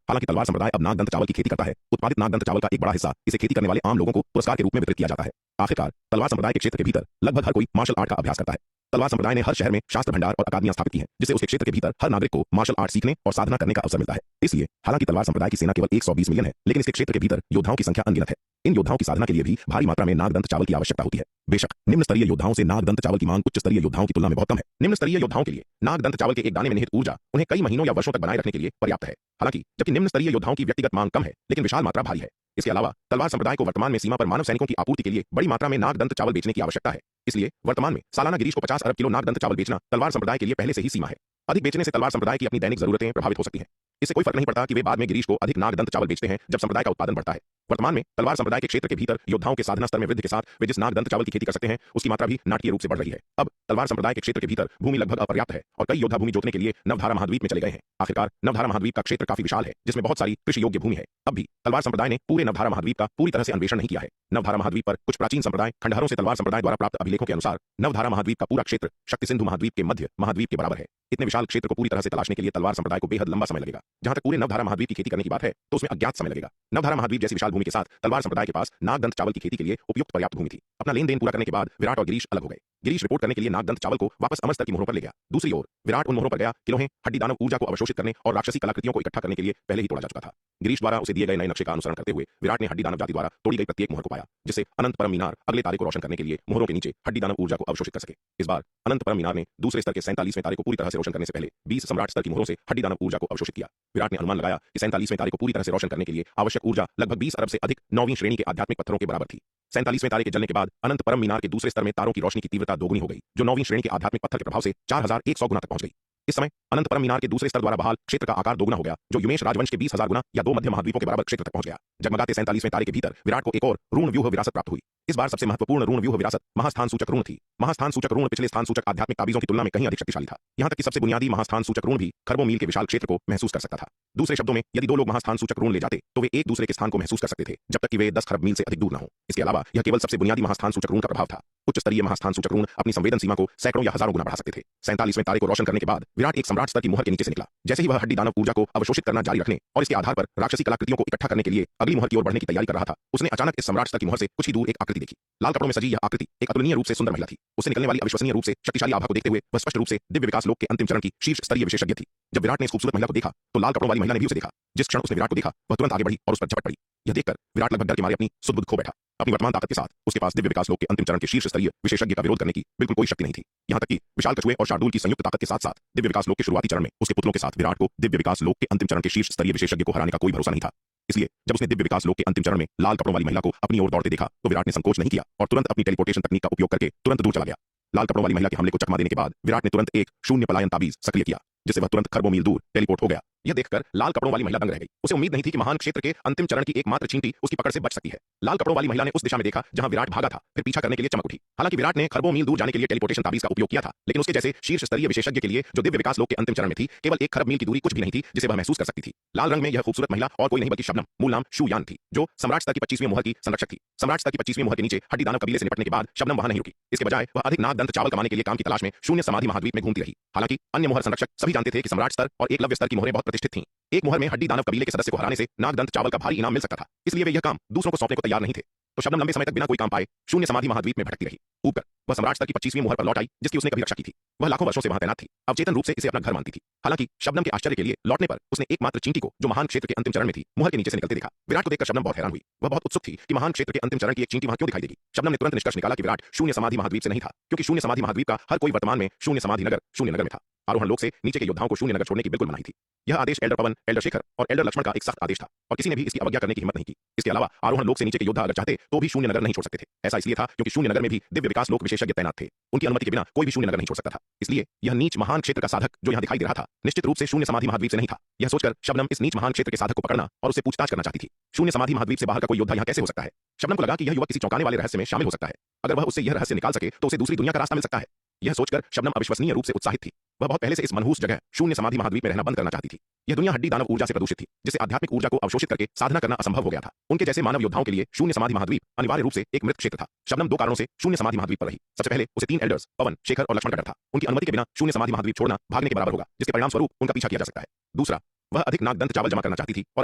हालांकि तलवार संप्रदाय अब नागदंत चावल की खेती करता है, उत्पादित नागदंत चावल का एक बड़ा हिस्सा इसे खेती करने वाले आम लोगों को पुरस्कार के रूप में वितरित किया जाता है। आखिरकार तलवार संप्रदाय के क्षेत्र के भीतर लगभग हर कोई मार्शल आर्ट का अभ्यास करता है। तलवार संप्रदाय ने हर शहर में शास्त्र भंडार और अकादमियां स्थापित की हैं, जिससे उसके क्षेत्र के भीतर हर नागरिक को मार्शल आर्ट सीखने और साधना करने का अवसर मिलता है। इसलिए हालांकि तलवार संप्रदाय की सेना केवल 120 मिलियन है, लेकिन इसके क्षेत्र के भीतर योद्धाओं की संख्या अनगिनत है। इन योद्धाओं की साधना के लिए भी भारी मात्रा में नागदंत चावल की आवश्यकता होती है। बेशक निम्न स्तरीय योद्धाओं से नागदंत चावल की मांग उच्च स्तरीय योद्धाओं की तुलना में बहुत कम है। निम्न स्तरीय योद्धाओं के लिए नागदंत चावल के एक दाने में निहित ऊर्जा उन्हें कई महीनों या वर्षों तक बनाए रखने के लिए पर्याप्त है। हालांकि जबकि निम्न स्तरीय योद्धाओं की व्यक्तिगत मांग कम है, लेकिन विशाल मात्रा भारी है। इसके अलावा तलवार संप्रदाय को वर्तमान में सीमा पर मानव सैनिकों की आपूर्ति के लिए बड़ी मात्रा में नागदंत चावल बेचने की आवश्यकता है। इसलिए वर्तमान में सालाना गिरीश को 50 अरब किलो नागदंत चावल बेचना तलवार संप्रदाय के लिए पहले से ही सीमा है। अधिक बेचने से तलवार संप्रदाय की अपनी दैनिक जरूरतें प्रभावित हो सकती हैं। इससे कोई फर्क नहीं पड़ता कि वे बाद में गिरीश को अधिक नागदंत चावल बेचते हैं जब संप्रदाय का उत्पादन बढ़ता है। वर्तमान में तलवार संप्रदाय के क्षेत्र के भीतर योद्धाओं के साधना स्तर में वृद्धि के साथ वे जिस नागदंत चावल की खेती कर सकते हैं उसकी मात्रा भी नाटकीय रूप से बढ़ रही है। अब तलवार संप्रदाय के क्षेत्र के भीतर भूमि लगभग अपर्याप्त है और कई योद्धा भूमि जोतने के लिए नवधारा महाद्वीप में चले गए हैं। आखिरकार नवधारा महाद्वीप का क्षेत्र काफी विशाल है, जिसमें बहुत सारी कृषि योग्य भूमि है। अब भी तलवार संप्रदाय ने पूरे नवधारा महाद्वीप का पूरी तरह से अन्वेषण नहीं किया है। नवधारा महाद्वीप पर कुछ प्राचीन संप्रदाय खंडहरों से तलवार संप्रदाय द्वारा प्राप्त अभिलेखों के अनुसार नवधारा महाद्वीप का पूरा क्षेत्र शक्ति सिंधु महाद्वीप के मध्य महाद्वीप के बराबर है। इतने विशाल क्षेत्र को पूरी तरह से तलाशने के लिए तलवार संप्रदाय को बेहद लंबा समय लगेगा। जहां तक पूरे नवधारा महाद्वीप की खेती करने की बात है तो उसमें अज्ञात समय लगेगा। नवधारा महाद्वीप जैसी विशाल भूमि के साथ तलवार संप्रदाय के पास नागदंत चावल की खेती के लिए उपयुक्त पर्याप्त भूमि थी। अपना लेन देन पूरा करने के बाद विराट और गिरीश अलग हो गए। गिरीश रिपोर्ट करने के लिए नागदंत चावल को वापस अमर स्तर की मोहरों पर ले गया। दूसरी ओर विराट उन मोहरों पर गया कि लोहे हड्डी दानव ऊर्जा को अवशोषित करने और राक्षसी कलाकृतियों को इकट्ठा करने के लिए पहले ही तोड़ा जा चुका था। गिरीश द्वारा उसे दिए गए नए नक्शे का अनुसरण करते हुए विराट ने हड्डी दानव जाति द्वारा तोड़ी गई प्रत्येक मोहर को पाया, जिससे अनंत परम मीनार अगले तारे को रोशन करने के लिए मोहरों के नीचे हड्डी दानव ऊर्जा को अवशोषित कर सके। इस बार अनंत परम मीनार ने दूसरे स्तर के 47वें तारे को पूरी तरह से रोशन करने से पहले 20 सम्राट स्तर की मोहरों से हड्डी दानव ऊर्जा को अवशोषित किया। विराट ने अनुमान लगाया कि 47वें तारे को पूरी तरह से रोशन करने के लिए आवश्यक ऊर्जा लगभग 20 अरब से अधिक 9वीं श्रेणी के आध्यात्मिक पत्थरों के बराबर थी। 47वें तारे के जलने के बाद अनंत परम मीनार के दूसरे स्तर में तारों की रोशनी की तीव्रता दोगुनी हो गई, जो 9वीं श्रेणी के आध्यात्मिक पत्थर के प्रभाव से 4100 गुना तक पहुंच गई। इस समय अनंत परम मीनार के दूसरे स्तर द्वारा बहाल क्षेत्र का आकार दोगुना हो गया, जो युमेश राजवंश के 20,000 गुना या 2 मध्य महाद्वीपों के बराबर क्षेत्र तक पहुंच गया। जगमगाते 47वें तारे के भीतर विराट को एक और ऋण व्यूह विरासत प्राप्त हुई। इस बार सबसे महत्वपूर्ण ऋण व्यूह विरासत महास्थान सूचक ऋण थी। महास्थान सूचक ऋण पिछले स्थान सूचक आध्यात्मिक ताबीजों की तुलना में कहीं अधिक शक्तिशाली था। यहाँ तक कि सबसे बुनियादी महास्थान सूचक ऋण भी खरबों मील के विशाल क्षेत्र को महसूस कर सकता था। दूसरे शब्दों में, यदि दो लोग महास्थान सूचक ऋण ले जाते तो वे एक दूसरे के स्थान को महसूस कर सकते थे, जब तक कि वे 10 खरब मील से अधिक दूर न हो। इसके अलावा यह केवल सबसे बुनियादी महास्थान सूचक ऋण का प्रभाव था। उच्च स्तरीय महास्थान सूचक ऋण अपनी संवेदन सीमा को सैकड़ों या हजारों गुना बढ़ा सकते थे। 47वें तारे को रोशन करने के बाद विराट एक सम्राट स्तर की मुहर के नीचे से निकला। जैसे ही वह हड्डी दानव ऊर्जा को अवशोषित करना जारी रखने और इसके आधार पर राक्षसी कलाकृतियों को इकट्ठा करने के लिए अगली मुहर की ओर बढ़ने की तैयारी कर रहा था, उसने अचानक इस सम्राट स्तर की मुहर से कुछ ही दूर एक आकृति देखी। लाल कपड़ों में सजी यह आकृति एक अतुलनीय रूप से सुंदर महिला थी। उससे निकलने वाली अविश्वसनीय रूप से शक्तिशाली आभा को देखते हुए वह स्पष्ट रूप से दिव्य विकास लोक के अंतिम चरण की शीर्ष स्तरीय विशेषज्ञ थी। जब विराट ने इस खूबसूरत महिला को देखा तो लाल कपड़ों वाली महिला ने भी उसे देखा। जिस क्षण उसने विराट को देखा, वह तुरंत आगे बढ़ी और उस पर झपट पड़ी। यह देखकर विराट लगभग डर के मारे अपनी सुध बुध खो बैठा। अपनी वर्तमान ताकत के साथ उसके पास दिव्य विकास लोक के अंतिम चरण के शीर्ष स्तरीय विशेषज्ञ का विरोध करने की बिल्कुल कोई शक्ति नहीं थी। यहाँ तक कि विशाल कछुए और शार्दूल की संयुक्त ताकत के साथ साथ दिव्य विकास लोक के शुरुआती चरण में उसके पुतलों के साथ विराट को दिव्य विकास लोक के अंतिम चरण के शीर्ष स्तरीय विशेषज्ञ को हराने का कोई भरोसा नहीं था। इसलिए जब उसने दिव्य विकास लोक के अंतिम चरण में लाल कपड़ों वाली महिला को अपनी ओर दौड़ते देखा तो विराट ने संकोच नहीं किया और तुरंत अपनी टेलीपोर्टेशन तकनीक का उपयोग करके तुरंत दूर चला गया। लाल कपड़ों वाली महिला के हमले को चकमा देने के बाद विराट ने तुरंत एक शून्य पलायन ताबीज सक्रिय किया, जिससे वह तुरंत खरबों मील दूर टेलीपोर्ट हो गया। यह देखकर लाल कपड़ों वाली महिला दंग रह गई। उसे उम्मीद नहीं थी कि महान क्षेत्र के अंतिम चरण की एकमात्र चींटी उसकी पकड़ से बच सकती है। लाल कपड़ों वाली महिला ने उस दिशा में देखा जहां विराट भागा था, फिर पीछा करने के लिए चमक उठी। हालांकि विराट ने खरबों मील दूर जाने के लिए टेलीपोर्टेशन ताबीज का उपयोग किया था, लेकिन उसके जैसे शीर्ष स्तरीय विशेषज्ञ के लिए जो दिव्य विकास लोक के अंतिम चरण में थी, केवल एक खरब मील की दूरी कुछ भी नहीं थी जिसे वह महसूस कर सकती थी। लाल रंग में यह खूबसूरत महिला और कोई नहीं बल्कि शबनम, मूल नाम शू यान थी, जो सम्राट स्तर की 25वीं मुहर की संरक्षक थी। सम्राट स्तर की 25वीं मुहर के नीचे हड्डी दानव कबीले से निपटने के बाद शबनम वहां नहीं रुकी। इसके बजाय वह अधिक नाग दंत चावल कमाने के लिए काम की तलाश में शून्य समाधि महाद्वीप में घूमती रही। हालांकि अन्य मुहर संरक्षक सभी जानते थे कि सम्राट स्तर और एकलव्य स्तर की मुहरें बहुत प्रतिष्ठित थीं। एक मुहर में हड्डी दानव कबीले के सदस्य को हराने से नागदंत चावल का भारी इनाम मिल सकता था, इसलिए वे यह काम दूसरों को सौंपने को तैयार नहीं थे। तो शबनम लंबे समय तक बिना कोई काम पाए शून्य समाधि महाद्वीप में भटकती रही। ऊपर वह सम्राट स्तर की 25वीं मुहर पर लौट आई, जिसकी उसने कभी रक्षा की थी। वह लाखों वर्षों से वहां तैनात थी, अवचेतन रूप से इसे अपना घर मानती थी। हालांकि शबनम के आश्चर्य के लिए लौटने पर उसने एकमात्र चींटी को, जो महान क्षेत्र के अंतिम चरण में थी, मुहर के नीचे से निकलते देखा। विराट को देखकर शबनम बहुत हैरान हुई। वह बहुत उत्सुक थी कि महान क्षेत्र के अंतिम चरण की एक चींटी वहां क्यों दिखाई देगी। शबनम ने तुरंत निष्कर्ष निकाला कि विराट शून्य समाधि महाद्वीप से नहीं था, क्योंकि शून्य समाधि महाद्वीप का हर कोई वर्तमान में शून्य समाधि नगर शून्य नगर में था। आरोहण लोक से नीचे के योद्धाओं को शून्य नगर छोड़ने की बिल्कुल मनाही थी। यह आदेश एल्डर पवन, एल्डर शेखर और एल्डर लक्ष्मण का एक सख्त आदेश था और किसी ने भी इसकी अवज्ञा करने की हिम्मत नहीं की। इसके अलावा आरोहण लोक से नीचे के योद्धा अगर चाहते तो भी शून्य नगर नहीं छोड़ सकते थे। ऐसा इसलिए था क्योंकि शून्य नगर में भी दिव्य विकास लोक विशेषज्ञ तैनात थे। उनकी अनुमति के बिना कोई भी शून्य नगर नहीं छोड़ सकता था। इसलिए यह नीच महान क्षेत्र का साधक जो यहाँ दिखाई दे रहा था, निश्चित रूप से शून्य समाधि महाद्वीप से नहीं था। यह सोचकर शबनम इस नीच महान क्षेत्र के साधक को पकड़ना और उससे पूछताछ करना चाहती थी। शून्य समाधि महाद्वीप से बाहर का कोई योद्धा यहाँ कैसे हो सकता है? शबनम को लगा कि यह युवक किसी चौंकाने वाले रहस्य में शामिल हो सकता है। अगर वह उससे यह रहस्य निकाल सके तो उसे दूसरी दुनिया का रास्ता मिल सकता है। यह सोचकर शबनम अविश्वसनीय रूप से उत्साहित थी। वह बहुत पहले से इस मनहूस जगह शून्य समाधि महाद्वीप में रहना बंद करना चाहती थी। यह दुनिया हड्डी दानव ऊर्जा से प्रदूषित थी, जिसे आध्यात्मिक ऊर्जा को अवशोषित करके साधना करना असंभव हो गया था। उनके जैसे मानव योद्धाओं के लिए शून्य समाधि महाद्वीप अनिवार्य रूप से एक मृत क्षेत्र था। शबनम दो कारणों से शून्य समाधि महाद्वीप पर रही। सबसे पहले उसे 3 एल्डर्स पवन, शेखर और लक्ष्मण का डर था। उनकी अनुमति के बिना शून्य समाधि महाद्वीप छोड़ना भागने के बराबर होगा, जिसके परिणाम स्वरूप उनका पीछा किया जा सकता है। दूसरा, वह अधिक नागदंत चावल जमा करना चाहती थी और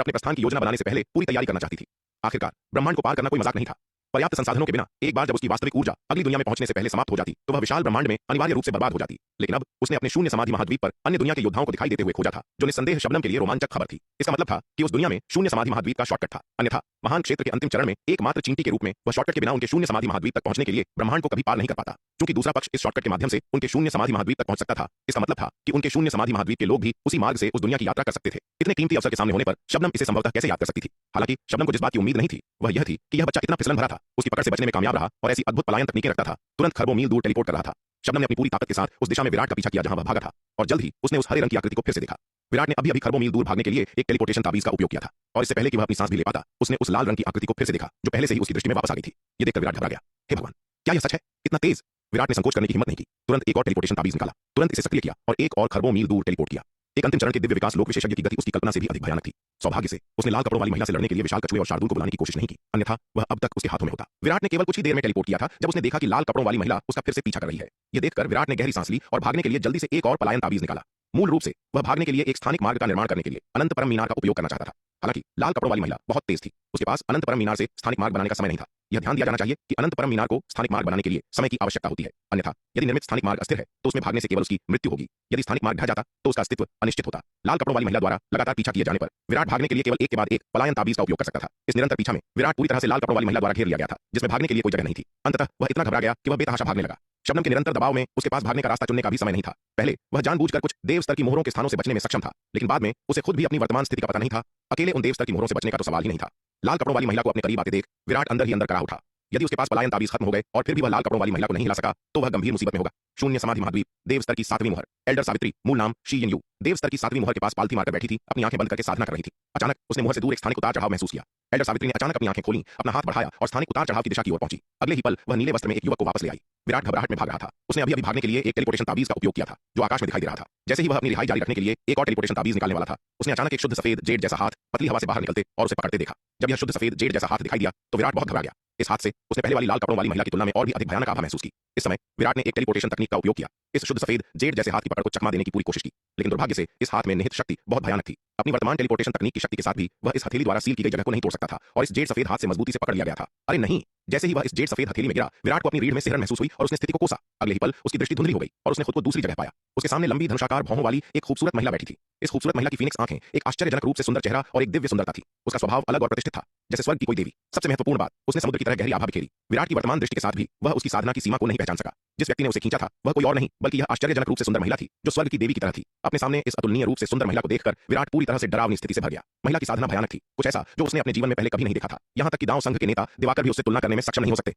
अपने प्रस्थान की योजना बनाने से पहले पूरी तैयारी करना चाहती थी। आखिरकार ब्रह्मांड को पार करना कोई मजाक नहीं था। पर्याप्त संसाधनों के बिना एक बार जब उसकी वास्तविक ऊर्जा अगली दुनिया में पहुंचने से पहले समाप्त हो जाती तो वह विशाल ब्रह्मांड में अनिवार्य रूप से बर्बाद हो जाती। लेकिन अब उसने अपने शून्य समाधि महाद्वीप पर अन्य दुनिया के योद्धाओं को दिखाई देते हुए खोजा था, जो निस्संदेह शबनम के लिए रोमांचक खबर थी। इसका मतलब था कि उस दुनिया में शून्य समाधि महाद्वीप का शॉर्टकट था। अन्यथा महान क्षेत्र के अंतिम चरण में एकमात्र चींटी के रूप में वह शॉर्टकट के बिना उनके शून्य समाधि महाद्वीप तक पहुंचने के लिए ब्रह्मांड को कभी पार नहीं कर पाता। क्योंकि दूसरा पक्ष इस शॉर्टकट के माध्यम से उनके शून्य समाधि महाद्वीप तक पहुंच सकता था, इसका मतलब था कि उनके शून्य समाधि महाद्वीप के लोग भी उसी मार्ग से उस दुनिया की यात्रा कर सकते थे। इतने कीमती अवसर के सामने होने पर शबनम इसे संभवतः कैसे याद कर सकती थी? हालांकि शबनम को जिस बात की उम्मीद नहीं थी वह यह थी कि यह बच्चा इतना फिसलन भरा था, उसकी पकड़ से बचने में कामयाब रहा और ऐसी अद्भुत पलायन तकनीकें रखता था, तुरंत खरबों मील दूर टेलीपोर्ट कर रहा था। शबनम ने अपनी पूरी ताकत के साथ उस दिशा में विराट का पीछा किया जहां वह भागा था और जल्द ही उसने उस हरे रंग की आकृति को फिर से देखा। विराट ने अभी अभी खरबों मील दूर भागने के लिए एक टेलीपोर्टेशन ताबीज का उपयोग किया था और इससे पहले कि वह अपनी सांस भी ले पाता, उसने उस लाल रंग की आकृति को फिर से देखा जो पहले से ही उसकी दृष्टि में वापस आ गई थी। ये देखकर विराट घबरा गया। हे भगवान, क्या यह सच है? इतना तेज! विराट ने संकोच करने की हिम्मत नहीं की। तुरंत एक और टेलीपोर्टेशन ताबीज निकाला, तुरंत इसे सक्रिय किया और एक और खरबों मील दूर टेलीपोर्ट किया। एक अंतिम चरण के दिव्य विकास लोक विशेषज्ञ की गति उसकी कल्पना से भी अधिक भयानक थी। सौभाग्य से उसने लाल कपड़ों वाली महिला से लड़ने के लिए विशाल कछुए और शार्दूल को बुलाने की कोशिश नहीं की, अन्यथा वह अब तक उसके हाथों में होता। विराट ने केवल कुछ ही देर में टेलीपोर्ट किया था जब उसने देखा कि लाल कपड़ों वाली महिला उसका फिर से पीछा कर रही है। यह देखकर विराट ने गहरी सांस ली और भागने के लिए जल्दी से एक और पलायन ताबीज निकाला। मूल रूप से वह भागने के लिए एक स्थानिक मार्ग का निर्माण करने के लिए अनंत परम मीनार का उपयोग करना चाहता था। हालांकि लाल कपड़ों वाली महिला बहुत तेज थी, उसके पास अनंत परम मीनार से स्थानिक मार्ग बनाने का समय नहीं था। यह ध्यान दिया जाना चाहिए कि अनंत परम मीनार को स्थानिक मार्ग बनाने के लिए समय की आवश्यकता होती है, अन्यथा यदि निर्मित स्थानिक मार्ग अस्थिर है तो उसमें भागने से केवल उसकी मृत्यु होगी। यदि स्थानिक मार्ग ढह जाता तो उसका अस्तित्व अनिश्चित होता। लाल कपड़ों वाली महिला द्वारा लगातार पीछा किए जाने पर विराट भागने के लिए केवल एक के बाद एक पलायन ताबीज का उपयोग कर सकता था। इस निरंतर पीछा में विराट पूरी तरह से लाल कपड़ों वाली महिला द्वारा घेर लिया गया था, जिसमें भागने के लिए कोई जगह नहीं थी। अंततः वह इतना घबरा गया कि वह बेतहाशा भागने लगा। शबनम के निरंतर दबाव में उसके पास भागने का रास्ता चुनने का भी समय नहीं था। पहले वह जानबूझकर कुछ देव स्तर की मोहरों के स्थानों से बचने में सक्षम था, लेकिन बाद में उसे खुद भी अपनी वर्तमान स्थिति का पता नहीं था। अकेले उन देव स्तर की मोहरों से बचने का तो सवाल ही नहीं था। लाल कपड़ों वाली महिला को अपने करीब आते देख विराट अंदर ही अंदर करा उठा। यदि उसके पास पलायन ताबीज खत्म हो गए और फिर भी वह लाल कपड़ों वाली महिला को नहीं हिला सका तो वह गंभीर मुसीबत में होगा। शून्य समाधि महाद्वीप, देव स्तर की 7वीं मुहर, एल्डर सावित्री, मूल नाम शी यिन यू, देव स्तर की 7वीं मुहर के पास पालथी मारकर बैठी थी, अपनी आंखें बंद करके साधना कर रही थी। अचानक उसने मुहर से दूर एक स्थानिक उतार चढ़ाव महसूस किया। एल्डर सावित्री ने अचानक अपनी आंखें खोली, अपना हाथ बढ़ाया और स्थानिक उतार चढ़ाव की दिशा की ओर पहुंची। अगले ही पल वह नीले वस्त्र में एक युवक को वापस ले आई। विराट घबराहट में भाग रहा था। उसने अभी अभी भागने के लिए एक टेलीपोर्टेशन ताबीज का उपयोग किया था जो आकाश में दिखाई दे रहा था। जैसे ही वह अपनी रिहाई जारी रखने के लिए एक और टेलीपोर्टेशन ताबीज निकालने वाला था, उसने अचानक एक शुद्ध सफेद जेड जैसा हाथ पतली हवा से बाहर निकलते और उसे पकड़ते देखा। जब यह शुद्ध सफेद जेड जैसा हाथ दिखाई दिया तो विराट बहुत घबरा गया। इस हाथ से उसने पहले वाली लाल कपड़ों वाली महिला की तुलना में और भी अधिक भयानक आभा महसूस की। इस समय विराट ने एक टेलीपोर्टेशन तकनीक का उपयोग किया। इस शुद्ध सफेद जेड जैसे हाथ की पकड़ को चकमा देने की पूरी कोशिश की, लेकिन दुर्भाग्य से इस हाथ में निहित शक्ति बहुत भयानक थी। अपनी वर्तमान टेलीपोर्टेशन तकनीक की शक्ति के साथ भी वह इस हथेली द्वारा सील की गई जगह को नहीं तोड़ सकता था और इस जेड सफेद हाथ से मजबूती से पकड़ लिया गया था। अरे नहीं! जैसे ही वह इस जेड सफेद हथेली में गिरा, विराट को अपनी रीढ़ में सिहरन महसूस हुई और उसने स्थिति को कोसा। अगले ही पल उसकी दृष्टि धुंधली हो गई और उसने खुद को दूसरी जगह पाया। उसके सामने लंबी धनुषाकार भौहों वाली एक खूबसूरत महिला बैठी थी। इस खूबसूरत महिला की फीनिक्स आंखें, एक आश्चर्यजनक रूप से सुंदर चेहरा और एक दिव्य सुंदरता थी। उसका स्वभाव अलग और प्रतिष्ठित था, जैसे स्वर्ग की कोई देवी। सबसे महत्वपूर्ण बात, उसने समुद्र की तरह गहरी आभा बिखेरी। विराट की वर्तमान दृष्टि के साथ भी वह उसकी साधना की सीमा को नहीं पहचान सका। जिस व्यक्ति ने उसे खींचा था वह कोई और नहीं बल्कि यह आश्चर्यजनक रूप से सुंदर महिला थी जो स्वर्ग की देवी की तरह थी। अपने सामने इस अतुलनीय रूप से सुंदर महिला को देखकर विराट पूरी तरह से डरावनी स्थिति से भर गया। महिला की साधना भयानक थी, कुछ ऐसा जो उसने अपने जीवन में पहले कभी नहीं देखा था। यहाँ तक कि दांव संघ के नेता दिवाकर भी उससे तुलना करने में सक्षम नहीं हो सकते।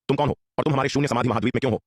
तुम कौन हो और तुम हमारे शून्य समाधि महाद्वीप में क्यों हो?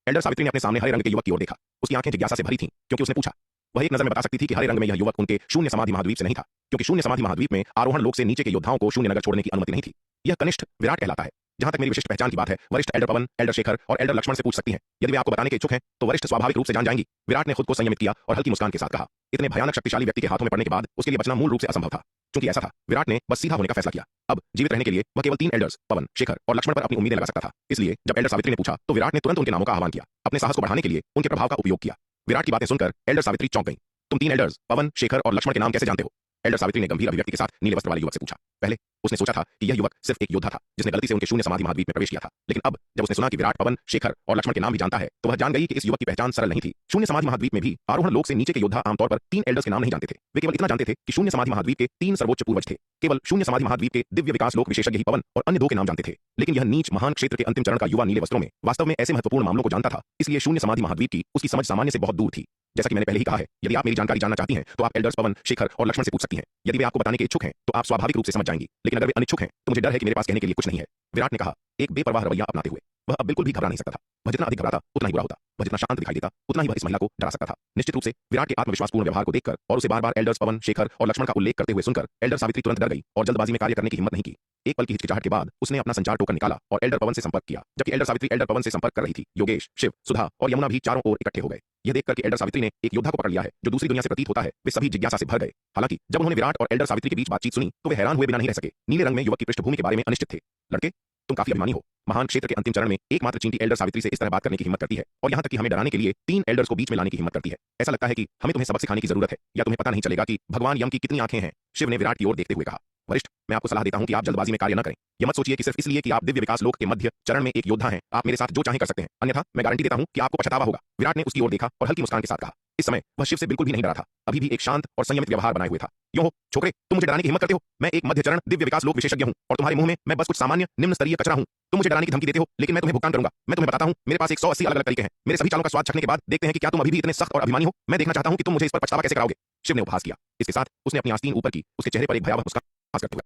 एल्डर सावित्री ने अपने सामने हरे रंग के युवक की ओर देखा। उसकी आंखें जिज्ञासा से भरी थीं क्योंकि उसने पूछा। वह एक नजर में बता सकती थी कि हरे रंग में यह युवक उनके शून्य समाधि महाद्वीप से नहीं था, क्योंकि शून्य समाधि महाद्वीप में आरोहण लोक से नीचे के योद्धाओं को शून्य नगर छोड़ने की अनुमति नहीं थी। यह कनिष्ठ विराट कहलाता है। जहां तक मेरी विशिष्ट पहचान की बात है, वरिष्ठ एल्डर पवन, एल्डर शेखर और एल्डर लक्ष्मण से पूछ सकती हैं। यदि वे आपको बताने के इच्छुक हैं तो वरिष्ठ स्वाभाविक रूप से जान जाएंगी। विराट ने खुद को संयमित किया और हल्की मुस्कान के साथ कहा। इतने भयानक शक्तिशाली व्यक्ति के हाथों में पड़ने के बाद उसके लिए बचना मूल रूप से असंभव था। क्योंकि ऐसा था, विराट ने बस सीधा होने का फैसला किया। अब जीवित रहने के लिए वह केवल 3 एल्डर्स पवन, शेखर और लक्ष्मण पर अपनी उम्मीदें लगा सकता था। इसलिए जब एल्डर सावित्री ने पूछा तो विराट ने तुरंत उनके नामों का आह्वान किया। अपने साहस को बढ़ाने के लिए उनके प्रभाव का उपयोग किया। विराट की बातें सुनकर एल्डर सावित्री चौंक गई। तुम 3 एल्डर्स पवन, शेखर और लक्ष्मण के नाम कैसे जानते हो? एल्डर सावित्री ने गंभीर अभिव्यक्ति के साथ नीले वस्त्र वाले युवक से पूछा। पहले उसने सोचा था कि यह युवक सिर्फ एक योद्धा था जिसने गलती से उनके शून्य समाधि महाद्वीप में प्रवेश किया था, लेकिन अब जब उसने सुना कि विराट पवन, शेखर और लक्ष्मण के नाम भी जानता है तो वह जान गई कि इस युवक की पहचान सरल नहीं थी। शून्य समाधि महाद्वीप में भी आरोहण लोक से नीचे के योद्धा आमतौर पर 3 एल्डर्स के नाम नहीं जानते थे। वे केवल इतना जानते थे कि शून्य समाधि महाद्वीप के 3 सर्वोच्च पूर्वज थे। केवल शून्य समाधि महाद्वीप के दिव्य विकास लोक विशेषज्ञ ही पवन और अन्य 2 के नाम जानते थे। लेकिन यह नीच महान क्षेत्र के अंतिम चरण का युवा नीले वस्त्रों में वास्तव में ऐसे महत्वपूर्ण मामलों को जानता था, इसलिए शून्य समाधि महाद्वीप की उसकी समझ सामान्य से बहुत दूर थी। जैसा कि मैंने पहले ही कहा है, यदि आप मेरी जानकारी जानना चाहती हैं तो आप एल्डर्स पवन, शेखर और लक्ष्मण से पूछ सकती हैं। यदि वे आपको बताने के इच्छुक हैं तो आप स्वाभाविक रूप से समझ जाएंगी, लेकिन अगर वे अनिच्छुक हैं तो मुझे डर है कि मेरे पास कहने के लिए कुछ नहीं है। विराट ने कहा, एक बेपरवाह रवैया अपनाते हुए। वह अब बिल्कुल भी घबरा नहीं सकता था। वह जितना अधिक घबराता उतना ही बुरा होता। वह जितना शांत दिखाई देता उतना ही वह इस महिला को डरा सकता था। निश्चित रूप से विराट के आत्मविश्वासपूर्ण व्यवहार को देखकर और उसे बार-बार एल्डर्स पवन, शेखर और लक्ष्मण का उल्लेख करते हुए सुनकर एल्डर सावित्री तुरंत डर गई और जल्दबाजी में कार्य करने की हिम्मत नहीं की। एक पल की हिचकिचाहट के बाद उसने अपना संचार टोकन निकाला और एल्डर पवन से संपर्क किया। जबकि एल्डर सावित्री एल्डर पवन से संपर्क कर रही थी, योगेश, शिव, सुधा और यमुना भी चारों ओर इकट्ठे हो गए। यह देखकर कि एल्डर सावित्री ने एक योद्धा को पकड़ लिया है जो दूसरी दुनिया से प्रतीत होता है, वे सभी जिज्ञासा से भर गए। हालांकि जब उन्होंने विराट और एल्डर सावित्री के बीच बातचीत सुनी तो वे हैरान हुए बिना नहीं रह सके। नीले रंग में युवक की पृष्ठभूमि के बारे में अनिश्चित थे। लड़के, तुम काफी अभिमानी हो। महान क्षेत्र के अंतिम चरण में एकमात्र चींटी एल्डर सावित्री से इस तरह बात करने की हिम्मत करती है और यहाँ तक कि हमें डराने के लिए 3 एल्डर्स को बीच में लाने की हिम्मत करती है। ऐसा लगता है कि हमें तुम्हें सबक सिखाने की जरूरत है या तुम्हें पता नहीं चलेगा कि भगवान यम की कितनी आंखें हैं। शिव ने विराट की ओर देखते हुए कहा। वरिष्ठ, मैं आपको सलाह देता हूं कि आप जल्दबाजी में कार्य न करें। यह मत सोचिए कि सिर्फ इसलिए कि आप दिव्य विकास लोक के मध्य चरण में एक योद्धा हैं आप मेरे साथ जो चाहें कर सकते हैं, अन्यथा मैं गारंटी देता हूं कि आपको पछतावा होगा। विराट ने उसकी ओर देखा और हल्की मुस्कान के साथ कहा। इस समय वह शिव से बिल्कुल भी नहीं डरा था, अभी भी एक शांत और संयमित व्यवहार बनाए हुए था। क्यों हो छोकरे, तुम मुझे डराने की हिम्मत करते हो? मैं एक मध्य चरण दिव्य विकास लोक विशेषज्ञ हूं और तुम्हारे मुंह में मैं बस कुछ सामान्य निम्न स्तरीय कचरा हूं। तुम मुझे डराने की धमकी देते हो, लेकिन मैं तुम्हें भुगतान करूंगा। मैं तुम्हें बताता हूं, मेरे पास 180 अलग-अलग तरीके हैं। मेरे सभी चालों का स्वाद चखने के बाद देखते हैं कि क्या तुम अभी भी इतने सख्त और अभिमानी हो। मैं देखना चाहता हूं कि तुम मुझे इस पर पछतावा कैसे कराओगे। शिव ने उपहास किया। इसके साथ उसने अपनी आस्तीन ऊपर की, उसके चेहरे पर एक भयावह मुस्कान करते हुए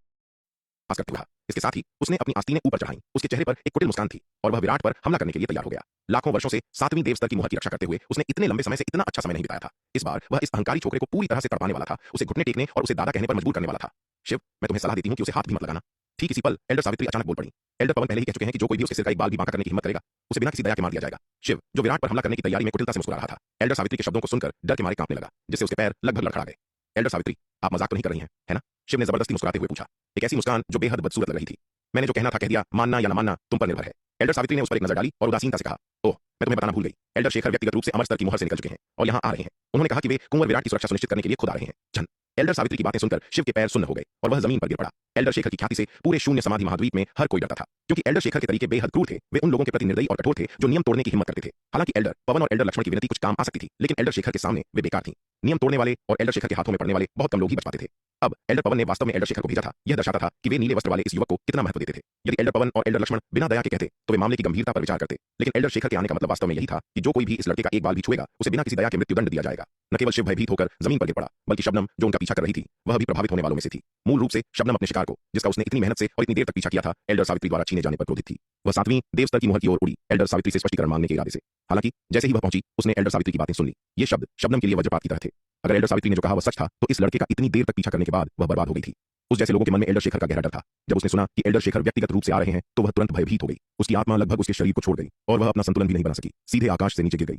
इसके साथ ही उसने अपनी आस्तीनें ऊपर चढ़ाई। उसके चेहरे पर एक कुटिल मुस्कान थी और वह विराट पर हमला करने के लिए तैयार हो गया। लाखों वर्षों से 7वीं देव स्तर की मुहर की रक्षा करते हुए उसने इतने लंबे समय से इतना अच्छा समय नहीं बिताया था। इस बार वह इस अहंकारी छोकरे को पूरी तरह से तड़पाने वाला था, उसे घुटने टेकने और उसे दादा कहने पर मजबूर करने वाला था। शिव, मैं तुम्हें सलाह देती हूं कि उसे हाथ भी मत लगाना। ठीक इसी पल एल्डर सावित्री अचानक बोल पड़ी। एल्डर पवन पहले ही कह चुके हैं कि जो कोई भी उसके सिर का एक बाल भी बांका करने की हिम्मत करेगा उसे बिना किसी दया के मार दिया जाएगा। शिव, जो विराट पर हमला करने की तैयारी में कुटिलता से मुस्कुरा रहा था, एल्डर सावित्री के शब्दों को सुनकर डर के मारे कांपने लगा, जिससे उसके पैर लगभग लड़खड़ा गए। एल्डर सावित्री, आप मजाक तो नहीं कर रही हैं, है ना? शिव ने जबरदस्ती मुस्कुराते हुए पूछा, एक ऐसी मुस्कान जो बेहद बदसूरत लग रही थी। मैंने जो कहना था कह दिया, मानना या न मानना तुम पर निर्भर है। एल्डर सावित्री ने उस पर एक नजर डाली और उदासीनता से कहा, ओह, मैं तुम्हें बताना भूल गई। एल्डर शेखर व्यक्तिगत रूप से अमर स्तर की मुहर से निकल चुके हैं और यहाँ आ रहे हैं। उन्होंने कहा कि वे कुंवर विराट की सुरक्षा सुनिश्चित करने के लिए खुद आ रहे हैं। जन एल्डर सावित्री की बातें सुनकर शिव के पैर सुन्न हो गए और वह जमीन पर गिर पड़ा। एल्डर शेखर की ख्याति से पूरे शून्य समाधि महाद्वीप में हर कोई डरता था, क्योंकि एल्डर शेखर के तरीके बेहद क्रूर थे। वे उन लोगों के प्रति निर्दयी और कठोर थे जो नियम तोड़ने की हिम्मत करते थे। हालांकि एल्डर पवन और एल्डर लक्ष्मण की विनती कुछ काम आ सकती थी, लेकिन एल्डर शेखर के सामने वे बेकार थी। नियम तोड़ने वाले और एल्डर शेखर के हाथों में पड़ने वाले बहुत कम लोग ही बच पाते थे। अब एल्डर पवन ने वास्तव में एल्डर शेखर को भेजा था। यह दर्शाता था कि वे नीले वस्त्र वाले इस युवक को कितना महत्व देते थे। यदि एल्डर पवन और एल्डर लक्ष्मण बिना दया के कहते तो वे मामले की गंभीरता पर विचार करते, लेकिन एल्डर शेखर के आने का मतलब वास्तव में यही था कि जो कोई भी इस लड़के का एक बाल भी छुएगा उसे बिना किसी दया के मृत्युदंड दिया जाएगा। न केवल शिव भयभीत होकर जमीन पर गिर पड़ा, बल्कि शबनम जो उनका पीछा कर रही थी वह भी प्रभावित होने वालों में से थी। मूल रूप से शबनम अपने शिकार को, जिसका उसने इतनी मेहनत से और इतनी देर तक पीछा किया था, एल्डर सावित्री द्वारा छीने जाने पर क्रोधित थी। वह 7वीं देव स्तर की मुहर की ओर उड़ी, एल्डर सावित्री से स्पष्टीकरण मांगने के इरादे से। हालांकि जैसे ही वह पहुंची उसने एल्डर सावित्री की बातें सुन ली। ये शब्द शबनम के लिए वज्रपात की तरह थे। अगर एल्डर सावित्री ने जो कहा वह सच था तो इस लड़के का इतनी देर तक पीछा करने के बाद वह बर्बाद हो गई थी। उस जैसे लोगों के मन में एल्डर शेखर का गहरा डर था। जब उसने सुना कि एल्डर शेखर व्यक्तिगत रूप से आ रहे हैं तो वह तुरंत भयभीत हो गई। उसकी आत्मा लगभग उसके शरीर को छोड़ गई और वह अपना संतुलन भी नहीं बना सकी, सीधे आकाश से नीचे गिर गई।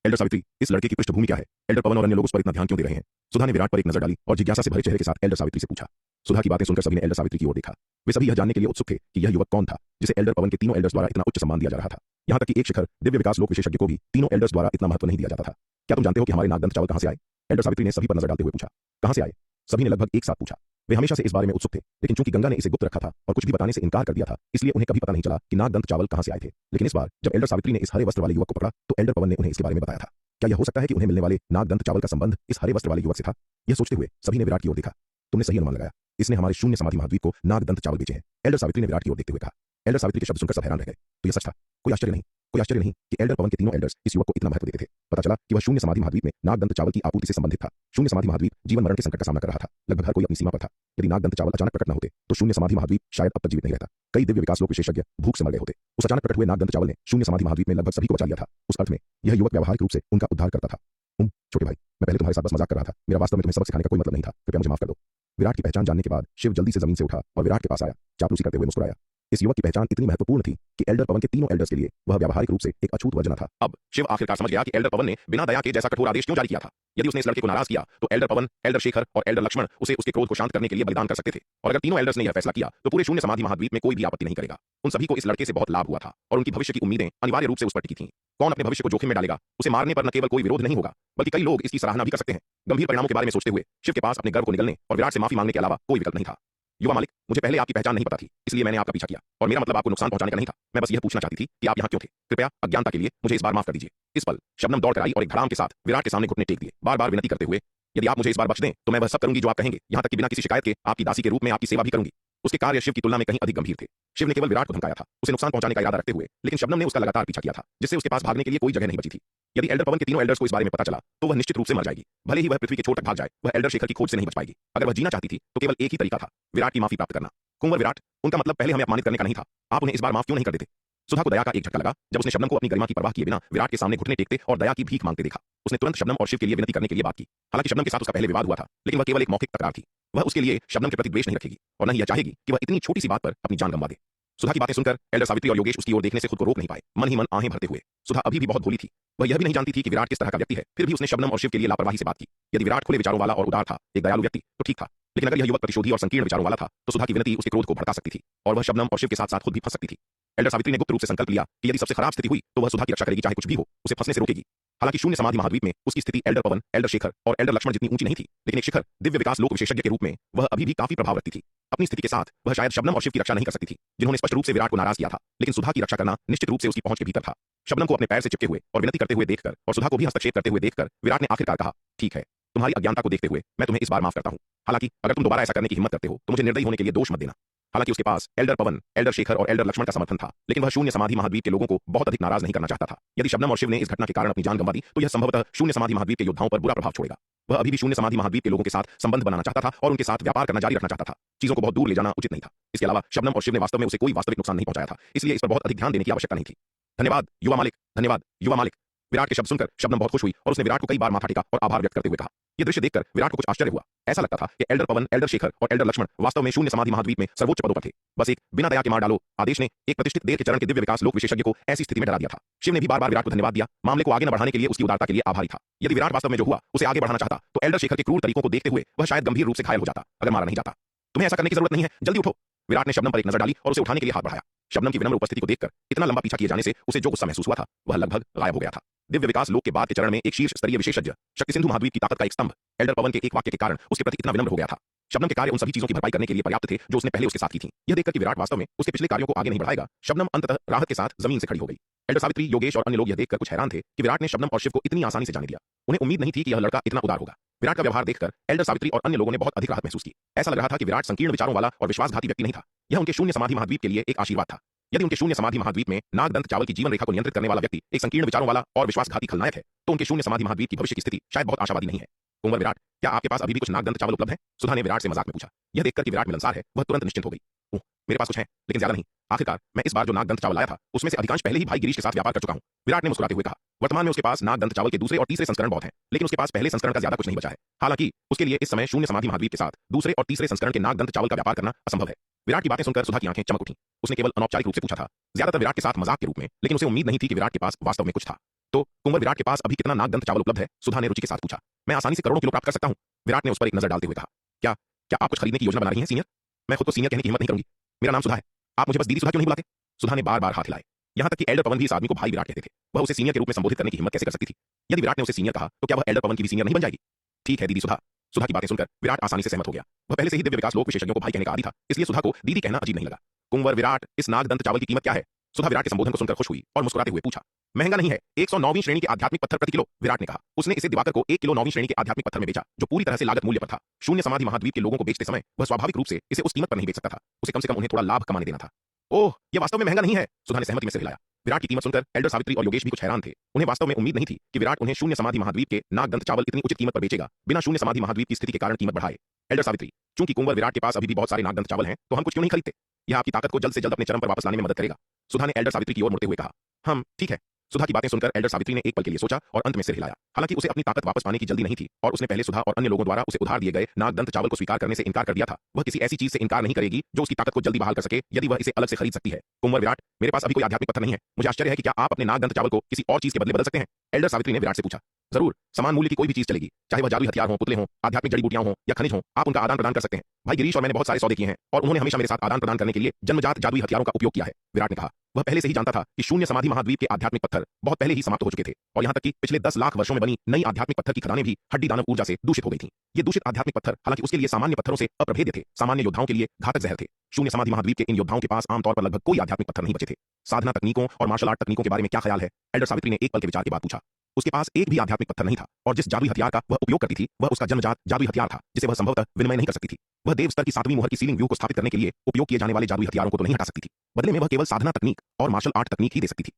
एल्डर सावित्री, इस लड़के की पृष्ठभूमि क्या है? एल्डर पवन और अन्य लोग उस पर इतना ध्यान क्यों दे रहे हैं? सुधा ने विराट पर एक नजर डाली और जिज्ञासा से भरे चेहरे के साथ एल्डर सावित्री से पूछा। सुधा की बातें सुनकर सभी ने एल्डर सावित्री की ओर देखा। वे सभी यह जानने के लिए उत्सुक थे कि यह युवक कौन था जिसे एल्डर पवन के तीनों एल्डर्स द्वारा इतना उच्च सम्मान दिया जा रहा था। यहाँ तक कि एक शिखर दिव्य विकास लोक विशेषज्ञ को भी तीनों एल्डर्स द्वारा इतना महत्व नहीं दिया जाता था। क्या तुम जानते हो कि हमारे नागदंत चावल कहाँ से आए? एल्डर सावित्री ने सभी पर नजर डालते हुए पूछा। कहाँ से आए? सभी ने लगभग एक साथ पूछा। वे हमेशा से इस बारे में उत्सुक थे, लेकिन चूंकि गंगा ने इसे गुप्त रखा था और कुछ भी बताने से इनकार कर दिया था, इसलिए उन्हें कभी पता नहीं चला कि नागदंत चावल कहाँ से आए थे। लेकिन इस बार जब एल्डर सावित्री ने इस हरे वस्त्र वाले युवक को पकड़ा तो एल्डर पवन ने उन्हें इसके बारे में बताया था। क्या यह हो सकता है कि उन्हें मिलने वाले नागदंत चावल का संबंध इस हरे वस्त्र वाले युवक से था? यह सोचते हुए सभी ने विराट की ओर देखा। तुमने सही अनुमान लगाया, इसने हमारे शून्य समाधि महाद्वीप को नागदंत चावल बेचे हैं, एल्डर सावित्री ने विराट की ओर देखते हुए कहा। एल्डर सावित्री के शब्द सुनकर सब हैरान रह गए। तो यह सच था। कोई आश्चर्य नहीं कि एल्डर पवन के तीनों एल्डर्स इस युवक को इतना महत्व देते थे। पता चला कि वह शून्य समाधि महाद्वीप में नागदंत चावल की आपूर्ति से संबंधित था। शून्य समाधि महाद्वीप जीवन मरण के संकट का सामना कर रहा था। लगभग हर कोई अपनी सीमा पर था। यदि नागदंत चावल अचानक प्रकट न होते तो शून्य समाधि महाद्वीप शायद अब तक जीवित नहीं रहता। कई दिव्य विकास लोक विशेषज्ञ भूख से मर गए होते। उस अचानक प्रकट हुए नागदंत चावल ने शून्य समाधि महाद्वीप में लगभग सभी को बचा लिया था। उस अर्थ में यह युवक व्यावहारिक रूप से उनका उद्धार करता था। छोटे भाई, मैं पहले तुम्हारे साथ बस मजाक कर रहा था। मेरा वास्तव में तुम्हें सबक सिखाने का कोई मतलब नहीं था। कृपया मुझे माफ कर दो। विराट की पहचान जानने के बाद शिव जल्दी से जमीन से उठा और विराट के पास आया, चापलूसी करते हुए मुस्कुराया। इस युवक की पहचान इतनी महत्वपूर्ण थी कि एल्डर पवन के तीनों एल्डर्स के लिए वह व्यावहारिक रूप से एक अछूत वर्जना था। अब शिव आखिरकार समझ गया कि एल्डर पवन ने बिना दया के जैसा कठोर आदेश क्यों जारी किया था। यदि उसने इस लड़के को नाराज किया तो एल्डर पवन, एल्डर शेखर और एल्डर लक्ष्मण उसे उसके क्रोध को शांत करने के लिए बलिदान कर सकते थे। और अगर तीनों एल्डर्स ने यह फैसला किया तो पूरे शून्य समाधि महाद्वीप में कोई भी आपत्ति नहीं करेगा। उन सभी को इस लड़के से बहुत लाभ हुआ था और उनकी भविष्य की उम्मीदें अनिवार्य रूप से उस पर टिकी थीं। कौन अपने भविष्य को जोखिम में डालेगा? उसे मारने पर न केवल कोई विरोध नहीं होगा बल्कि कई लोग इसकी सराहना भी कर सकते हैं। गंभीर परिणामों के बारे में सोचते हुए शिव के पास अपने गर्व को निगलने और विराट से माफी मांगने के अलावा कोई विकल्प नहीं था। युवा मालिक, मुझे पहले आपकी पहचान नहीं पता थी, इसलिए मैंने आपका पीछा किया और मेरा मतलब आपको नुकसान पहुंचाने का नहीं था। मैं बस यह पूछना चाहती थी कि आप यहाँ क्यों थे। कृपया अज्ञानता के लिए मुझे इस बार माफ कर दीजिए। इस पल शबनम दौड़ कर आई और एक धड़ाम के साथ विराट के सामने घुटने टेक दिए, बार बार विनती करते हुए, यदि आप मुझे इस बार बख्श दें तो मैं वह सब करूंगी जो आप कहेंगे, यहाँ तक कि बिना किसी शिकायत के आपकी दासी के रूप में आपकी सेवा भी करूंगी। उसके कार्य शिव की तुलना में कहीं अधिक गंभीर थे। शिव ने केवल विराट को धमकाया था, उसे नुकसान पहुंचाने का इरादा रखते हुए, लेकिन शबनम ने उसका लगातार पीछा किया था, जिससे उसके पास भागने के लिए कोई जगह नहीं बची थी। यदि एल्डर पवन के तीनों एल्डर्स को इस बारे में पता चला तो वह निश्चित रूप से मर जाएगी। भले ही वह पृथ्वी के छोर तक भाग जाए, वह एल्डर शेखर की खोज से नहीं बच पाएगी। अगर वह जीना चाहती थी तो केवल एक ही तरीका था, विराट की माफी प्राप्त करना। कुंवर विराट, उनका मतलब पहले हमें अपमानित करने का नहीं था। आप उन्हें इस बार माफ क्यों नहीं कर देते? सुधा को दया का एक झटका लगा जब उसने शबनम को अपनी गरिमा की परवाह किए बिना विराट के सामने घुटने टेकते और दया की भीख मांगते देखा। उसने तुरंत शबनम और शिव के लिए विनती करने के लिए बात की। हालांकि शबनम के साथ उसका पहले विवाद हुआ था, लेकिन वह केवल एक मौखिक तकरार थी। वह उसके लिए शबनम के प्रति द्वेष नहीं रखेगी और न ही यह चाहेगी कि वह इतनी छोटी सी बात पर अपनी जान गंवा दे। सुधा की बातें सुनकर एल्डर सावित्री और योगेश उसकी ओर देखने से खुद को रोक नहीं पाए, मन ही मन आहें भरते हुए। सुधा अभी भी बहुत भोली थी। वह यह भी नहीं जानती थी कि विराट किस तरह का व्यक्ति है, फिर भी उसने शबनम और शिव के लिए लापरवाही से बात की। यदि विराट खुले विचारों वाला और उदार था, एक दयालु व्यक्ति, तो ठीक था, लेकिन अगर यह युवक प्रतिशोधी और संकीर्ण विचारों वाला था तो सुधा की विनती उसके क्रोध को भड़का सकती थी और वह शबनम और शिव के साथ साथ खुद भी फंस सकती थी। एल्डर सावित्री ने गुप्त रूप से संकल्प लिया कि यदि सबसे खराब स्थिति हुई तो वह सुधा की रक्षा करेगी, चाहे कुछ भी हो, उसे फंसने से रोकेगी। हालांकि शून्य समाधि महाद्वीप में उसकी स्थिति एल्डर पवन, एल्डर शेखर और एल्डर लक्ष्मण जितनी ऊंची नहीं थी, लेकिन एक शिखर दिव्य विकास लोक विशेषज्ञ के रूप में वह अभी भी काफी प्रभाव रखती थी। अपनी स्थिति के साथ वह शायद शबनम और शिव की रक्षा नहीं कर सकती थी, जिन्होंने स्पष्ट रूप से विराट को नाराज किया था, लेकिन सुधा की रक्षा करना निश्चित रूप से उसकी पहुंच के भीतर था। शबनम को अपने पैर से चिपके हुए और विनती करते हुए देखकर और सुधा को भी हस्तक्षेप करते हुए देखकर विराट ने आखिरकार कहा, ठीक है, तुम्हारी अज्ञानता को देखते हुए मैं तुम्हें इस बार माफ करता हूं। हालांकि अगर तुम दोबारा ऐसा करने की हिम्मत करते हो तो मुझे निर्दयी होने के लिए दोष मत देना। हालांकि उसके पास एल्डर पवन, एल्डर शेखर और एल्डर लक्ष्मण का समर्थन था, लेकिन वह शून्य समाधि महाद्वीप के लोगों को बहुत अधिक नाराज नहीं करना चाहता था। यदि शबनम और शिव ने इस घटना के कारण अपनी जान गंवा दी तो यह संभवतः शून्य समाधि महाद्वीप के योद्धाओं पर बुरा प्रभाव छोड़ेगा। वह अभी भी शून्य समाधि महाद्वीप के लोगों के साथ संबंध बनाना चाहता था और उनके साथ व्यापार करना जारी रखना चाहता था। चीजों को बहुत दूर ले जाना उचित नहीं था। इसके अलावा शबनम और शिव ने वास्तव में उसे कोई वास्तविक नुकसान नहीं पहुंचाया था, इसलिए इस पर बहुत अधिक ध्यान देने की आवश्यकता नहीं थी। धन्यवाद युवा मालिक, धन्यवाद युवा मालिक। विराट के शब्द सुनकर शबनम बहुत खुश हुई और उसने विराट को कई बार माथा टेका और आभार व्यक्त करते हुए कहा। यह दृश्य देखकर विराट को कुछ आश्चर्य हुआ। ऐसा लगता था कि एल्डर पवन, एल्डर शेखर और एल्डर लक्ष्मण वास्तव में शून्य समाधि महाद्वीप में सर्वोच्च पदों पर थे। बस एक बिना दया के मार डालो आदेश ने एक प्रतिष्ठित देर के चरण के दिव्य विकास लोक विशेषज्ञ को ऐसी स्थिति में डरा दिया था। शिव ने भी बार बार विराट को धन्यवाद दिया, मामले को आगे न बढ़ाने के लिए उसकी उदारता के लिए आभारी था। यदि विराट वास्तव में जो हुआ उसे आगे बढ़ाना चाहता तो एल्डर शेखर के क्रूर तरीकों को देखते हुए वह शायद गंभीर रूप से घायल हो जाता, अगर मारा नहीं जाता। तुम्हें ऐसा करने की जरूरत नहीं है, जल्दी उठो। विराट ने शबनम पर एक नजर डाली और उसे उठाने के लिए हाथ बढ़ाया। शबनम की विनम्र उपस्थिति को देखकर इतना लंबा पीछा किए जाने से उसे जो गुस्सा महसूस हुआ था वह लगभग गायब हो गया था। दिव्य विकास लोक के बाद के चरण में एक शीर्ष स्तरीय विशेषज्ञ, शक्ति सिंधु महाद्वीप की ताकत का एक स्तंभ, एल्डर पवन के एक वाक्य के कारण उसके प्रति इतना विनम्र हो गया था। शबनम के कार्य उन सभी चीजों की भरपाई करने के लिए पर्याप्त थे जो उसने पहले उसके साथ की थी। यह देखकर कि विराट वास्तव में उसके पिछले कार्यों को आगे नहीं बढ़ाएगा, शबनम अंततः राहत के साथ जमीन से खड़ी हो गई। एल्डर सावित्री, योगेश और अन्य लोग यह देखकर कुछ हैरान थे कि विराट ने शबनम और शिव को इतनी आसानी से जाने दिया। उन्हें उम्मीद नहीं थी कि यह लड़का इतना उदार होगा। विराट का व्यवहार देखकर एल्डर सावित्री और अन्य लोगों ने बहुत अधिक राहत महसूस की। ऐसा लग रहा था कि विराट संकीर्ण विचारों वाला और विश्वासघाती व्यक्ति नहीं था। यह उनके शून्य समाधि महाद्वीप के लिए एक आशीर्वाद था। यदि उनके शून्य समाधि महाद्वीप में नागदंत चावल की जीवन रेखा को नियंत्रित करने वाला व्यक्ति एक संकीर्ण विचारों वाला और विश्वासघाती खलनायक है तो उनके शून्य समाधि महाद्वीप की भविष्य की स्थिति शायद बहुत आशावादी नहीं है। कुंवर विराट, क्या आपके पास अभी भी कुछ नागदंत चावल उपलब्ध है? सुधा ने विराट से मजाक में पूछा। यह देखकर कि विराट मिलनसार है वह तुरंत निश्चिंत हो गई। मेरे पास कुछ है लेकिन ज्यादा नहीं। आखिरकार मैं इस बार जो नागदंत चावल लाया था उसमें से अधिकांश पहले ही भाई गिरीश के साथ व्यापार कर चुका हूं। विराट ने मुस्कुराते हुए कहा। वर्तमान में उसके पास नागदंत चावल के दूसरे और तीसरे संस्करण बहुत हैं, लेकिन उसके पास पहले संस्करण का ज्यादा कुछ नहीं बचा है। हालांकि उसके लिए इस समय शून्य समाधि महाद्वीप के साथ दूसरे और तीसरे संस्करण के नागदंत चावल का व्यापार करना असंभव है। विराट की बातें सुनकर सुधा की आंखें चमक उठी। उसने केवल अनौपचारिक रूप से पूछा था, ज्यादातर विराट के साथ मजाक के रूप में, लेकिन उसे उम्मीद नहीं थी कि विराट के पास वास्तव में कुछ था। तो कुंवर विराट के पास अभी कितना नागदंत चावल उपलब्ध है? सुधा ने रुचि के साथ पूछा। मैं आसानी से करोड़ों किलो प्राप्त कर सकता हूं। विराट ने उस पर एक नजर डालते हुए कहा। क्या क्या आप कुछ खरीदने की योजना बना रही हैं सीनियर? मैं खुद को सीनियर कहने की हिम्मत नहीं करूंगी। मेरा नाम सुधा है। आप मुझे बस दीदी सुधा क्यों नहीं बुलाते? सुधा ने बार बार हाथ हिलाए। यहां तक कि एल्डर पवन भी इस आदमी को भाई विराट कहते थे। वह उसे सीनियर के रूप में संबोधित करने की हिम्मत कैसे कर सकती थी? यदि विराट ने उसे सीनियर कहा तो क्या वह एल्डर पवन की भी सीनियर नहीं बन जाएगी? ठीक है दीदी सुधा। सुधा की बातें सुनकर विराट आसानी से सहमत हो गया। वह पहले से ही दिव्य विकास लोक विशेषज्ञों को भाई कहने का आदी था, इसलिए सुधा को दीदी कहना अजीब नहीं लगा। कुंवर विराट, इस नागदंत चावल की कीमत क्या है? सुधा विराट के संबोधन को सुनकर खुश हुई और मुस्कुराते हुए पूछा। महंगा नहीं है, 109वीं श्रेणी के आध्यात्मिक पत्थर प्रति किलो। विराट ने कहा। उसने इसे दिवाकर को 1 किलो 9वीं श्रेणी के आध्यात्मिक पत्थर में बेचा, जो पूरी तरह से लागत मूल्य पर था। शून्य समाधि महाद्वीप के लोगों को बेचते समय वह स्वाभाविक रूप से इसे उस कीमत पर नहीं बेच सकता था। उसे कम से कम उन्हें थोड़ा लाभ कमाने देना था। ओह, यह वास्तव में महंगा नहीं है। सुधा ने सहमति में सिर हिलाया। विराट की कीमत सुनकर एल्डर सावित्री और योगेश भी कुछ हैरान थे। उन्हें वास्तव में उम्मीद नहीं थी कि विराट उन्हें शून्य समाधि महाद्वीप के नागदंत चावल इतनी उचित कीमत पर बेचेगा, बिना शून्य समाधि महाद्वीप की स्थिति के कारण कीमत बढ़ाए। एल्डर सावित्री, चूंकि कुंवर विराट के पास अभी भी बहुत सारे नागदंत चावल हैं, तो हम कुछ क्यों नहीं खरीदते? यह आपकी ताकत को जल्द से जल्द अपने चरम पर वापस लाने में मदद करेगा। सुधा ने एल्डर सावित्री की ओर मुड़ते हुए कहा। हम ठीक है। सुधा की बातें सुनकर एल्डर सावित्री ने एक पल के लिए सोचा और अंत में सिर हिलाया। हालांकि उसे अपनी ताकत वापस पाने की जल्दी नहीं थी और उसने पहले सुधा और अन्य लोगों द्वारा उसे उधार दिए गए नागदंत चावल को स्वीकार करने से इनकार कर दिया था। वह किसी ऐसी चीज से इनकार नहीं करेगी जो उसकी ताकत को जल्दी बहाल कर सके, यदि वह इसे अलग से खरीद सकती है। कुंवर विराट, मेरे पास अभी कोई आध्यात्मिक पत्थर नहीं है। मुझे आश्चर्य है कि क्या आप अपने नागदंत चावल को किसी और चीज के बदले बदल सकते हैं? एल्डर सावित्री ने विराट से पूछा। जरूर, समान मूल्य की कोई भी चीज चलेगी, चाहे वह जादुई हथियार हो, पुतले हो, आध्यात्मिक जड़ी बूटियां हो या खनिज हो, आप उनका आदान प्रदान कर सकते हैं। भाई गिरीश और मैंने बहुत सारे सौदे किए हैं और उन्होंने हमेशा मेरे साथ आदान प्रदान करने के लिए जन्मजात जादुई हथियारों का उपयोग किया है। विराट ने कहा। वह पहले से ही जानता था कि शून्य समाधि महाद्वीप के आध्यात्मिक पत्थर बहुत पहले ही समाप्त हो चुके थे और यहां तक कि पिछले 10 लाख वर्षों में बनी नई आध्यात्मिक पत्थर की खदानें भी हड्डी दानव ऊर्जा से दूषित हो गई थीं। ये दूषित आध्यात्मिक पत्थर हालांकि उसके लिए सामान्य पत्थरों से अप्रभेद्य थे, सामान्य योद्धाओं के लिए घातक जहर थे। शून्य समाधि महाद्वीप के इन योद्धाओं के पास आमतौर पर लगभग कोई आध्यात्मिक पत्थर नहीं बचे थे। साधना तकनीकों और मार्शल आर्ट तकनीकों के बारे में क्या ख्याल है? एल्डर सावित्री ने एक पल के विचार के बाद पूछा। उसके पास एक भी आध्यात्मिक पत्थर नहीं था और जिस जादुई हथियार का वह उपयोग करती थी वह उसका जन्मजात जादुई हथियार था, जिसे वह संभवतः विनिमय नहीं कर सकती थी। वह देव स्तर की 7वीं मोहर की सीलिंग व्यू को स्थापित करने के लिए उपयोग किए जाने वाले जादुई हथियारों को तो नहीं हटा सकती थी। बदले में वह केवल साधना तकनीक और मार्शल आर्ट तकनीक ही दे सकती थी।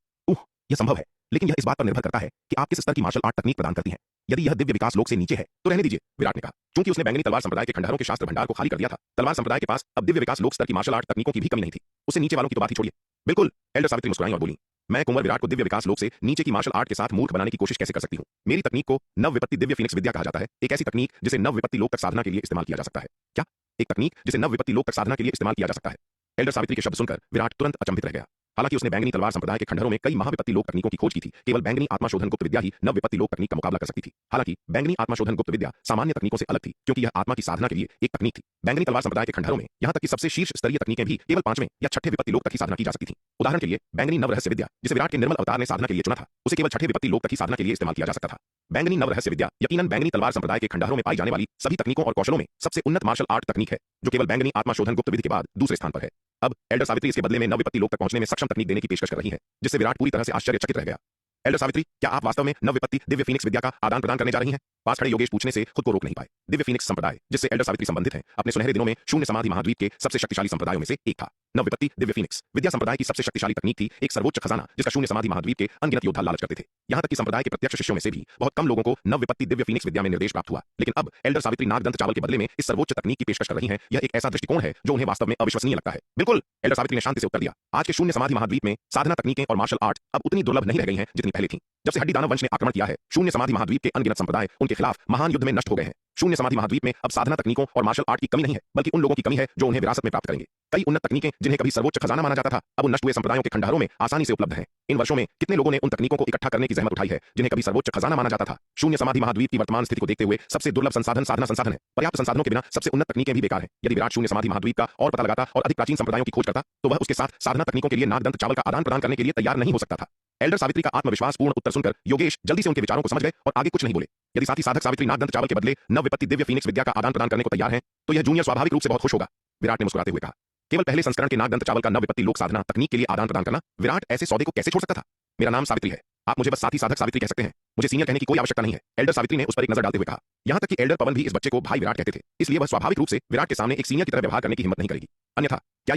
यह संभव है, लेकिन यह इस बात पर निर्भर करता है कि आप किस स्तर की मार्शल आर्ट तकनीक प्रदान करती हैं। यदि यह दिव्य विकास लोक से नीचे है तो रहने दीजिए, विराट ने कहा। क्योंकि उसने बैंगनी तलवार संप्रदाय के खंडहरों के शास्त्र भंडार को खाली कर दिया था, तलवार संप्रदाय के पास अब दिव्य विकास लोक स्तर की मार्शल आर्ट तकनीकों की भी कमी नहीं थी। उसे नीचे वालों की तो बात ही छोड़िए। बिल्कुल, एल्डर सावित्री मुस्कुराई और बोली। मैं कुंवर विराट को दिव्य विकास लोक से नीचे की मार्शल आर्ट के साथ मूर्ख बनाने की कोशिश कैसे कर सकती हूं? मेरी तकनीक को नव विपत्ति दिव्य फिनिक्स विद्या कहा जाता है, एक ऐसी तकनीक जिसे नव विपत्ति लोक तक साधना के लिए इस्तेमाल किया जा सकता है। क्या? एक तकनीक जिसे नव विपत्ति लोक तक साधना के लिए इस्तेमाल किया जा सकता है? एल्डर सावित्री के शब्द सुनकर विराट तुरंत अचंभित रह गया। हालांकि उसने बैंगनी तलवार संप्रदाय के खंडहरों में कई महाविपत्ति लोक तकनीकों की खोज की थी, केवल बैंगनी आत्माशोधन गुप्त विद्या ही नव विपत्ति लोक तकनीक का मुकाबला कर सकती थी। हालांकि बैंगनी आत्माशोधन गुप्त विद्या सामान्य तकनीकों से अलग थी, क्योंकि यह आत्मा की साधना के लिए एक तकनीक थी। बैंगनी तलवार संप्रदाय के खंडहरों में यहां तक कि सबसे शीर्ष स्तरीय तकनीकें भी केवल 5वें या 6ठे विपत्ति लोक तक ही साधना की जा सकती थी। उदाहरण के लिए बैंगनी नव रहस्य विद्या, जिसे विराट के निर्मल अवतार ने साधना के लिए चुना था, उसे केवल 6ठे विपत्ति लोक तक ही साधना के लिए इस्तेमाल किया जा सकता था। बैंगनी नव रहस्य विद्या यकीनन बैंगनी तलवार संप्रदाय के खंडहरों में पाई जाने वाली सभी तकनीकों और कौशलों में सबसे उन्नत मार्शल आर्ट तकनीक है, जो केवल बैंगनी आत्माशोधन गुप्त विधि के बाद दूसरे स्थान पर है। अब एल्डर सावित्री इसके बदले में नव विपत्ति लोक तक पहुंचने में सक्षम तकनीक देने की पेशकश कर रही है, जिससे विराट पूरी तरह से आश्चर्यचकित रह गया। एल्डर सावित्री, क्या आप वास्तव में नव विपत्ति दिव्य फिनिक्स विद्या का आदान प्रदान करने जा रही हैं? पास खड़े योगेश पूछने से खुद को रोक नहीं पाए। दिव्य फिनिक्स संप्रदाय, जिससे एल्डर सावित्री संबंधित है, अपने सुनहरे दिनों में शून्य समाधि महाद्वीप के सबसे शक्तिशाली संप्रदायों में से एक था। नव विपत्ति दिव्य फिनिक्स विद्या संप्रदाय की सबसे शक्तिशाली तकनीक थी, एक सर्वोच्च खजाना जिसका शून्य समाधि महाद्वीप के अनगिनत योद्धा लालच करते थे। यहां तक कि संप्रदाय के प्रत्यक्ष शिष्यों में से भी बहुत कम लोगों को नव विपत्ति दिव्य फिनिक्स विद्या में निर्देश प्राप्त हुआ। लेकिन अब एल्डर सावित्री नागदंत चावल के बदले में इस सर्वोच्च तकनीक की पेशकश कर रही है। यह एक ऐसा दृष्टिकोण है जो उन्हें वास्तव में अविश्वसनीय लगता है। बिल्कुल, एल्डर सावित्री ने शांति से उत्तर दिया। आज के शून्य समाधि महाद्वीप में साधना तकनीकें और मार्शल आर्ट अब उतनी दुर्लभ नहीं रह गई हैं जितनी पहले थी। जब से हड्डी दानव वंश ने आक्रमण किया है, शून्य समाधि महाद्वीप के अनगिनत संप्रदाय उनके खिलाफ महान युद्ध में नष्ट हो गए हैं। शून्य समाधि महाद्वीप में अब साधना तकनीकों और मार्शल आर्ट की कमी नहीं है, बल्कि उन लोगों की कमी है जो उन्हें विरासत में प्राप्त करेंगे। कई उन्नत तकनीकें जिन्हें कभी सर्वोच्च खजाना माना जाता था, अब उन नष्ट हुए संप्रदायों के खंडहरों में आसानी से उपलब्ध हैं। इन वर्षों में कितने लोगों ने उन तकनीकों को इकट्ठा करने की जहमत उठाई है जिन्हें कभी सर्वोच्च खजाना माना जाता था। शून्य समाधि महाद्वीप की वर्तमान स्थिति को देखते हुए सबसे दुर्लभ संसाधन साधना संसाधन है। पर्याप्त संसाधनों के बिना सबसे उन्नत तकनीकें भी बेकार हैं। यदि विराट शून्य समाधि महाद्वीप का और पता लगाता और अधिक प्राचीन संप्रदायों की खोज करता, तो वह उसके साथ साधना तकनीकों के लिए नागदंत चावल का आदान प्रदान करने के लिए तैयार नहीं हो सकता था। एल्डर सावित्री का आत्मविश्वासपूर्ण उत्तर सुनकर योगेश जल्दी से उनके विचारों को समझ गए और आगे कुछ नहीं बोले। यदि साथी साधक सावित्री नागदंत चावल के बदले नव विपत्ति दिव्य फिनिक्स विद्या का आदान प्रदान करने को तैयार हैं, तो यह जूनियर स्वाभाविक रूप से बहुत खुश होगा। विराट ने मुस्कुराते हुए कहा। केवल पहले संस्करण के नागदंत चावल का नव विपत्ति लोक साधना तकनीक के लिए आदान प्रदान करना, विराट ऐसे सौदे को कैसे छोड़ सकता था? मेरा नाम सावित्री है, आप मुझे बस साथी साधक सावित्री कह सकते हैं। मुझे सीनियर कहने की कोई आवश्यकता नहीं है। एल्डर सावित्री ने उस पर एक नजर डालते हुए कहा। यहां तक कि एल्डर पवन भी इस बच्चे को भाई विराट कहते थे, इसलिए वह स्वाभाविक रूप से विराट के सामने एक सीनियर की तरह व्यवहार करने की हिम्मत नहीं करेगी। अन्यथा क्या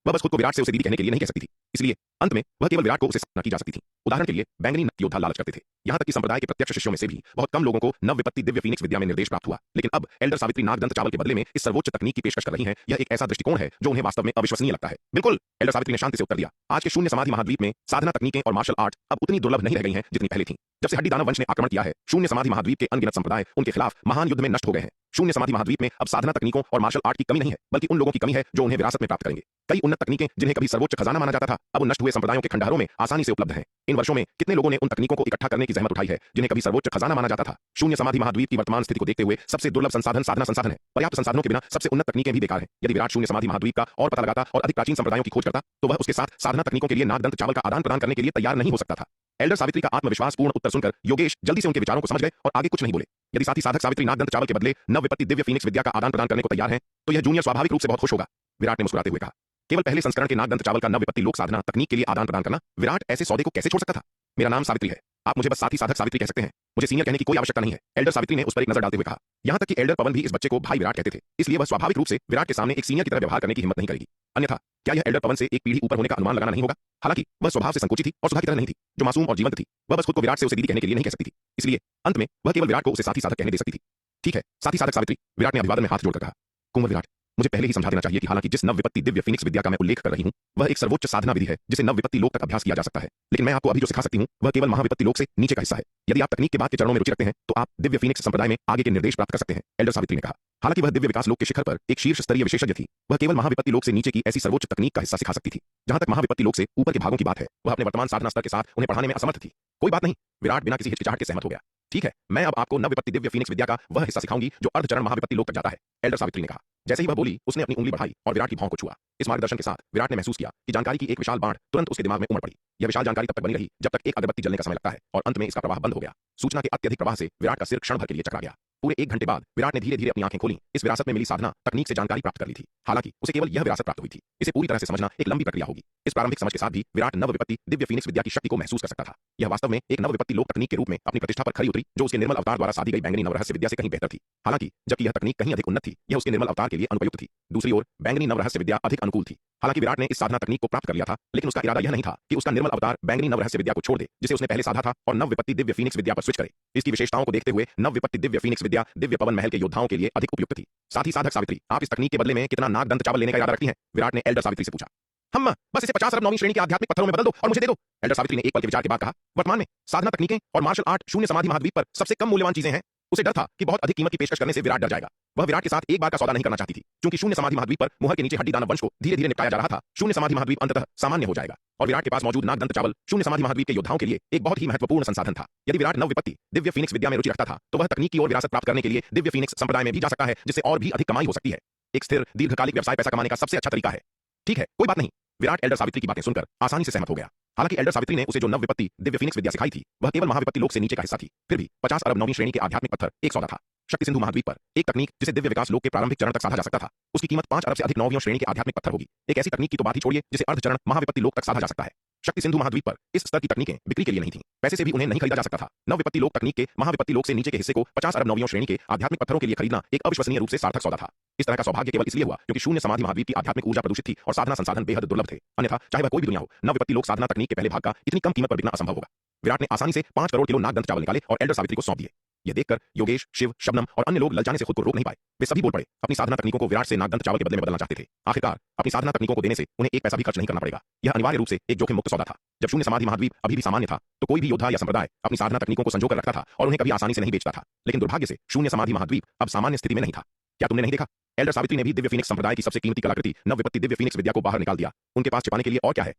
वह बस खुद को विराट से उसे दीदी कहने के लिए नहीं कह सकती थी? इसलिए अंत में वह केवल विराट को उसे न की जा सकती थी। उदाहरण के लिए बैंगनी नक् योद्धा लालच करते थे। यहाँ तक कि संप्रदाय के प्रत्यक्ष शिष्यों में से भी बहुत कम लोगों को नव विपत्ति दिव्य फीनिक्स विद्या में निर्देश प्राप्त हुआ। लेकिन अब एल्डर सावित्री नागदंत चावल के बदले में इस सर्वोच्च तकनीक की पेशकश कर रही हैं। यह एक ऐसा दृष्टिकोण है जो उन्हें वास्तव में अविश्वसनीय लगता है। बिल्कुल, एल्डर सावित्री ने शांति से उत्तर दिया। आज के शून्य समाधि महाद्वीप में साधना तकनीकें और मार्शल आर्ट अब उतनी दुर्लभ नहीं रह गई हैं जितनी पहले थी। जब से हड्डी दानव वंश ने आक्रमण किया है, शून्य समाधि महाद्वीप के अनगिनत संप्रदाय उनके खिलाफ महान युद्ध में नष्ट हो गए हैं। शून्य समाधि महाद्वीप में अब साधना तकनीकों और मार्शल आर्ट की कमी नहीं है, बल्कि उन लोगों की कमी है जो उन्हें विरासत में प्राप्त करेंगे। कई उन्नत तकनीकें जिन्हें कभी सर्वोच्च खजाना माना जाता था, अब उन नष्ट हुए संप्रदायों के खंडहरों में आसानी से उपलब्ध हैं। इन वर्षों में कितने लोगों ने उन तकनीकों को इकट्ठा करने की जहमत उठाई है जिन्हें कभी सर्वोच्च खजाना माना जाता था। शून्य समाधि महाद्वीप की वर्तमान स्थिति को देखते हुए सबसे दुर्लभ संसाधन साधना संसाधन है। पर्याप्त संसाधनों के बिना सबसे उन्नत तकनीकें भी बेकार हैं। यदि विराट शून्य समाधि महाद्वीप का और पता लगाता और अधिक प्राचीन संप्रदायों की खोज करता, तो वह उसके साथ साधना तकनीकों के लिए नागदंत चावल का आदान प्रदान करने के लिए तैयार नहीं हो सकता था। एल्डर सावित्री का आत्मविश्वासपूर्ण उत्तर सुनकर योगेश जल्दी से उनके विचारों को समझ गए और आगे कुछ नहीं बोले। यदि साथी साधक सावित्री नागदंत चावल के बदले नव विपत्ति दिव्य फीनिक्स विद्या का आदान प्रदान करने को तैयार है, तो यह जूनियर स्वाभाविक रूप से बहुत खुश होगा। विराट ने मुस्कुराते हुए कहा, केवल पहले संस्करण के नागदंत चावल का नव विपत्ति लोक साधना तकनीक के लिए आदान प्रदान करना, विराट ऐसे सौदे को कैसे छोड़ सकता था? मेरा नाम सावित्री है, आप मुझे बस साथी साधक सावित्री कह सकते हैं। मुझे सीनियर कहने की कोई आवश्यकता नहीं है। एल्डर सावित्री ने उस पर एक नजर डालते हुए कहा। यहाँ तक कि एल्डर पवन भी इस बच्चे को भाई विराट कहते थे, इसलिए वह स्वाभाविक रूप से विराट के सामने एक सीनियर की तरह व्यवहार करने की हिम्मत नहीं करेगी। अन्यथा क्या यह एल्डर पवन से एक पीढ़ी ऊपर होने का अनुमान लगाना नहीं होगा? हालांकि वह स्वभाव से संकोची थी और सुधा की तरह नहीं थी, जो मासूम और जीवंत थी। वह बस खुद को विराट से उसे दीदी कहने के लिए नहीं कह सकती थी, इसलिए अंत में वह केवल विराट को उसे साथी साधक कहने दे सकती थी। ठीक है साथी साधक सावित्री, विराट ने अभिवादन में हाथ जोड़कर कहा। कुंवर विराट, मुझे पहले ही समझा देना चाहिए कि हालांकि जिस नव विपत्ति दिव्य फीनिक्स विद्या का मैं उल्लेख कर रही हूं, वह एक सर्वोच्च साधना विधि है जिसे नव विपत्ति लोक तक अभ्यास किया जा सकता है। लेकिन मैं आपको अभी जो सिखा सकती हूं, वह केवल महाविपत्ति लोक से नीचे का हिस्सा है। यदि आप तकनीक के बाद के चरणों में रुचि रखते हैं, तो आप दिव्य फीनिक्स संप्रदाय में आगे के निर्देश प्राप्त कर सकते हैं, एल्डर सावित्री ने कहा। हालांकि वह दिव्य विकास लोक के शिखर पर एक शीर्ष स्तरीय विशेषज्ञ थी, वह केवल महाविपत्ति लोक से नीचे की ऐसी सर्वोच्च तकनीक का हिस्सा सिखा सकती थी। जहां तक महाविपत्ति लोक से ऊपर के भागों की बात है, वह अपने वर्तमान साधना स्तर के साथ उन्हें पढ़ाने में असमर्थ थी। कोई बात नहीं, विराट बिना किसी हिचकिचाहट के सहमत हो गया। ठीक है, मैं अब आपको नव विपत्ति दिव्य फीनिक्स विद्या का वह हिस्सा सिखाऊंगी जो अर्धचरण महाविपत्ति लोक तक जाता है, एल्डर सावित्री ने कहा। जैसे ही वह बोली, उसने अपनी उंगली बढ़ाई और विराट की भौं को छुआ। इस मार्गदर्शन के साथ विराट ने महसूस किया कि जानकारी की एक विशाल बाढ़ तुरंत उसके दिमाग में उमड़ पड़ी। यह विशाल जानकारी तब तक बनी रही जब तक एक अगरबत्ती जलने का समय लगता है, और अंत में इसका प्रवाह बंद हो गया। सूचना के अत्यधिक प्रवाह से विराट का सिर क्षण भर के लिए चकरा गया। पूरे 1 घंटे बाद विराट ने धीरे धीरे अपनी आंखें खोली। इस विरासत में मिली साधना तकनीक से जानकारी प्राप्त कर ली थी। हालांकि उसे केवल यह विरासत प्राप्त हुई थी, इसे पूरी तरह से समझना एक लंबी प्रक्रिया होगी। इस प्रारंभिक समझ के साथ भी विराट नव विपत्ति दिव्य फीनिक्स विद्या की शक्ति को महसूस कर सकता था। यह वास्तव में एक नव विपत्ति लोक तकनीक के रूप में अपनी प्रतिष्ठा पर खरी उतरी, जो उसके निर्मल अवतार द्वारा साधी गई बैंगनी नवरहस्य विद्या से कहीं बेहतर थी। हालांकि जबकि यह तकनीक कहीं अधिक उन्नत थी, यह उसके निर्मल अवतार के लिए अनुपयुक्त थी। दूसरी ओर बैंगनी नवरहस्य विद्या अधिक अनुकूल थी। हालांकि विराट ने इस साधना तकनीक को प्राप्त कर लिया था, लेकिन उसका इरादा यह नहीं था कि उसका निर्मल अवतार बैंगनी नवरहस्य विद्या को छोड़ दे, जिसे उसने पहले साधा था, और नव विपत्ति दिव्य फीनिक्स विद्या पर स्विच करे। इसकी विशेषताओं को देखते हुए नव विपत्ति दिव्य फीनिक्स विद्या दिव्य पवन महल के योद्धाओं के लिए अधिक उपयुक्त थी। साथ ही साधक सावित्री, आप इस तकनीक के बदले में कितना नागदंत चावल लेने का इरादा रखती हैं? विराट ने एल्डर सावित्री से पूछा। हम बस इसे 50 अरब 9वीं श्रेणी के आध्यात्मिक पत्थरों में बदल दो और मुझे दे दो, एल्डर सावित्री ने एक पल के विचार के बाद कहा। वर्तमान में साधना तकनीकें और मार्शल आर्ट शून्य समाधि महाद्वीप पर सबसे कम मूल्यवान चीजें हैं। उसे डर था कि बहुत अधिक कीमत की पेशकश करने से विराट डर जाएगा। वह विराट के साथ एक बार का सौदा नहीं करना चाहती थी, क्योंकि शून्य समाधि महाद्वीप पर मुहर के नीचे हड्डी दानव वंश को धीरे धीरे निपटाया जा रहा था। शून्य समाधि महाद्वीप अंततः सामान्य हो जाएगा, और विराट के पास मौजूद नागदंत चावल शून्य समाधि महाद्वीप के योद्धाओं के लिए एक बहुत ही महत्वपूर्ण संसाधन था। यदि विराट नव विपत्ति दिव्य फीनिक्स विद्या में रुचि रखता था, तो वह तकनीक की ओर विरासत प्राप्त करने के लिए दिव्य फीनिक्स संप्रदाय में भी जा सकता है, जिससे और भी अधिक कमाई हो सकती है। एक स्थिर दीर्घकालिक व्यवसाय पैसा कमाने का सबसे अच्छा तरीका है। ठीक है, कोई बात नहीं, विराट एल्डर सावित्री की बातें सुनकर आसानी से सहमत हो गया। हालांकि एल्डर सावित्री ने उसे जो नव विपत्ति दिव्य फीनिक्स विद्या सिखाई थी, वह केवल महाविपत्ति लोक से नीचे का हिस्सा थी। फिर भी 50 अरब 9वीं श्रेणी के आध्यात्मिक पत्थर एक सौदा था। शक्ति सिंधु महाद्वीप पर एक तकनीक जिसे दिव्य विकास लोक के प्रारंभिक चरण तक साधा जा सकता था, उसकी कीमत 5 अरब से अधिक 9वीं श्रेणी के आध्यात्मिक पत्थर होगी। एक ऐसी तकनीक की तो बात ही छोड़िए जिसे अर्धचरण महाविपत्ति लोक तक साधा जा सकता है। शक्ति सिंधु महाद्वीप पर इस स्तर की तकनीकें बिक्री के लिए नहीं थीं, पैसे से भी उन्हें नहीं खरीदा जा सकता था। नव विपत्ति लोक तकनीक के महाविपत्ति लोक से नीचे के हिस्से को 50 अरब 9वीं श्रेणी के आध्यात्मिक पत्थरों के लिए खरीदना एक अविश्वसनीय रूप से सार्थक सौदा था। इस तरह का सौभाग्य केवल इसलिए हुआ क्योंकि शून्य समाधि महाद्वीप की आध्यात्मिक ऊर्जा प्रदूषित थी और साधना संसाधन बेहद दुर्लभ थे। अन्यथा चाहे वह कोई भी दुनिया हो, नव विपत्ति लोक साधना तकनीक के पहले भाग का इतनी कम कीमत पर बिकना असंभव होगा। विराट ने आसानी से 5 करोड़ किलो नागदंत चावल निकाले और एल्डर सावित्री को सौंप दिए। यह देखकर योगेश, शिव, शबनम और अन्य लोग ललचाने से खुद को रोक नहीं पाए। वे सभी बोल पड़े। अपनी साधना तकनीकों को विराट से नागदंत चावल के बदले में बदलना चाहते थे। आखिरकार अपनी साधना तकनीकों को देने से उन्हें एक पैसा भी खर्च नहीं करना पड़ेगा। यह अनिवार्य रूप से एक जोखिम मुक्त सौदा था। जब शून्य समाधि महाद्वीप अभी भी सामान्य था, तो कोई भी योद्धा या संप्रदाय अपनी साधना तकनीकों को संजो कर रखता था और उन्हें कभी आसानी से नहीं बेचता था। लेकिन दुर्भाग्य से शून्य समाधि महाद्वीप अब सामान्य स्थिति में नहीं था। क्या तुमने नहीं देखा? एल्डर सावित्री ने भी दिव्य फीनिक्स संप्रदाय की सबसे कीमती कलाकृति नव विपत्ति दिव्य फीनिक्स विद्या को बाहर निकाल दिया। उनके पास छिपाने के लिए और क्या है?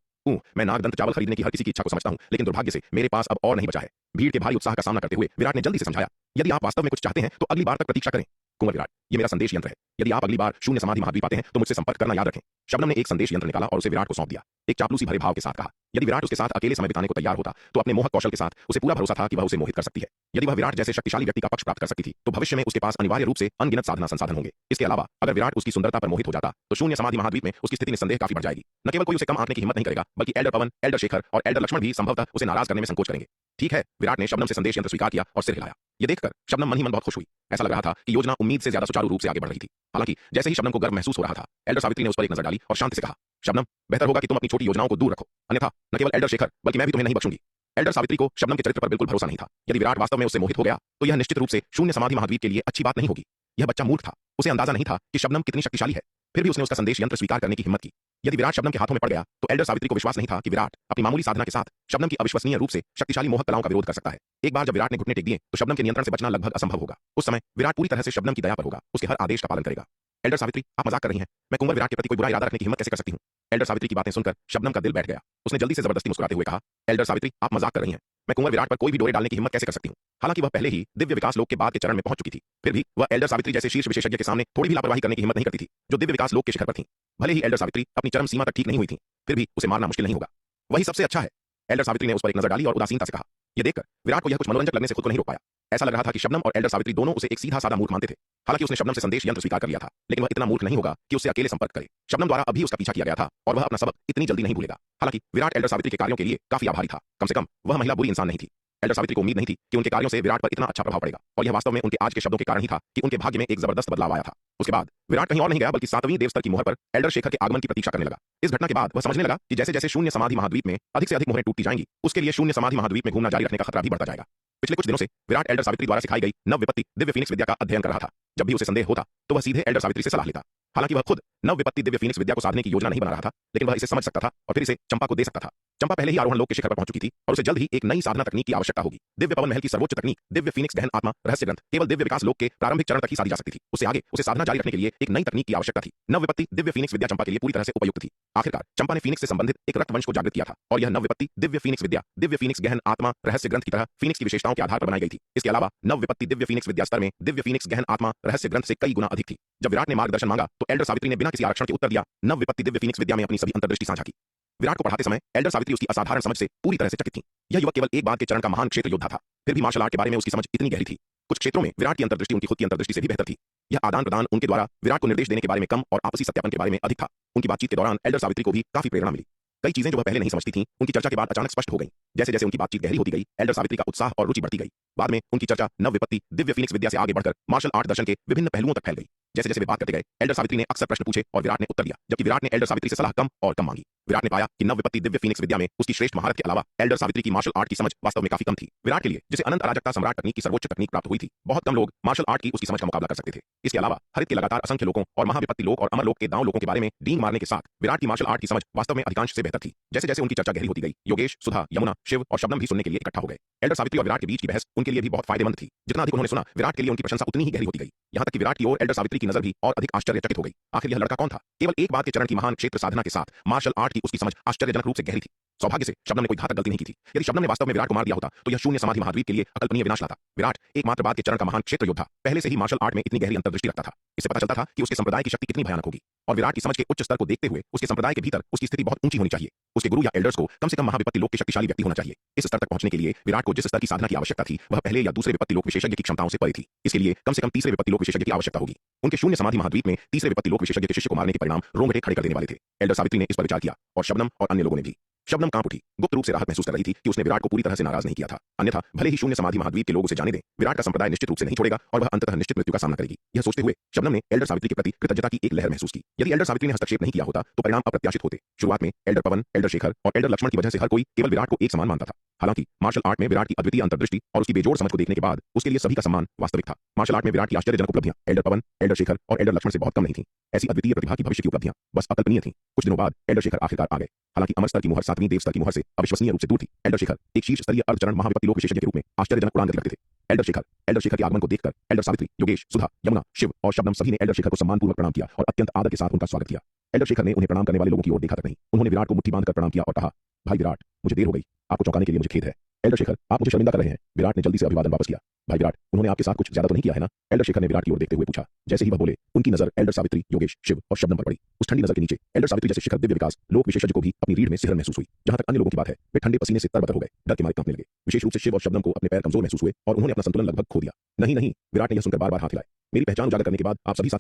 मैं नागदंत चावल खरीदने की हर किसी की इच्छा को समझता हूं, लेकिन दुर्भाग्य से मेरे पास अब और नहीं बचा है। भीड़ के भारी उत्साह का सामना करते हुए विराट ने जल्दी से समझाया, यदि आप वास्तव में कुछ चाहते हैं तो अगली बार तक प्रतीक्षा करें। कुंवर विराट, ये मेरा संदेश यंत्र है। यदि आप अगली बार शून्य समाधि महाद्वीप आते हैं तो मुझसे संपर्क करना याद रखें। शबनम ने एक संदेश यंत्र निकाला और उसे विराट को सौंप दिया। एक चापलूसी भरे भाव के साथ कहा। यदि विराट उसके साथ अकेले समय बिताने को तैयार होता, तो अपने मोहक कौशल के साथ उसे पूरा भरोसा था कि वह उसे मोहित कर सकती है। यदि वह विराट जैसे शक्तिशाली व्यक्ति का पक्ष प्राप्त कर सकती थी, तो भविष्य में उसके पास अनिवार्य रूप से अनगिनत साधना संसाधन होंगे। इसके अलावा अगर विराट उसकी सुंदरता पर मोहित हो जाता, तो शून्य समाधि महाद्वीप में उसकी स्थिति निस्संदेह काफी बढ़ जाएगी। न केवल कोई उसे कम आंकने की हिम्मत नहीं करेगा, बल्कि एल्डर पवन, एल्डर शेखर और एल्डर लक्ष्मण भी संभवतः उसे नाराज करने में संकोच करेंगे। ठीक है, विराट ने शबनम से संदेश यंत्र स्वीकार किया और सिर हिलाया। ये देखकर शबनम मन ही मन बहुत खुश हुई। ऐसा लग रहा था कि योजना उम्मीद से ज्यादा सुचारू रूप से आगे बढ़ रही थी। हालांकि जैसे ही शबनम को गर्व महसूस हो रहा था, एल्डर सावित्री ने उस पर एक नजर डाली और शांति से कहा, शबनम, बेहतर होगा कि तुम अपनी छोटी योजनाओं को दूर रखो, अन्यथा न केवल एल्डर शेखर बल्कि मैं भी तुम्हें नहीं बख्शूंगी। एल्डर सावित्री को शबनम के चरित्र पर बिल्कुल भरोसा नहीं था। यदि विराट वास्तव में उससे मोहित हो गया तो यह निश्चित रूप से शून्य समाधि महाद्वीप के लिए अच्छी बात नहीं होगी। यह बच्चा मूर्ख था, उसे अंदाजा नहीं था कि शबनम कितनी शक्तिशाली है। फिर भी उसने उसका संदेश यंत्र स्वीकार करने की हिम्मत की। यदि विराट शबनम के हाथों में पड़ गया तो एल्डर सावित्री को विश्वास नहीं था कि विराट अपनी मामूली साधना के साथ शबनम की अविश्वसनीय रूप से शक्तिशाली मोहक कलाओं का विरोध कर सकता है। एक बार जब विराट ने घुटने टेक दिए तो शबनम के नियंत्रण से बचना लगभग असंभव होगा। उस समय विराट पूरी तरह से शबनम की दया पर होगा, उसके हर आदेश का पालन करेगा। एल्डर सावित्री, आप मजाक कर रही हैं। मैं कुंवर विराट के प्रति कोई बुरा इरादा रखने की हिम्मत कैसे कर सकती हूँ? एल्डर सावित्री की बातें सुनकर शबनम का दिल बैठ गया। उसने जल्दी से जबरदस्ती मुस्कुराते हुए कहा, एल्डर सावित्री, आप मजाक कर रही हैं। मैं कुंवर विराट पर कोई भी डोरे डालने की हिम्मत कैसे कर सकती हूँ? हालांकि वह पहले ही दिव्य विकास लोक के बाद के चरण में पहुंच चुकी थी। फिर भी वह एल्डर सावित्री जैसे शीर्ष विशेषज्ञ के सामने थोड़ी भी लापरवाही करने की हिम्मत नहीं करती थी, जो दिव्य विकास लोक के शिखर पर थी। भले ही एल्डर सावित्री अपनी चरम सीमा तक ठीक नहीं हुई थी, फिर भी उसे मारना मुश्किल नहीं होगा। वही सबसे अच्छा है। एल्डर सावित्री ने उस पर एक नजर डाली और उदासीनता से कहा। यह देखकर विराट को यह कुछ मनोरंजक लगने से खुद को नहीं रोक पाया। ऐसा लग रहा था कि शबनम और एल्डर सावित्री दोनों उसे एक सीधा साधा मूर्ख मानते थे। हालांकि उसने शबनम से संदेश यंत्र स्वीकार कर लिया था, लेकिन वह इतना मूर्ख नहीं होगा कि उससे अकेले संपर्क करे। शबनम द्वारा अभी उसका पीछा किया गया था और वह अपना सबक इतनी जल्दी नहीं भूलेगा। हालांकि विराट एल्डर सावित्री के कार्यों के लिए काफी आभारी था। कम से कम वह महिला बुरी इंसान नहीं थी। एल्डर सावित्री को उम्मीद नहीं थी कि उनके कार्यों से विराट पर इतना अच्छा प्रभाव पड़ेगा, और यह वास्तव में उनके आज के शब्दों के कारण ही था कि उनके भाग्य में एक जबरदस्त बदलाव आया था। उसके बाद विराट कहीं और नहीं गया बल्कि 7वीं देव स्तर की मोहर पर एल्डर शेखर के आगमन की प्रतीक्षा करने लगा। इस घटना के बाद वह समझने लगा कि जैसे जैसे शून्य समाधि महाद्वीप में अधिक से अधिक मोहरें टूटती जाएंगी, उसके लिए शून्य समाधि महाद्वीप में घूमना जारी रखने का खतरा भी बढ़ता जाएगा। पिछले कुछ दिनों से विराट एल्डर सावित्री द्वारा सिखाई गई नव विपत्ति दिव्य फीनिक्स विद्या का अध्ययन कर रहा था। जब भी उसे संदेह होता तो वह सीधे एल्डर सावित्री से सलाह लेता। हालांकि वह खुद नव विपत्ति दिव्य फीनिक्स विद्या को साधने की योजना नहीं बना रहा था, लेकिन वह इसे समझ सकता था और फिर इसे चंपा को दे सकता था। चंपा पहले ही आरोहण लोक के शिखर पर पहुंच चुकी थी और उसे जल्द ही एक नई साधना तकनीक की आवश्यकता होगी। दिव्य पवन महल की सर्वोच्च तकनीक दिव्य फीनिक्स गहन आत्मा रहस्य ग्रंथ केवल दिव्य विकास लोक के प्रारंभिक चरण तक ही साधी जा सकती थी। उससे आगे उसे साधना जारी रखने के लिए एक नई तकनीक की आवश्यकता थी। नव विपत्ति दिव्य फीनिक्स विद्या चंपा के लिए पूरी तरह से उपयुक्त थी। आखिरकार चंपा ने फीनिक्स से संबंधित एक रक्त वंश को जागृत किया था और यह नव विपत्ति दिव्य फीनिक्स विद्या दिव्य फीनिक्स गहन आत्मा रहस्य ग्रंथ की तरह फीनिक्स की विशेषताओं के आधार पर बनाई गई थी। इसके अलावा नव विपत्ति दिव्य फीनिक्स विद्या स्तर में दिव्य फीनिक्स गहन आत्मा रहस्य ग्रंथ से कई गुना अधिक थी। जब विराट ने मार्गदर्शन मांगा तो एल्डर सावित्री ने बिना किसी आरक्षण के उत्तर दिया। नव विपत्ति दिव्य फीनिक्स विद्या में अपनी सभी अंतर्दृष्टि साझा की। विराट को पढ़ाते समय एल्डर सावित्री उसकी असाधारण समझ से पूरी तरह से चकित थी। यह युवक केवल एक बात के चरण का महान क्षेत्र योद्धा था, फिर भी मार्शल आर्ट के बारे में उसकी समझ इतनी गहरी थी। कुछ क्षेत्रों में विराट की अंतर्दृष्टि उनकी खुद की अंतर्दृष्टि से भी बेहतर थी। यह आदान प्रदान उनके द्वारा विराट को निर्देश देने के बारे में कम और आपसी सत्यापन के बारे में अधिक था। उनकी बातचीत के दौरान एल्डर सावित्री को भी काफी प्रेरणा मिली। कई चीजें जो वह पहले नहीं समझती थीं, उनकी चर्चा के बाद अचानक स्पष्ट हो गई। जैसे जैसे उनकी बातचीत गहरी होती गई, एल्डर सावित्री का उत्साह और रुचि बढ़ती गई। बाद में उनकी चर्चा नव विपत्ति दिव्य फीनिक्स विद्या से आगे बढ़कर मार्शल आर्ट दर्शन के विभिन्न पहलुओं तक फैल गई। जैसे जैसे वे बात करते गए, एल्डर सावित्री ने अक्सर प्रश्न पूछे और विराट ने उत्तर दिया, जबकि विराट ने एल्डर सावित्री से सलाह कम और कम मांगी। विराट ने पाया कि नव विपत्ति दिव्य फीनिक्स विद्या में उसकी श्रेष्ठ महारत के अलावा एल्डर सावित्री की मार्शल आर्ट की समझ वास्तव में काफी कम थी। विराट के लिए, जिसे अनंत अराजकता सम्राट तकनीक की सर्वोच्च तकनीक प्राप्त हुई थी, बहुत कम लोग मार्शल आर्ट की उसकी समझ का मुकाबला कर सकते थे। इसके अलावा हरित के लगातार असंख्य लोगों और महाविपत्ति लोक और अमर लोक के दांव लोगों के बारे में डींग मारने के साथ विराट की मार्शल आर्ट की समझ वास्तव में अधिकांश से बेहतर थी। जैसे जैसे उनकी चर्चा गहरी होती गई, योगेश, सुधा, यमुना, शिव और शबनम भी सुनने के लिए इकट्ठा हो गए। एल्डर सावित्री और विराट के बीच की बहस उनके लिए भी बहुत फायदेमंद थी। जितना अधिक उन्होंने सुना, विराट के लिए उनकी प्रशंसा उतनी ही गहरी होती गई। यहाँ तक कि विराट की ओर एल्डर सावित्री की नजर भी और अधिक आश्चर्यचकित हो गई। आखिर यह लड़का कौन था? केवल एक बात के चरण की महान क्षेत्र साधना के साथ मार्शल आर्ट की उसकी समझ आश्चर्यजनक रूप से गहरी थी। सौभाग्य से शबनम ने कोई घातक गलती नहीं की थी। यदि शबनम ने वास्तव में विराट को मार दिया होता तो यह शून्य समाधि महाद्वीप के लिए अकल्पनीय विनाश लाता। विराट एकमात्र बात के चरण का महान क्षेत्र योद्धा पहले से ही मार्शल आर्ट में इतनी गहरी अंतर्दृष्टि रखता था। इससे पता चलता था कि उसके संप्रदाय की शक्ति कितनी भयानक होगी, और विराट की समझ के उच्च स्तर को देखते हुए उसके संप्रदाय के भीतर उसकी स्थिति बहुत ऊंची होनी चाहिए। उसके गुरु या एल्डर्स को कम से कम महाविपत्ति लोक के शक्तिशाली व्यक्ति होना चाहिए। इस स्तर तक पहुंचने के लिए विराट को जिस स्तर की साधना की आवश्यकता थी, वह पहले या दूसरे विपत्ति लोक विशेषज्ञ की क्षमताओं से परे थी। इसके लिए कम से कम तीसरे विपत्ति लोक विशेषज्ञ की आवश्यकता होगी। उनके शून्य समाधि महाद्वीप में तीसरे विपत्ति लोक विशेषज्ञ के शिष्य को मारने के परिणाम रोंगटे खड़े कर देने वाले थे। एल्डर सावित्री ने इस पर विचार किया और शबनम और अन्य लोगों ने भी। शबनम कांप उठी, गुप्त रूप से राहत महसूस कर रही थी कि उसने विराट को पूरी तरह से नाराज नहीं किया था। अन्यथा भले ही शून्य समाधि महाद्वीप के लोग उसे जाने दें, विराट का संप्रदाय निश्चित रूप से नहीं छोड़ेगा और वह अंततः निश्चित मृत्यु का सामना करेगी। यह सोचते हुए शबनम ने एल्डर सावित्री के प्रति कृतज्ञता की एक लहर महसूस की। यदि एल्डर सावित्री ने हस्तक्षेप नहीं किया होता तो परिणाम अप्रत्याशित होते। शुरुआत में एल्डर पवन, एल्डर शेखर और एल्डर लक्ष्मण की वजह से हर कोई केवल विराट को एक समान मानता था। हालांकि मार्शल आर्ट में विराट की अद्वितीय अंतर्दृष्टि और उसकी बेजोड़ समझ को देखने के बाद उसके लिए सभी का सम्मान वास्तविक था। मार्शल आर्ट में विराट की आश्चर्यजनक उपलब्धियां एल्डर पवन, एल्डर शेखर और एल्डर लक्ष्मण से बहुत कम नहीं थी। ऐसी अद्वितीय प्रतिभा की भविष्य की उपलब्धियां बस अकल्पनीय थीं। कुछ दिनों बाद एल्डर शेखर आखिरकार आ गए। हालांकि अमर स्तर की मोहर 7वीं देव स्तर की मोहर से अविश्वसनीय रूप से दूर थी। एल्डर शेखर एक शीर्ष स्तरीय अर्धचरण महाविपत्ति लोक विशेषज्ञ के रूप में आश्चर्यजनक उड़ान गति करते थे। एल्डर शेखर के आगमन को देखकर एल्डर सावित्री, योगेश, सुधा, यमुना, शिव और शबनम सभी ने एल्डर शेखर को सम्मानपूर्वक प्रणाम किया और अत्यंत आदर के साथ उनका स्वागत किया। एल्डर शेखर ने उन्हें प्रणाम करने वाले लोगों की ओर देखा तक नहीं, उन्होंने विराट को मुट्ठी बांधकर प्रणाम किया और कहा, भाई विराट, मुझे देर हो गई, आपको चौंकाने के लिए मुझे खेद है। एल्डर शेखर, आप मुझे शर्मिंदा कर रहे हैं। विराट ने जल्दी से अभिवादन वापस किया। भाई विराट, उन्होंने आपके साथ कुछ ज्यादा तो नहीं किया है ना? एल्डर शेखर ने विराट की ओर देखते हुए पूछा। जैसे ही वह बोले, उनकी नजर एल्डर सावित्री, योगेश, शिव और शबनम पर पड़ी। उस ठंडी नजर के नीचे एल्डर सावित्री जैसे शिखर दिव्य विकास लोक विशेषज्ञ को भी अपनी रीढ़ में सिहरन महसूस हुई। जहां तक अन्य लोगों की बात है, वे ठंडे पसीने से तरबतर हो गए, डर के मारे कांपने लगे। विशेष रूप से शिव और शबनम को अपने पैर कमजोर महसूस हुए और उन्होंने अपना संतुलन लगभग खो दिया। नहीं नहीं, विराट ने यह सुनकर बार बार हाथ हिलाए। मेरी पहचान उजागर करने के बाद आप सभी साथ